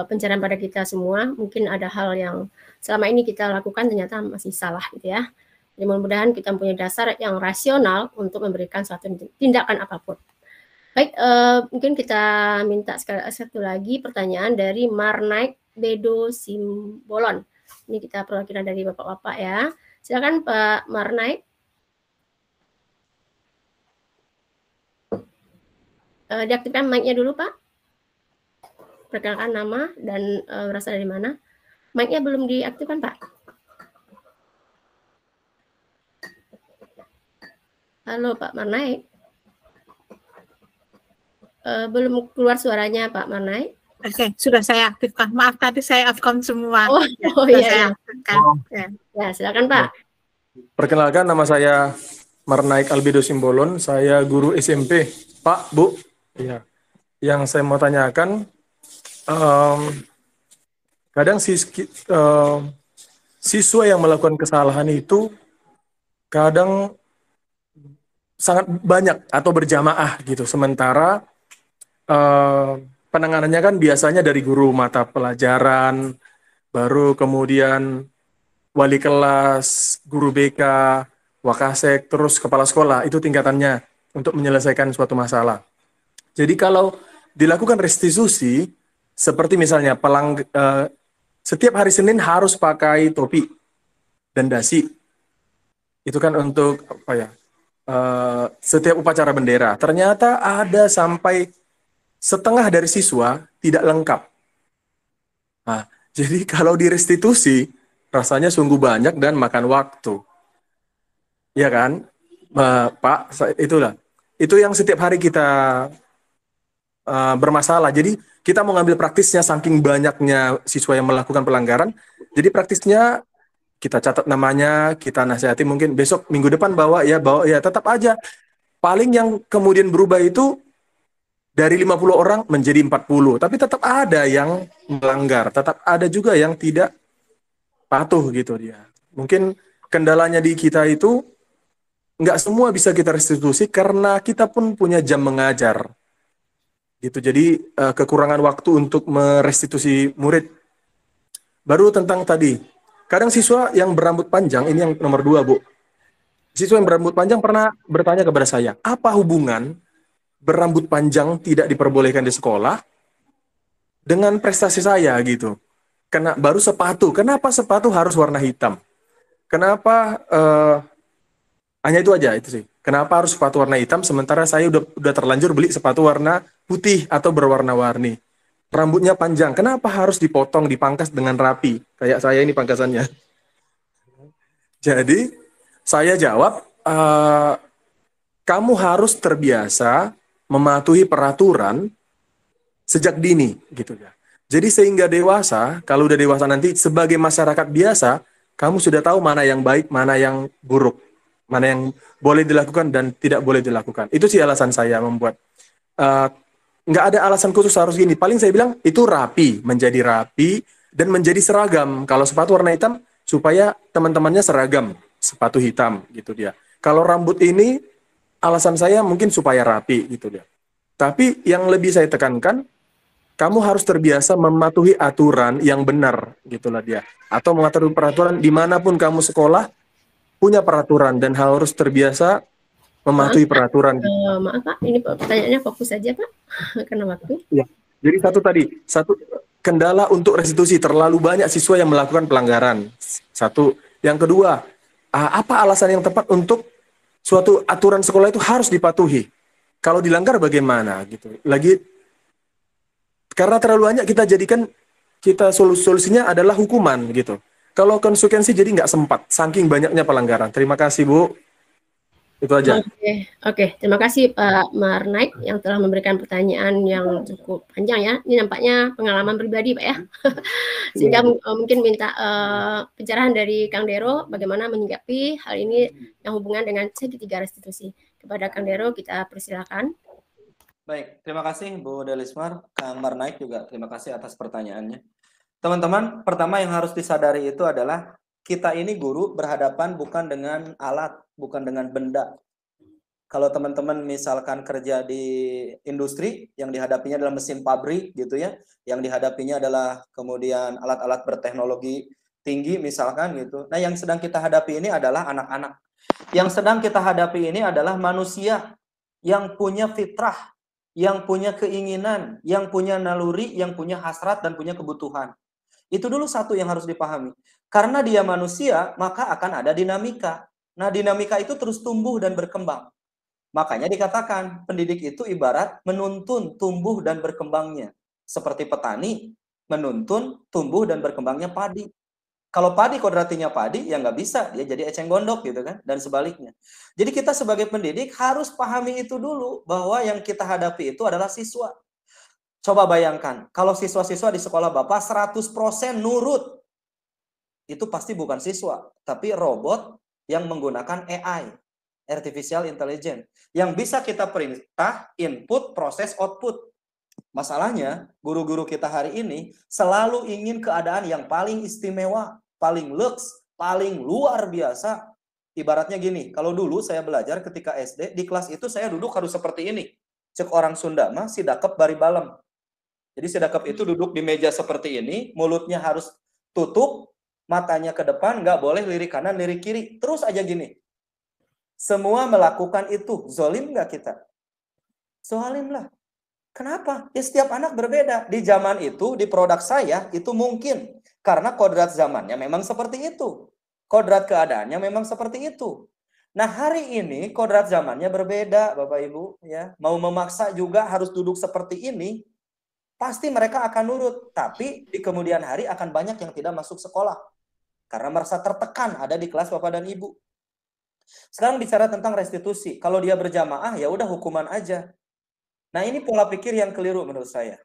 [SPEAKER 3] pencerahan pada kita semua. Mungkin ada hal yang selama ini kita lakukan ternyata masih salah gitu ya. Jadi mudah-mudahan kita mempunyai dasar yang rasional untuk memberikan suatu tindakan apapun. Baik, mungkin kita minta satu lagi pertanyaan dari Marnaik Bedo Simbolon. Ini kita perwakilan dari Bapak-Bapak ya. Silakan Pak Marnaik. Diaktifkan mic-nya dulu, Pak. Perkenalkan nama dan berasal dari mana. Mic-nya belum diaktifkan, Pak. Halo, Pak Marnaik. Belum keluar suaranya, Pak Marnaik.
[SPEAKER 2] Oke, sudah saya aktifkan. Maaf, tadi saya off-cam semua.
[SPEAKER 3] Oh iya. Ya, silakan, Pak.
[SPEAKER 10] Perkenalkan, nama saya Marnaik Albedo Simbolon. Saya guru SMP. Pak, Bu. Ya, yang saya mau tanyakan, kadang siswa yang melakukan kesalahan itu kadang sangat banyak atau berjamaah gitu. Sementara penanganannya kan biasanya dari guru mata pelajaran, baru kemudian wali kelas, guru BK, wakasek, terus kepala sekolah, itu tingkatannya untuk menyelesaikan suatu masalah. Jadi kalau dilakukan restitusi, seperti misalnya setiap hari Senin harus pakai topi dan dasi. Itu kan untuk apa ya? Setiap upacara bendera. Ternyata ada sampai setengah dari siswa tidak lengkap. Nah, jadi kalau direstitusi, rasanya sungguh banyak dan makan waktu. Ya kan, Pak? Itulah. Itu yang setiap hari kita bermasalah. Jadi kita mau ngambil praktisnya saking banyaknya siswa yang melakukan pelanggaran. Jadi praktisnya kita catat namanya, kita nasihati mungkin besok minggu depan bawa ya tetap aja. Paling yang kemudian berubah itu dari 50 orang menjadi 40, tapi tetap ada yang melanggar, tetap ada juga yang tidak patuh gitu dia. Mungkin kendalanya di kita itu nggak semua bisa kita restitusi karena kita pun punya jam mengajar. Gitu. Jadi kekurangan waktu untuk merestitusi murid. Baru tentang tadi, kadang siswa yang berambut panjang, ini yang nomor 2, Bu. Siswa yang berambut panjang pernah bertanya kepada saya, apa hubungan berambut panjang tidak diperbolehkan di sekolah dengan prestasi saya gitu? Karena baru sepatu, kenapa sepatu harus warna hitam? Kenapa hanya itu aja itu sih. Kenapa harus sepatu warna hitam sementara saya udah terlanjur beli sepatu warna putih atau berwarna-warni. Rambutnya panjang, kenapa harus dipotong, dipangkas dengan rapi? Kayak saya ini pangkasannya. Jadi saya jawab, kamu harus terbiasa mematuhi peraturan sejak dini gitu ya. Jadi sehingga dewasa, kalau udah dewasa nanti sebagai masyarakat biasa, kamu sudah tahu mana yang baik, mana yang buruk, mana yang boleh dilakukan dan tidak boleh dilakukan. Itu sih alasan saya membuat. Nggak ada alasan khusus harus gini. Paling saya bilang itu rapi, menjadi rapi dan menjadi seragam. Kalau sepatu warna hitam supaya teman-temannya seragam, sepatu hitam gitu dia. Kalau rambut ini alasan saya mungkin supaya rapi gitu dia. Tapi yang lebih saya tekankan, kamu harus terbiasa mematuhi aturan yang benar gitulah dia. Atau mematuhi peraturan dimanapun kamu sekolah punya peraturan dan harus terbiasa mematuhi peraturan.
[SPEAKER 3] Maaf Pak, ini pertanyaannya fokus saja Pak, karena waktu.
[SPEAKER 10] Ya. Jadi satu kendala untuk restitusi, terlalu banyak siswa yang melakukan pelanggaran. Satu. Yang kedua, apa alasan yang tepat untuk suatu aturan sekolah itu harus dipatuhi? Kalau dilanggar bagaimana gitu? Lagi karena terlalu banyak kita solusinya adalah hukuman gitu. Kalau konsekuensi jadi nggak sempat, saking banyaknya pelanggaran. Terima kasih Bu. Itu aja.
[SPEAKER 3] Oke. Terima kasih Pak Marnaik yang telah memberikan pertanyaan yang cukup panjang ya. Ini nampaknya pengalaman pribadi Pak ya. Sehingga mungkin minta pencerahan dari Kang Dero bagaimana menyikapi hal ini yang hubungan dengan segitiga restitusi. Kepada Kang Dero kita persilakan.
[SPEAKER 1] Baik, terima kasih Bu Delismar, Kang Marnaik juga terima kasih atas pertanyaannya. Teman-teman, pertama yang harus disadari itu adalah kita ini guru berhadapan bukan dengan alat, bukan dengan benda. Kalau teman-teman misalkan kerja di industri, yang dihadapinya adalah mesin pabrik gitu ya, yang dihadapinya adalah kemudian alat-alat berteknologi tinggi misalkan gitu. Nah, yang sedang kita hadapi ini adalah anak-anak. Yang sedang kita hadapi ini adalah manusia yang punya fitrah, yang punya keinginan, yang punya naluri, yang punya hasrat dan punya kebutuhan. Itu dulu satu yang harus dipahami. Karena dia manusia, maka akan ada dinamika. Nah, dinamika itu terus tumbuh dan berkembang. Makanya dikatakan, pendidik itu ibarat menuntun tumbuh dan berkembangnya. Seperti petani, menuntun tumbuh dan berkembangnya padi. Kalau padi kodratinya padi, ya nggak bisa. Dia jadi eceng gondok gitu kan, dan sebaliknya. Jadi kita sebagai pendidik harus pahami itu dulu, bahwa yang kita hadapi itu adalah siswa. Coba bayangkan, kalau siswa-siswa di sekolah Bapak 100% nurut, itu pasti bukan siswa, tapi robot yang menggunakan AI, Artificial Intelligence, yang bisa kita perintah, input, proses, output. Masalahnya, guru-guru kita hari ini selalu ingin keadaan yang paling istimewa, paling lux, paling luar biasa. Ibaratnya gini, kalau dulu saya belajar ketika SD, di kelas itu saya duduk harus seperti ini. Cek orang Sunda mah si dakep bari balem. Jadi si dakep itu duduk di meja seperti ini, mulutnya harus tutup, matanya ke depan, nggak boleh lirik kanan, lirik kiri. Terus aja gini. Semua melakukan itu. Zolim nggak kita? Zolim lah. Kenapa? Ya setiap anak berbeda. Di zaman itu, di produk saya, itu mungkin. Karena kodrat zamannya memang seperti itu. Kodrat keadaannya memang seperti itu. Nah, hari ini kodrat zamannya berbeda, Bapak Ibu, ya. Mau memaksa juga harus duduk seperti ini, pasti mereka akan nurut. Tapi di kemudian hari akan banyak yang tidak masuk sekolah karena merasa tertekan ada di kelas Bapak dan Ibu. Sekarang bicara tentang restitusi. Kalau dia berjamaah, ya udah hukuman aja. Nah, ini pola pikir yang keliru menurut saya.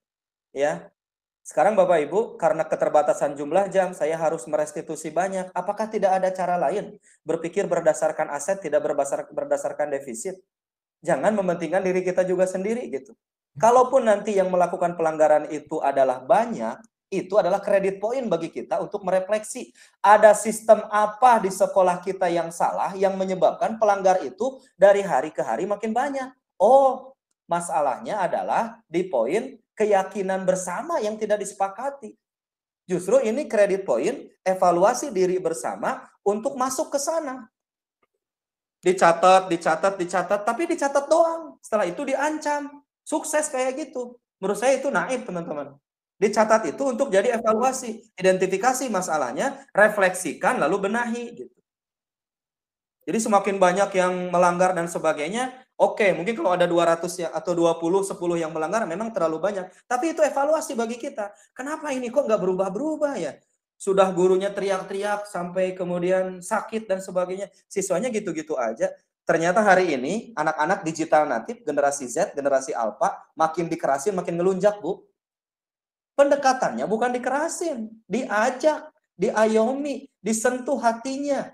[SPEAKER 1] Ya. Sekarang Bapak Ibu, karena keterbatasan jumlah jam, saya harus merestitusi banyak. Apakah tidak ada cara lain? Berpikir berdasarkan aset, tidak berdasarkan defisit. Jangan mementingkan diri kita juga sendiri gitu. Kalaupun nanti yang melakukan pelanggaran itu adalah banyak, itu adalah kredit poin bagi kita untuk merefleksi. Ada sistem apa di sekolah kita yang salah, yang menyebabkan pelanggar itu dari hari ke hari makin banyak. Oh, masalahnya adalah di poin keyakinan bersama yang tidak disepakati. Justru ini kredit poin, evaluasi diri bersama untuk masuk ke sana. Dicatat, tapi dicatat doang. Setelah itu diancam. Sukses kayak gitu. Menurut saya itu naif, teman-teman. Dicatat itu untuk jadi evaluasi. Identifikasi masalahnya, refleksikan, lalu benahi. Gitu. Jadi semakin banyak yang melanggar dan sebagainya, oke, mungkin kalau ada 200 ya, atau 20, 10 yang melanggar memang terlalu banyak. Tapi itu evaluasi bagi kita. Kenapa ini kok nggak berubah-berubah ya? Sudah gurunya teriak-teriak sampai kemudian sakit dan sebagainya. Siswanya gitu-gitu aja. Ternyata hari ini anak-anak digital natif, generasi Z, generasi Alpha, makin dikerasin, makin ngelunjak, Bu. Pendekatannya bukan dikerasin, diajak, diayomi, disentuh hatinya.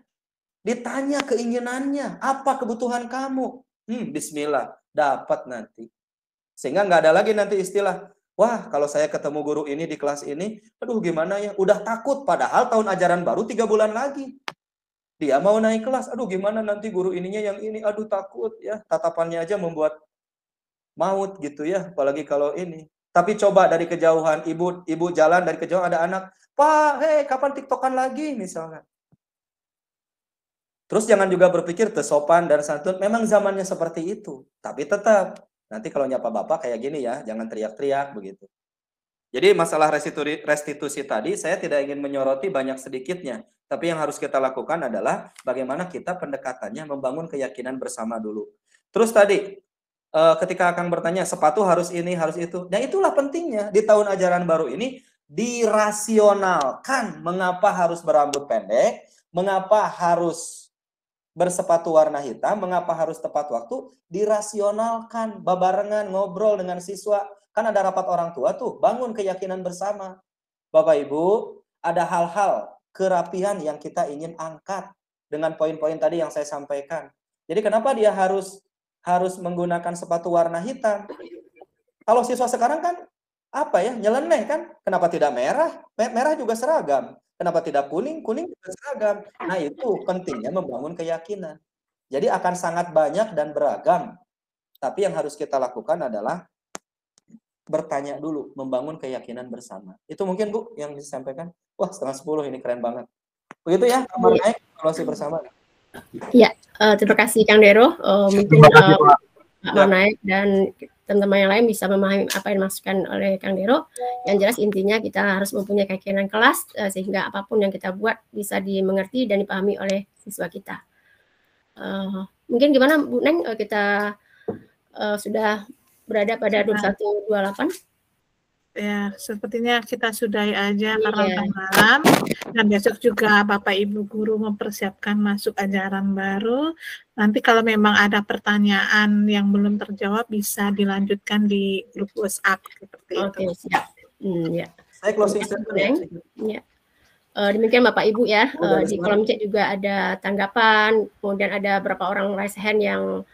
[SPEAKER 1] Ditanya keinginannya, apa kebutuhan kamu? Bismillah, dapat nanti. Sehingga nggak ada lagi nanti istilah, wah kalau saya ketemu guru ini di kelas ini, aduh gimana ya, udah takut. Padahal tahun ajaran baru 3 bulan lagi. Dia mau naik kelas, aduh gimana nanti guru ininya yang ini, aduh takut ya. Tatapannya aja membuat maut gitu ya, apalagi kalau ini. Tapi coba dari kejauhan, ibu jalan dari kejauhan ada anak, Pak, hei kapan tiktokan lagi misalnya. Terus jangan juga berpikir tersopan dan santun. Memang zamannya seperti itu. Tapi tetap, nanti kalau nyapa bapak kayak gini ya, jangan teriak-teriak begitu. Jadi masalah restitusi tadi, saya tidak ingin menyoroti banyak sedikitnya. Tapi yang harus kita lakukan adalah bagaimana kita pendekatannya membangun keyakinan bersama dulu. Terus tadi, ketika akan bertanya, sepatu harus ini, harus itu. Nah itulah pentingnya di tahun ajaran baru ini, dirasionalkan mengapa harus berambut pendek, mengapa harus bersepatu warna hitam, mengapa harus tepat waktu, dirasionalkan, babarengan, ngobrol dengan siswa. Kan ada rapat orang tua tuh, bangun keyakinan bersama. Bapak Ibu, ada hal-hal kerapihan yang kita ingin angkat dengan poin-poin tadi yang saya sampaikan. Jadi kenapa dia harus menggunakan sepatu warna hitam? Kalau siswa sekarang kan, apa ya, nyeleneh kan? Kenapa tidak merah? Merah juga seragam. Kenapa tidak kuning? Kuning juga seragam. Nah itu pentingnya membangun keyakinan. Jadi akan sangat banyak dan beragam. Tapi yang harus kita lakukan adalah bertanya dulu, membangun keyakinan bersama. Itu mungkin Bu yang bisa sampaikan. Wah 9:30 ini keren banget. Begitu ya, kamar naik, evaluasi bersama.
[SPEAKER 3] Ya, terima kasih Kang Dero. Mungkin Pak Naik dan teman-teman yang lain bisa memahami apa yang dimaksudkan oleh Kang Dero. Yang jelas intinya kita harus mempunyai keyakinan kelas sehingga apapun yang kita buat bisa dimengerti dan dipahami oleh siswa kita. Mungkin gimana Bu Neng, kita sudah berada pada 21.28?
[SPEAKER 2] Ya, sepertinya kita sudahi aja karena udah malam. Dan besok juga Bapak Ibu Guru mempersiapkan masuk ajaran baru. Nanti kalau memang ada pertanyaan yang belum terjawab bisa dilanjutkan di grup WhatsApp seperti itu.
[SPEAKER 3] Oke, siap. Ya.
[SPEAKER 1] Saya closing statement.
[SPEAKER 3] Ya. Demikian Bapak Ibu ya. Di kolom chat juga ada tanggapan, kemudian ada beberapa orang raise hand yang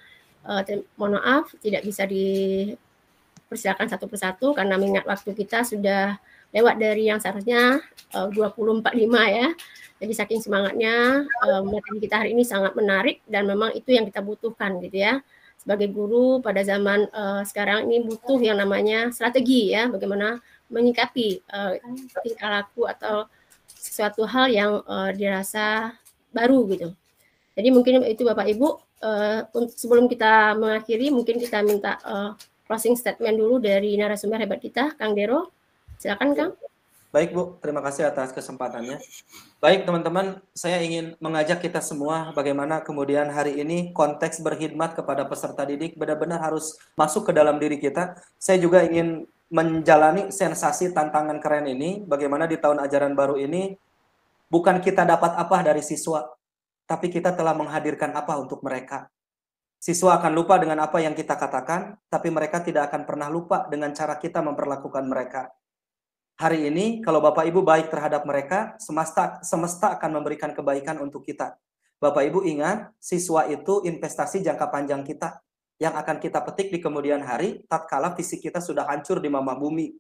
[SPEAKER 3] mohon maaf tidak bisa dipersilakan satu persatu karena mengingat waktu kita sudah lewat dari yang seharusnya 20:45 ya. Jadi saking semangatnya materi kita hari ini sangat menarik dan memang itu yang kita butuhkan gitu ya. Sebagai guru pada zaman sekarang ini butuh yang namanya strategi ya, bagaimana menyikapi tingkah laku atau sesuatu hal yang dirasa baru gitu. Jadi mungkin itu Bapak Ibu, sebelum kita mengakhiri mungkin kita minta closing statement dulu dari narasumber hebat kita, Kang Dero. Silakan Kang.
[SPEAKER 1] Baik Bu, terima kasih atas kesempatannya. Baik teman-teman, saya ingin mengajak kita semua bagaimana kemudian hari ini konteks berkhidmat kepada peserta didik benar-benar harus masuk ke dalam diri kita. Saya juga ingin menjalani sensasi tantangan keren ini, bagaimana di tahun ajaran baru ini bukan kita dapat apa dari siswa, tapi kita telah menghadirkan apa untuk mereka. Siswa akan lupa dengan apa yang kita katakan, tapi mereka tidak akan pernah lupa dengan cara kita memperlakukan mereka. Hari ini, kalau Bapak Ibu baik terhadap mereka, semesta akan memberikan kebaikan untuk kita. Bapak Ibu ingat, siswa itu investasi jangka panjang kita, yang akan kita petik di kemudian hari, tatkala fisik kita sudah hancur di mama bumi.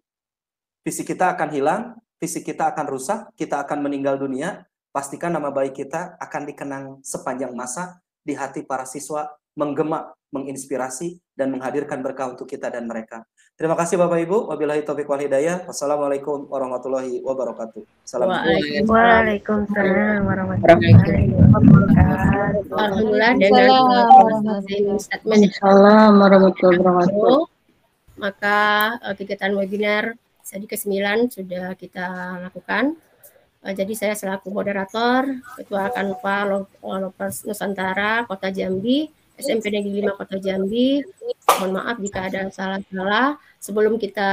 [SPEAKER 1] Fisik kita akan hilang, fisik kita akan rusak, kita akan meninggal dunia. Pastikan nama baik kita akan dikenang sepanjang masa di hati para siswa, menggema, menginspirasi, dan menghadirkan berkah untuk kita dan mereka. Terima kasih Bapak Ibu. Wabillahi taufiq wal hidayah. Wassalamualaikum warahmatullahi wabarakatuh.
[SPEAKER 3] Waalaikumsalam warahmatullahi wabarakatuh. Alhamdulillah dengan statement warahmatullahi wabarakatuh. Maka kegiatan webinar sesi ke-9 sudah kita lakukan. Jadi saya selaku moderator, Ketua Kanva Lopers Nusantara Kota Jambi, SMP Negeri 5 Kota Jambi. Mohon maaf jika ada salah-salah. Sebelum kita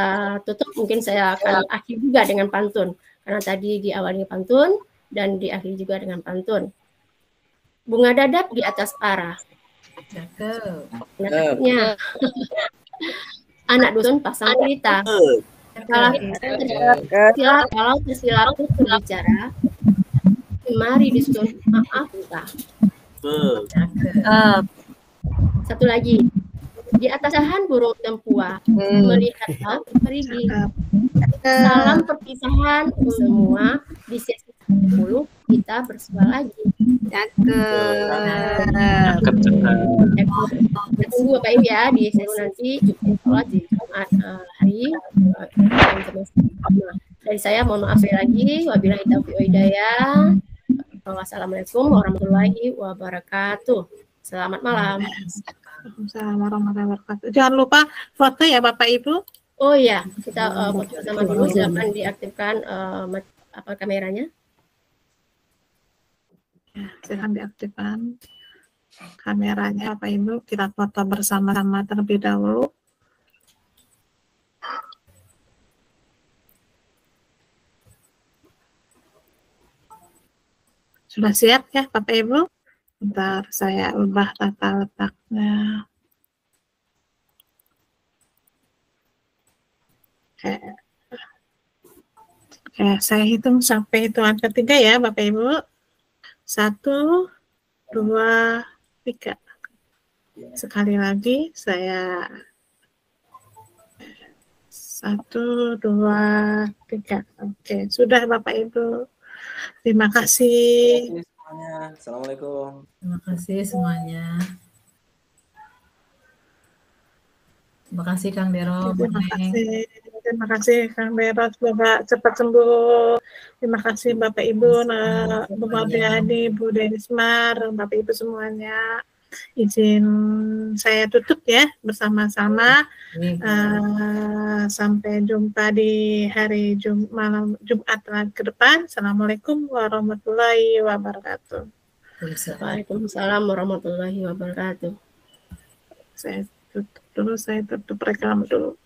[SPEAKER 3] tutup, mungkin saya akan akhiri juga dengan pantun. Karena tadi diawali pantun dan diakhiri juga dengan pantun. Bunga dadap di atas para. Nah, anak dusun pasang cerita. Kalau tersilap berbicara, mari dusun maaf entah. Satu lagi, di atas dahan burung tempua melihat laut perigi. Salam perpisahan semua di sesi 10 kita bersua lagi. Tunggu Bapak Ibu ya di sesi nanti sholat di Jumat hari. Dari saya mohon maaf lagi. Wabillahi taufiq wal hidayah. Wassalamualaikum warahmatullahi wabarakatuh. Selamat malam.
[SPEAKER 2] Waalaikumsalam warahmatullahi wabarakatuh. Jangan lupa foto ya Bapak Ibu.
[SPEAKER 3] Oh iya, kita foto sama dulu. Silakan diaktifkan kameranya.
[SPEAKER 2] Ya, silakan diaktifkan kameranya Bapak Ibu. Kita foto bersama-sama terlebih dahulu. Sudah siap ya Bapak Ibu? Bentar, saya ubah tata letaknya. Oke, saya hitung sampai hitungan ketiga ya Bapak Ibu. 1, 2, 3. Sekali lagi saya 1, 2, 3. Oke, sudah Bapak Ibu. Terima kasih.
[SPEAKER 1] Assalamualaikum.
[SPEAKER 4] Terima kasih semuanya. Terima kasih Kang Dero.
[SPEAKER 2] Terima kasih Kang Dero. Semoga cepat sembuh. Terima kasih Bapak Ibu, Bu Mabiani, Bu Denismar, Bapak Ibu semuanya. Izin saya tutup ya bersama-sama. Sampai jumpa di hari malam Jumat ke depan. Assalamualaikum warahmatullahi wabarakatuh.
[SPEAKER 3] Waalaikumsalam warahmatullahi wabarakatuh.
[SPEAKER 2] Saya tutup rekam dulu.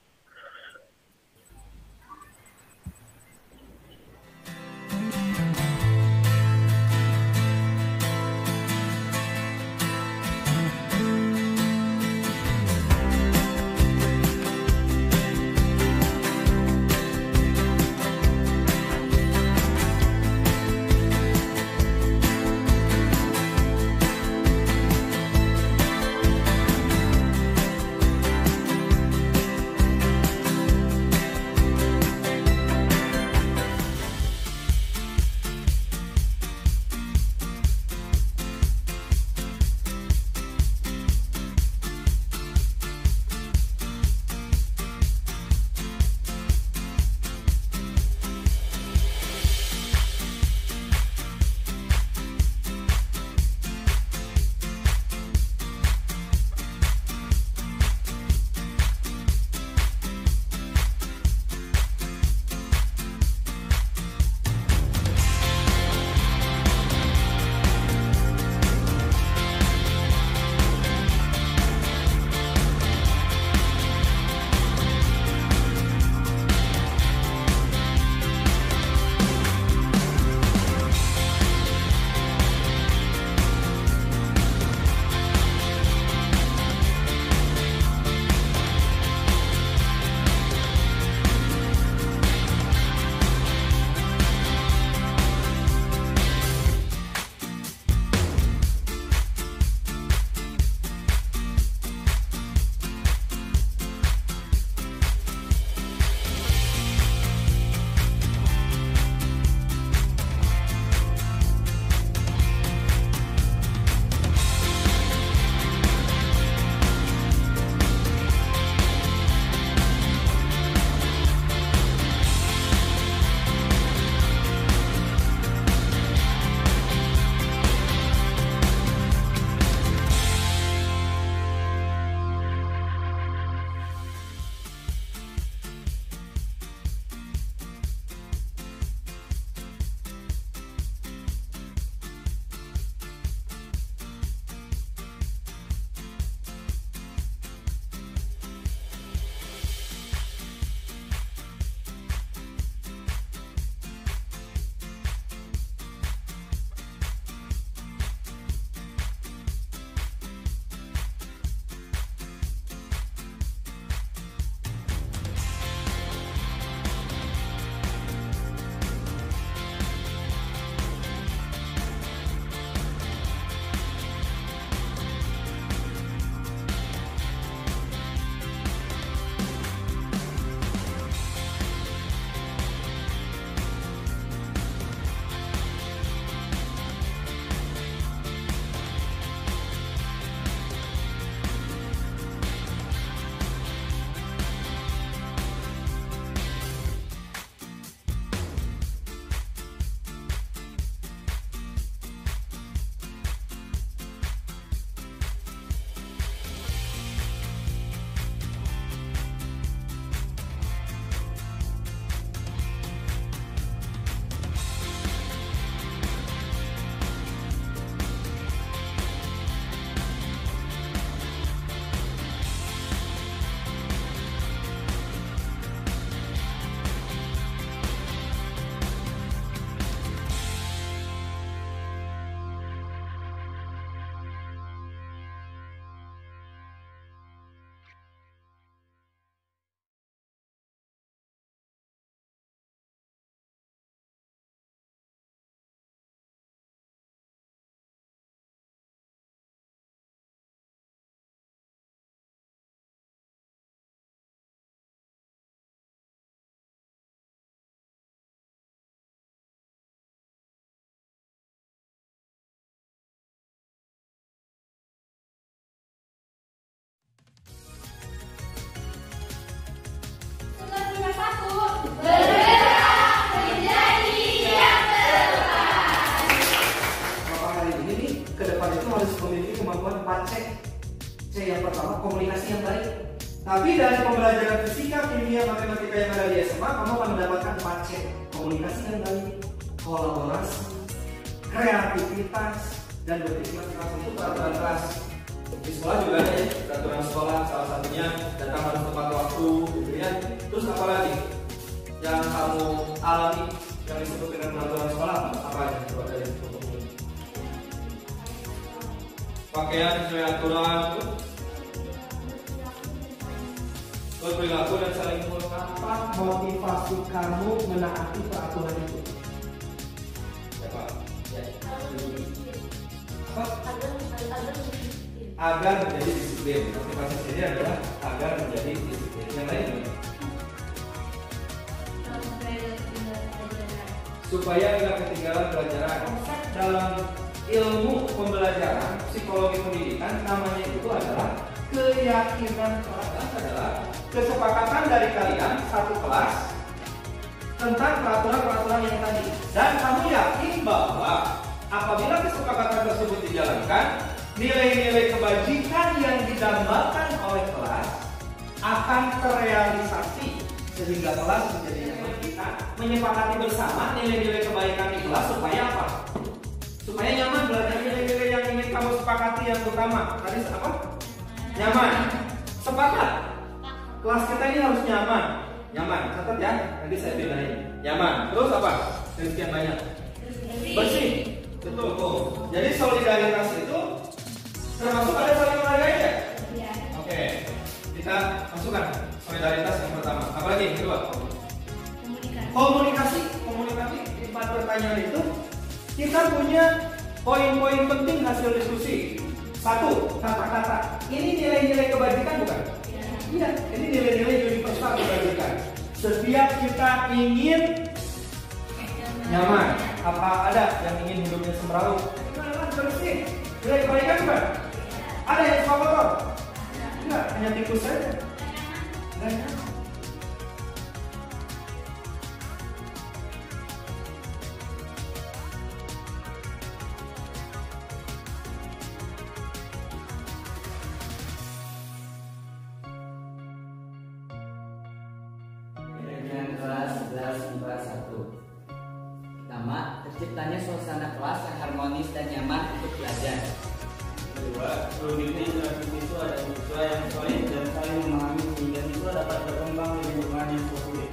[SPEAKER 11] cuma 4 C. C yang pertama komunikasi yang baik. Tapi dari pembelajaran fisika, kimia, matematika yang ada di SMA, kamu akan mendapatkan 4 C. Komunikasi yang baik, kolaborasi, kreativitas, dan berpikir keras untuk peraturan kelas. Di sekolah juga ada ya, peraturan sekolah salah satunya datang harus tepat waktu, gitu ya. Terus apa lagi yang kamu alami yang disebut dengan peraturan sekolah apa aja? Coba dari untuk ini. Pakaian sesuai aturan, berperilaku dan saling menghargai. Apa motivasi kamu menaati peraturan itu? Apa? Ya. Agar menjadi disiplin. Motivasi sendiri adalah agar menjadi disiplin. Yang lain gimana? Supaya tidak ketinggalan pelajaran. Dalam ilmu pembelajaran psikologi pendidikan namanya itu adalah keyakinan kelas, adalah kesepakatan dari kalian satu kelas tentang peraturan-peraturan yang tadi, dan kamu yakin bahwa apabila kesepakatan tersebut dijalankan, nilai-nilai kebajikan yang didambakan oleh kelas akan terrealisasi sehingga kelas menjadi nyaman. Kita menyepakati bersama nilai-nilai kebaikan di kelas supaya apa? Supaya nyaman belajar. Nilai-nilai yang ingin kamu sepakati yang utama tadi apa? Nyaman. Sepakat. Kelas kita ini harus nyaman. Nyaman. Catat ya. Nanti saya bedain. Nyaman. Terus apa? Dari sekian banyak. Bersih. Betul. Jadi solidaritas itu termasuk ada saling menghargai ya? Iya. Oke. Kita masukkan solidaritas yang pertama. Apalagi yang kedua? Komunikasi. Di 4 pertanyaan itu kita punya poin-poin penting hasil diskusi. 1. Kata-kata. Ini nilai-nilai kebajikan bukan? Iya. Ini nilai-nilai universal kebajikan. Setiap kita ingin nyaman. Apa ada yang ingin hidupnya semeraut? Bersih. Nilai kebaikan bukan? Ada yang suka kotor? Enggak, hanya tikus saja. Enggak.
[SPEAKER 8] Kelas 11 IPA 1. Pertama, terciptanya suasana kelas yang harmonis dan nyaman untuk belajar.
[SPEAKER 11] Kedua, produknya interaksi siswa dan siswa yang solid dan saling memahami sehingga siswa dapat berkembang di lingkungan yang positif.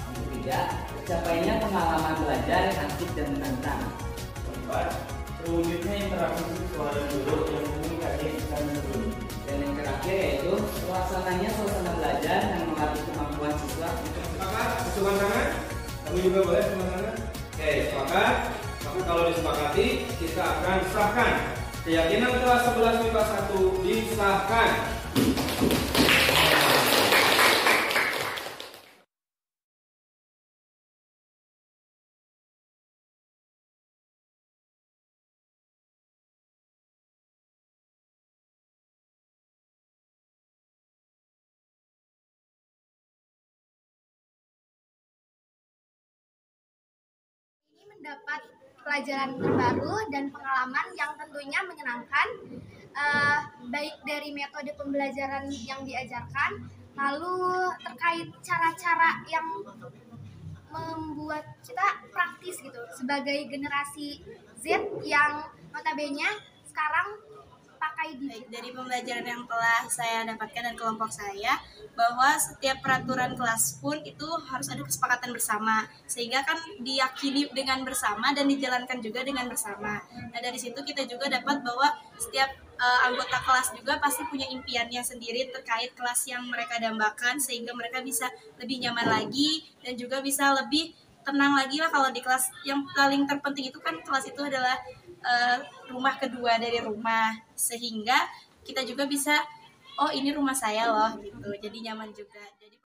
[SPEAKER 8] Yang ketiga, tercapainya pengalaman belajar yang asik dan menantang.
[SPEAKER 11] Keempat, terwujudnya interaksi siswa dan guru yang komunikasi dan guru.
[SPEAKER 8] Dan yang terakhir yaitu pelaksananya suasana belajar yang melatih kemampuan siswa untuk
[SPEAKER 11] sepakat. Kesukaan tangan? Kamu juga boleh kesukaan tangan? Oke, sepakat. Maka kalau disepakati, kita akan sahkan keyakinan kelas 11 MIPA 1 disahkan.
[SPEAKER 12] Mendapat pelajaran terbaru dan pengalaman yang tentunya menyenangkan, baik dari metode pembelajaran yang diajarkan, lalu terkait cara-cara yang membuat kita praktis gitu sebagai generasi Z yang notabene sekarang pakai digital.
[SPEAKER 13] Dari pembelajaran yang telah saya dapatkan dan kelompok saya, bahwa setiap peraturan kelas pun itu harus ada kesepakatan bersama, sehingga kan diyakini dengan bersama dan dijalankan juga dengan bersama. Nah dari situ kita juga dapat bahwa setiap anggota kelas juga pasti punya impiannya sendiri terkait kelas yang mereka dambakan, sehingga mereka bisa lebih nyaman lagi dan juga bisa lebih tenang lagi lah kalau di kelas. Yang paling terpenting itu kan kelas itu adalah rumah kedua dari rumah, sehingga kita juga bisa, oh ini rumah saya loh gitu, jadi nyaman juga. Jadi